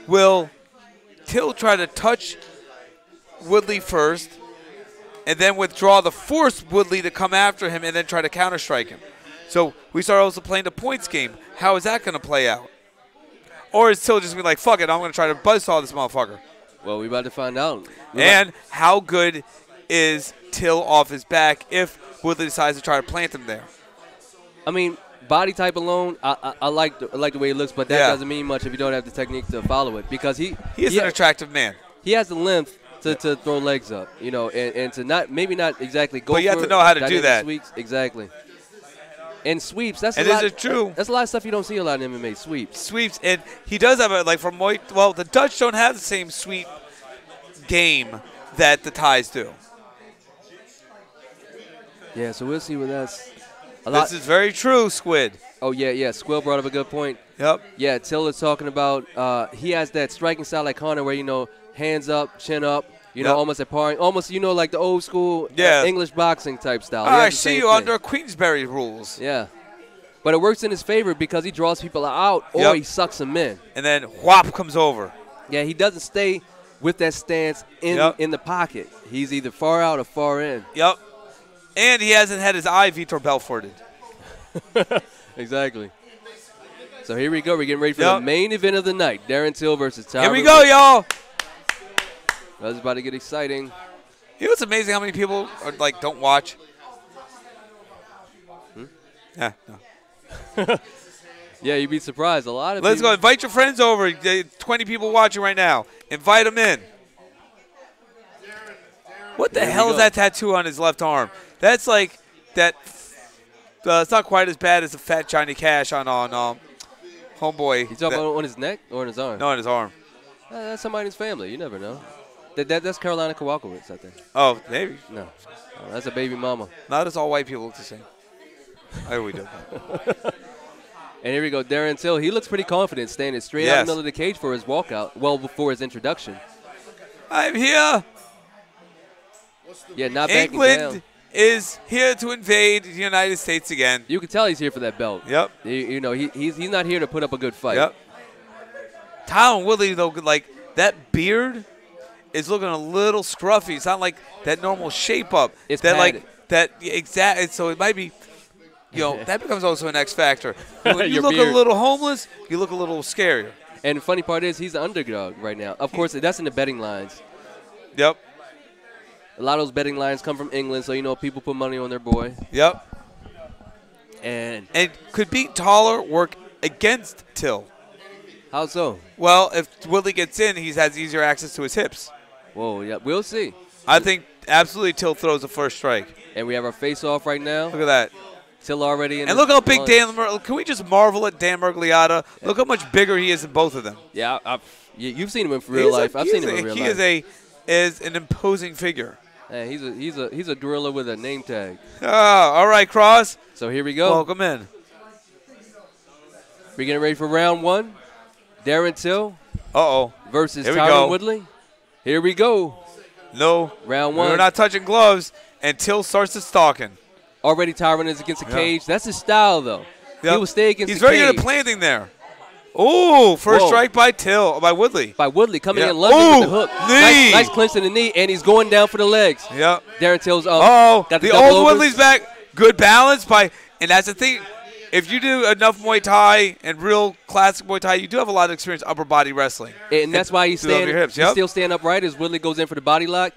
Will Till try to touch Woodley first, and then withdraw to force Woodley to come after him and then try to counter-strike him? So we start also playing the points game. How is that going to play out? Or is Till just going to be like, fuck it, I'm going to try to buzzsaw this motherfucker?
Well, we're about to find out.
And how good is Till off his back if Woodley decides to try to plant him there?
I mean, body type alone, I like the way he looks, but that doesn't mean much if you don't have the technique to follow it, because he
is an attractive man.
He has the length to throw legs up, and to maybe not exactly go.
But you have to know how to do that.
Sweeps, exactly. And sweeps. That's
and
a lot.
Is it true?
That's a lot of stuff you don't see a lot in MMA. Sweeps,
and he does have the Dutch don't have the same sweep game that the Thais do.
Yeah, so we'll see what that's.
This is very true, Squid.
Oh, yeah. Squill brought up a good point.
Yep.
Yeah, Till is talking about he has that striking style like Conor where, hands up, chin up, almost at parring. Almost, like the old school English boxing type style.
I see you under Queensberry rules.
Yeah. But it works in his favor because he draws people out or he sucks them in.
And then whop comes over.
Yeah, he doesn't stay with that stance in the pocket. He's either far out or far in.
Yep. And he hasn't had his eye Vitor Belforted.
Exactly. So here we go. We're getting ready for the main event of the night. Darren Till versus Tyron.
Here we go, y'all.
That's about to get exciting.
You know what's amazing? How many people don't watch? Yeah, no.
Yeah, you'd be surprised. A lot of
Let's go. Invite your friends over. 20 people watching right now. Invite them in. What the hell is that tattoo on his left arm? That's like that. It's not quite as bad as the fat Johnny Cash on Homeboy.
You talking about on his neck or on his arm?
No, on his arm.
That's somebody in his family. You never know. That's Carolina Kowalkiewicz, I think.
Oh, maybe.
No, that's a baby mama.
Not as all white people look the same. I we do.
And here we go, Darren Till. He looks pretty confident, standing straight out in the middle of the cage for his walkout. Well, before his introduction.
I'm here.
Yeah, not backing
England
down.
Is here to invade the United States again.
You can tell he's here for that belt.
Yep.
He's not here to put up a good fight.
Yep. Tyron Woodley, though, that beard is looking a little scruffy. It's not like that normal shape up.
It's
that
padded.
Exactly. So it might be, that becomes also an X factor. When you look
beard.
a little homeless, you look a little scarier.
And the funny part is he's the underdog right now. Of course, that's in the betting lines.
Yep.
A lot of those betting lines come from England, so people put money on their boy.
Yep.
And
could being taller work against Till?
How so?
Well, if Woodley gets in, he has easier access to his hips.
Whoa, yeah, we'll see.
I think absolutely Till throws the first strike.
And we have our face-off right now.
Look at that.
Till already in.
And look how big can we just marvel at Dan Mergliata? Yeah. Look how much bigger he is than both of them.
Yeah, you've seen him in real life. I've seen him in real life.
He is an imposing figure.
Yeah, he's a gorilla with a name tag.
Oh, all right, Cross.
So here we go.
Welcome in.
We're getting ready for round one. Darren Till. Versus Tyron Woodley. Here we go.
No.
Round one.
We're not touching gloves, and Till starts to stalking.
Already Tyron is against the cage. That's his style, though. Yep. He will stay against the cage.
He's very good at planting there. Oh, first strike by Woodley.
By Woodley coming in lunging with the hook.
Knee.
Nice clinch to the knee, and he's going down for the legs.
Yep.
Darren Till's
got the old Woodley's back. Good balance and that's the thing. If you do enough Muay Thai and real classic Muay Thai, you do have a lot of experience upper body wrestling.
And that's why he's still standing upright as Woodley goes in for the body lock.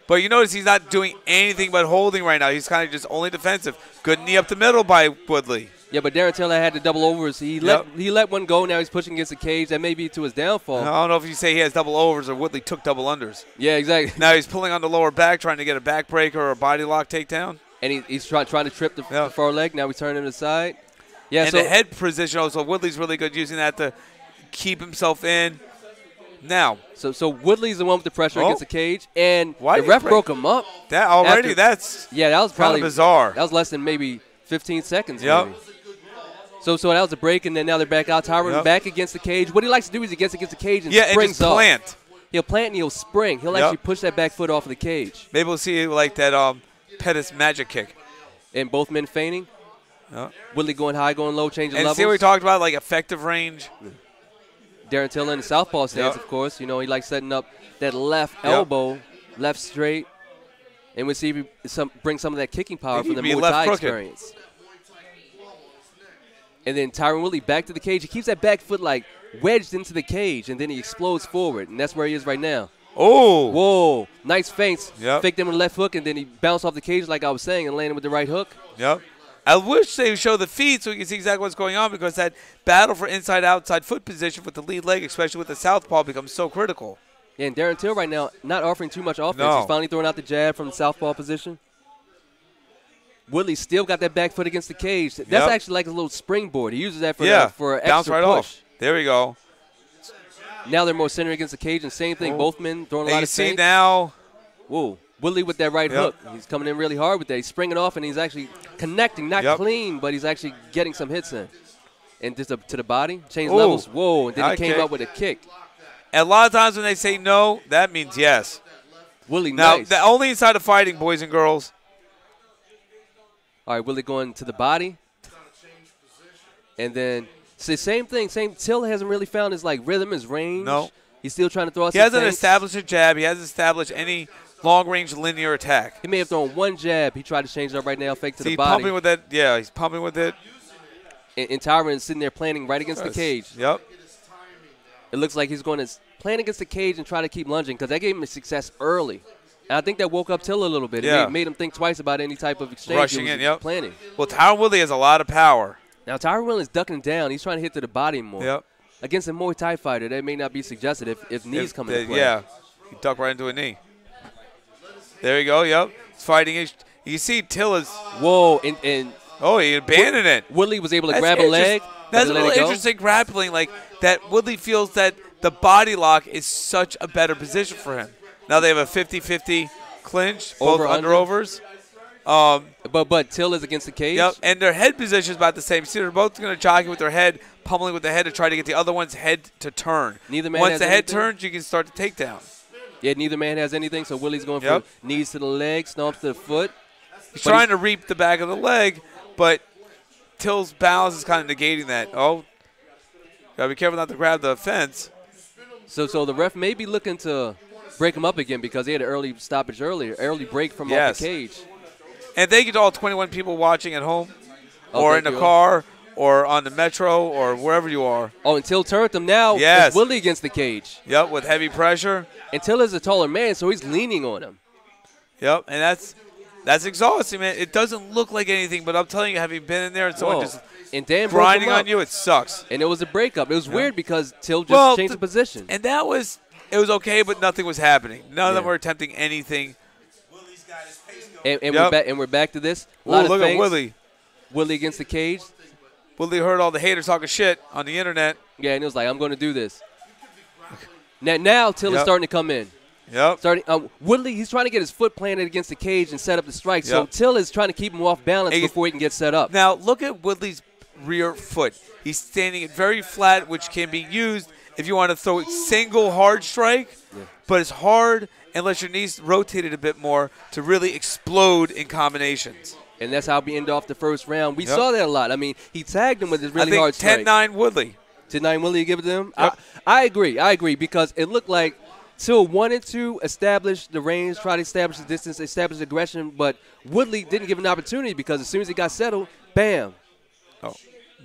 But you notice he's not doing anything but holding right now. He's kind of just only defensive. Good knee up the middle by Woodley.
Yeah, but Darren Till had the double overs. He let one go. Now he's pushing against the cage. That may be to his downfall.
I don't know if you say he has double overs or Woodley took double unders.
Yeah, exactly.
Now he's pulling on the lower back, trying to get a back breaker or a body lock takedown.
And he's trying to trip the far leg. Now we turn him to the side. Yeah,
and the head position also. Woodley's really good using that to keep himself in. Now.
So Woodley's the one with the pressure against the cage. And the ref broke him up.
That already, that
was probably
bizarre.
That was less than maybe 15 seconds. Yep. Maybe. So that was a break, and then now they're back out. Tyron back against the cage. What he likes to do is he gets against the cage and springs
and just plant.
Up. He'll plant and he'll spring. He'll actually push that back foot off of the cage.
Maybe we'll see like that Pettis magic kick.
And both men feigning.
Yep.
Woodley going high, going low, changing levels.
And see what we talked about, like effective range.
Darren Till in the southpaw stance, of course. You know, he likes setting up that left elbow, left straight. And we'll see if he brings some of that kicking power from the Muay Thai experience. And then Tyron Woodley back to the cage. He keeps that back foot like wedged into the cage, and then he explodes forward. And that's where he is right now.
Oh.
Whoa. Nice feints.
Yep.
Faked him with the left hook, and then he bounced off the cage like I was saying and landed with the right hook.
Yep. I wish they would show the feet so we can see exactly what's going on, because that battle for inside-outside foot position with the lead leg, especially with the southpaw, becomes so critical.
Yeah, and Darren Till right now not offering too much offense.
No.
He's finally throwing out the jab from the southpaw position. Woodley still got that back foot against the cage. That's actually like a little springboard. He uses that for an extra
bounce right
push.
Off. There we go.
Now they're more centered against the cage, and same thing. Both men throwing a lot of feints.
You see now.
Whoa. Woodley with that right hook. He's coming in really hard with that. He's springing off, and he's actually connecting. Not clean, but he's actually getting some hits in. And just to the body, change levels. Whoa, and then he came up with a kick.
And a lot of times when they say no, that means yes.
Woodley,
now,
nice.
The only inside of fighting, boys and girls.
All right, Woodley going to the body. And then it's the same thing. Till hasn't really found his rhythm, his range.
No.
He's still trying to throw out
He hasn't established a jab. He hasn't established any long-range linear attack.
He may have thrown one jab. He tried to change it up right now, fake to the body.
He's pumping with that. Yeah, he's pumping with it.
And Tyron's sitting there planning right against the cage.
Yep.
It looks like he's going to plan against the cage and try to keep lunging, because that gave him a success early. And I think that woke up Till a little bit. It made him think twice about any type of exchange
rushing
he was planning.
Well, Tyron Woodley has a lot of power.
Now, Tyron Woodley is ducking down. He's trying to hit to the body more.
Yep.
Against a Muay Thai fighter, that may not be suggested if knees come into play.
Yeah, he ducked right into a knee. There you go, yep. He's fighting. You see Till is.
Whoa, and
he abandoned it.
Woodley was able to grab a leg.
That's a little interesting grappling, like that Woodley feels that the body lock is such a better position for him. Now they have a 50-50 clinch, both under-overs.
But Till is against the cage.
Yep, and their head position is about the same. See, they're both going to jockey with their head, pummeling with the head to try to get the other one's head to turn. Once the head turns, you can start the takedown.
Yeah, neither man has anything, so Willie's going for knees to the leg, stomps to the foot.
He's trying to reap the back of the leg, but Till's balance is kind of negating that. Oh, got to be careful not to grab the fence.
So the ref may be looking to break him up again because he had an early stoppage earlier, early break from off the cage.
And thank you to all 21 people watching at home or in the car or on the metro or wherever you are.
Oh, and Till turned him now. It's Willie against the cage.
Yep, with heavy pressure.
And Till is a taller man, so he's leaning on him.
Yep, and that's exhausting, man. It doesn't look like anything, but I'm telling you, having been in there and someone just grinding on you, it sucks.
And it was a breakup. It was weird because Till just changed the position.
And it was okay, but nothing was happening. None of them were attempting anything.
And we're back to this.
Look at Willie.
Willie against the cage.
Willie heard all the haters talking shit on the internet.
Yeah, and he was like, I'm going to do this. Now Till is starting to come in.
Yep.
Woodley, he's trying to get his foot planted against the cage and set up the strike. So Till is trying to keep him off balance before he can get set up.
Now, look at Woodley's rear foot. He's standing it very flat, which can be used if you want to throw a single hard strike. Yeah. But it's hard unless your knees rotated a bit more to really explode in combinations.
And that's how we end off the first round. We saw that a lot. I mean, he tagged him with his really hard strike.
10-9 Woodley.
10-9 Woodley, you give it to him?
Yep.
I agree because it looked like Till wanted to establish the range, try to establish the distance, establish aggression, but Woodley didn't give an opportunity because as soon as he got settled, bam.
Oh,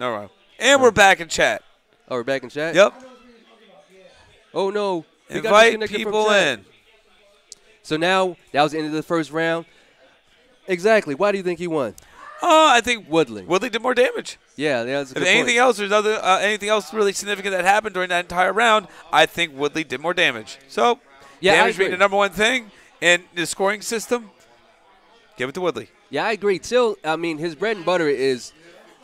no. And we're back in chat.
Oh, we're back in chat?
Yep.
Oh, no.
Invite people in.
So now that was the end of the first round. Exactly. Why do you think he won?
I think
Woodley.
Woodley did more damage.
Yeah, that's a good
point. Anything else, there's anything else really significant that happened during that entire round, I think Woodley did more damage. So, damage being the number one thing in the scoring system, give it to Woodley.
Yeah. Yeah, I agree. Till, I mean, his bread and butter is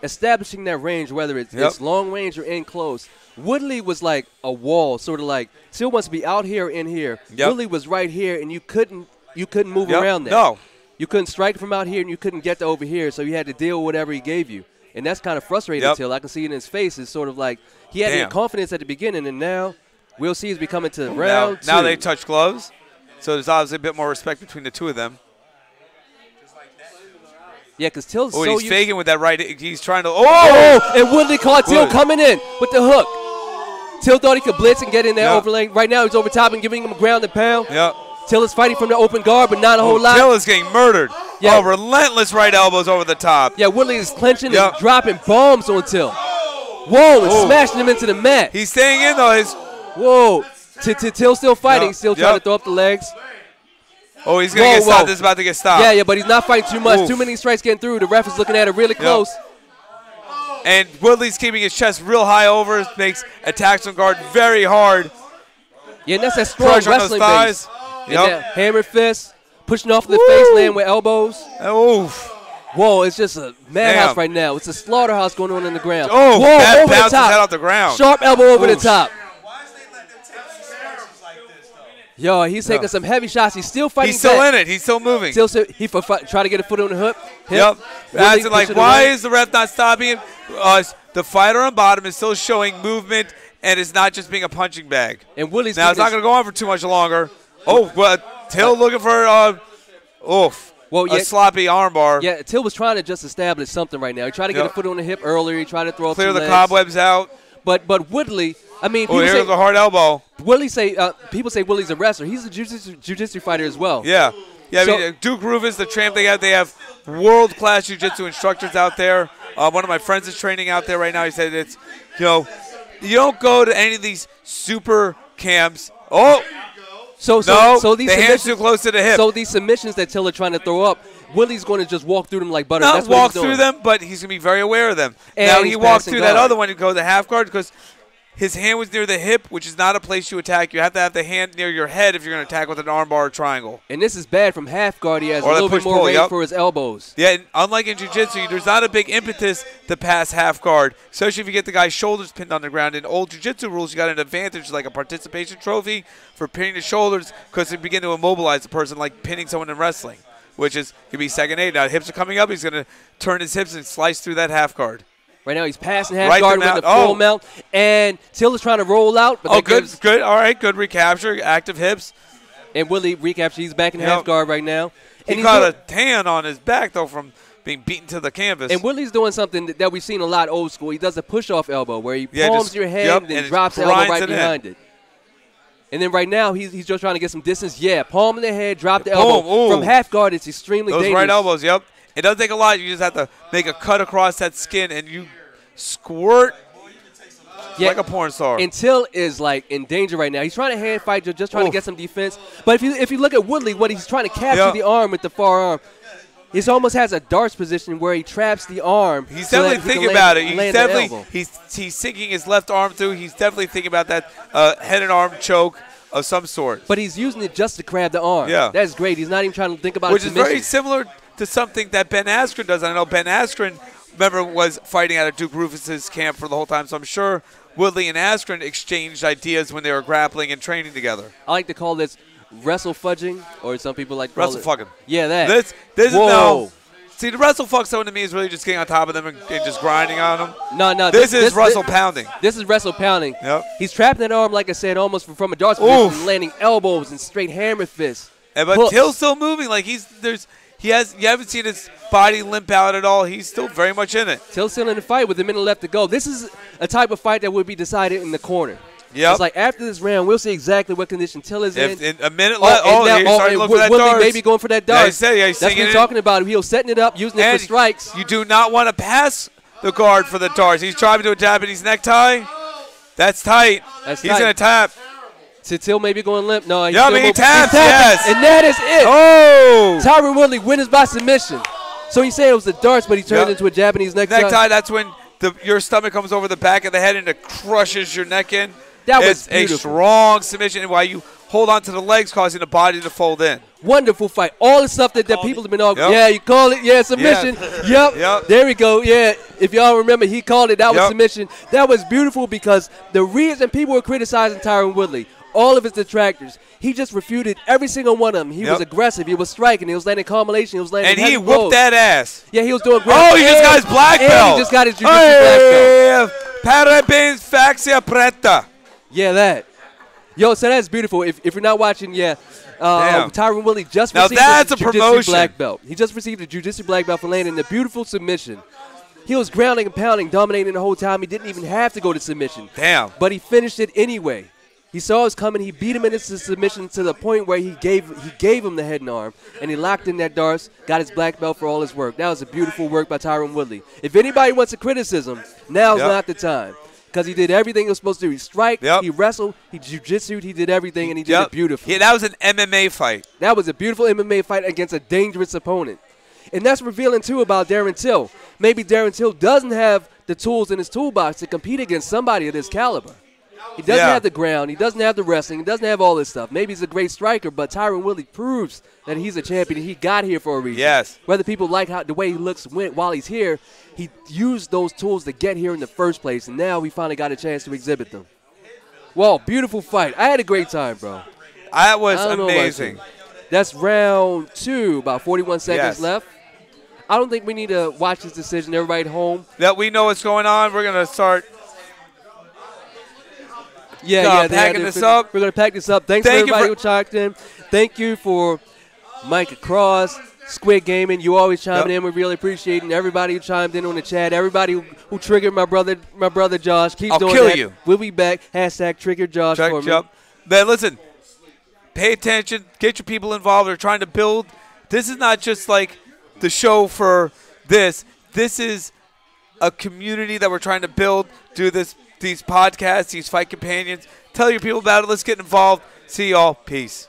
establishing that range, whether it's long range or in close. Woodley was like a wall, sort of like Till wants to be out here or in here. Woodley was right here, and you couldn't move around that.
No.
You couldn't strike from out here, and you couldn't get to over here, so you had to deal with whatever he gave you. And that's kind of frustrating Till. I can see it in his face. It's sort of like he had confidence at the beginning, and now we'll see as we come into round 2.
Now they touch gloves, so there's obviously a bit more respect between the two of them.
Yeah, because Till's
so he's faking with that right. He's trying to.
And Woodley caught Till coming in with the hook. Till thought he could blitz and get in there overlaying. Right now he's over top and giving him a ground and pound.
Yep.
Till is fighting from the open guard, but not a whole lot.
Till is getting murdered. Yeah. Relentless right elbows over the top.
Yeah, Woodley is clenching and dropping bombs on Till. Whoa, and smashing him into the mat.
He's staying in, though.
Whoa. Till still fighting. Still trying to throw up the legs.
Oh, he's going to get stopped. This is about to get stopped.
Yeah, but he's not fighting too much. Too many strikes getting through. The ref is looking at it really close.
And Woodley's keeping his chest real high over. Makes attacks on guard very hard.
Yeah, and that's that strong wrestling base. And that hammer fist, pushing off the face, laying with elbows. Whoa, it's just a madhouse right now. It's a slaughterhouse going on in the ground.
Whoa,
over the top.
His head off the ground.
Sharp elbow over the top. Yo, he's taking some heavy shots. He's still fighting.
He's still in it. He's still moving.
He try to get a foot on the hook.
Yep. As in, like, why is the ref not stopping him? The fighter on bottom is still showing movement, and it's not just being a punching bag.
And Woodley's
now it's not going to go on for too much longer. Till looking for a sloppy armbar.
Yeah, Till was trying to just establish something right now. He tried to get a foot on the hip earlier. He tried to throw
clear
up
the
legs.
cobwebs out.
But Woodley, I mean,
here's a hard elbow.
Woodley people say Woodley's a wrestler. He's a jiu-jitsu fighter as well.
Yeah. Yeah, I mean, Duke Rufus, the champ they have world-class jiu-jitsu instructors out there. One of my friends is training out there right now. He said it's, you don't go to any of these super camps.
So these
the hand's too close to the hip.
So these submissions that Till are trying to throw up, Woodley's going to just walk through them like butter.
Not walk through them, but he's going to be very aware of them. And now he walked through that other one to go the half guard because his hand was near the hip, which is not a place you attack. You have to have the hand near your head if you're going to attack with an armbar or triangle.
And this is bad from half guard. He has a little bit more range for his elbows.
Yeah, and unlike in jiu-jitsu, there's not a big impetus to pass half guard, especially if you get the guy's shoulders pinned on the ground. In old jiu-jitsu rules, you got an advantage like a participation trophy for pinning the shoulders because you begin to immobilize the person like pinning someone in wrestling, which could be second aid. Now, hips are coming up. He's going to turn his hips and slice through that half guard.
Right now he's passing half guard with the full mount, and Till is trying to roll out. But
good. All right, good recapture, active hips.
And Woodley recapture. He's back in half guard right now.
And he got a tan on his back, though, from being beaten to the canvas.
And Woodley's doing something that we've seen a lot old school. He does a push-off elbow where he palms your head and then drops the elbow right behind it. And then right now he's just trying to get some distance. Yeah, palm in the head, drop the elbow. From half guard, it's extremely dangerous.
Those right elbows, yep. It doesn't take a lot. You just have to make a cut across that skin, and you squirt like a porn star.
And Till is like in danger right now. He's trying to hand fight, just trying to get some defense. But if you look at Woodley, what he's trying to capture the arm with the far arm. He almost has a darts position where he traps the arm.
He's definitely thinking about it. He's sinking his left arm through. He's definitely thinking about that head and arm choke of some sort.
But he's using it just to grab the arm.
Yeah.
That's great. He's not even trying to think about it.
Which is very similar to something that Ben Askren does. I know Ben Askren, remember, was fighting out of Duke Rufus's camp for the whole time, so I'm sure Woodley and Askren exchanged ideas when they were grappling and training together.
I like to call this wrestle fudging, or some people like to call
wrestle fucking.
Yeah, that.
This is no. See, the wrestle fuck someone to me is really just getting on top of them and just grinding on them.
No.
This is wrestle pounding.
This is wrestle pounding.
Yep.
He's trapping that arm, like I said, almost from a darts position, landing elbows and straight hammer fists.
But Till's still moving. Like you haven't seen his body limp out at all. He's still very much in it.
Till's still in the fight with a minute left to go. This is a type of fight that would be decided in the corner.
Yep.
It's like after this round, we'll see exactly what condition Till is in.
A minute left. He's starting to look for that darts.
Maybe going for that darts.
He's
That's what he's talking about. He was setting it up, using it for strikes.
You do not want to pass the guard for the darts. He's trying to do a Japanese necktie. That's tight. He's going to tap.
Till maybe going limp. No,
he taps, yes.
And that is it.
Oh!
Tyron Woodley wins by submission. So he said it was the darts, but he turned into a Japanese necktie.
That's when your stomach comes over the back of the head and it crushes your neck in.
That was
a strong submission, and while you hold on to the legs, causing the body to fold in.
Wonderful fight. All the stuff that people have been arguing. Yep. Yeah, you call it. Yeah, submission. Yep. There we go. Yeah. If y'all remember, he called it. That was submission. That was beautiful because the reason people were criticizing Tyron Woodley, all of his detractors, he just refuted every single one of them. He was aggressive. He was striking. He was landing combination. He was landing
and he whooped blows. That ass.
Yeah, he was doing great.
Oh, he just got his black belt.
He just got his jiu-jitsu black belt.
Parabéns, faxia preta.
Yeah, that. Yo, so that's beautiful. If you're not watching, Tyron Woodley just received a jiu-jitsu black belt. He just received a jiu-jitsu black belt for landing a beautiful submission. He was grounding and pounding, dominating the whole time. He didn't even have to go to submission.
Damn.
But he finished it anyway. He saw us coming. He beat him into submission to the point where he gave him the head and arm, and he locked in that darts, got his black belt for all his work. That was a beautiful work by Tyron Woodley. If anybody wants a criticism, now's not the time. Because he did everything he was supposed to do. He strike, he wrestled, he jiu-jitsu'd, he did everything, and he did it beautifully.
Yeah, that was an MMA fight.
That was a beautiful MMA fight against a dangerous opponent. And that's revealing, too, about Darren Till. Maybe Darren Till doesn't have the tools in his toolbox to compete against somebody of this caliber. He doesn't have the ground. He doesn't have the wrestling. He doesn't have all this stuff. Maybe he's a great striker, but Tyron Woodley proves that he's a champion. He got here for a reason.
Yes.
Whether people like the way he looks while he's here, he used those tools to get here in the first place, and now we finally got a chance to exhibit them. Well, beautiful fight. I had a great time, bro.
That was amazing.
That's round 2, about 41 seconds left. I don't think we need to watch this decision. Everybody at home.
That we know what's going on. We're going to start packing this up.
We're going to pack this up. Thanks for everybody who chimed in. Thank you for Mike Cross, Squid Gaming. You always chiming in. We really appreciate it. And everybody who chimed in on the chat. Everybody who triggered my brother Josh. Keep doing that.
I'll kill you.
We'll be back. # trigger Josh for me.
Man, listen. Pay attention. Get your people involved. They're trying to build. This is not just like the show for this. This is a community that we're trying to build. Do this. These podcasts, these fight companions. Tell your people about it. Let's get involved. See y'all. Peace.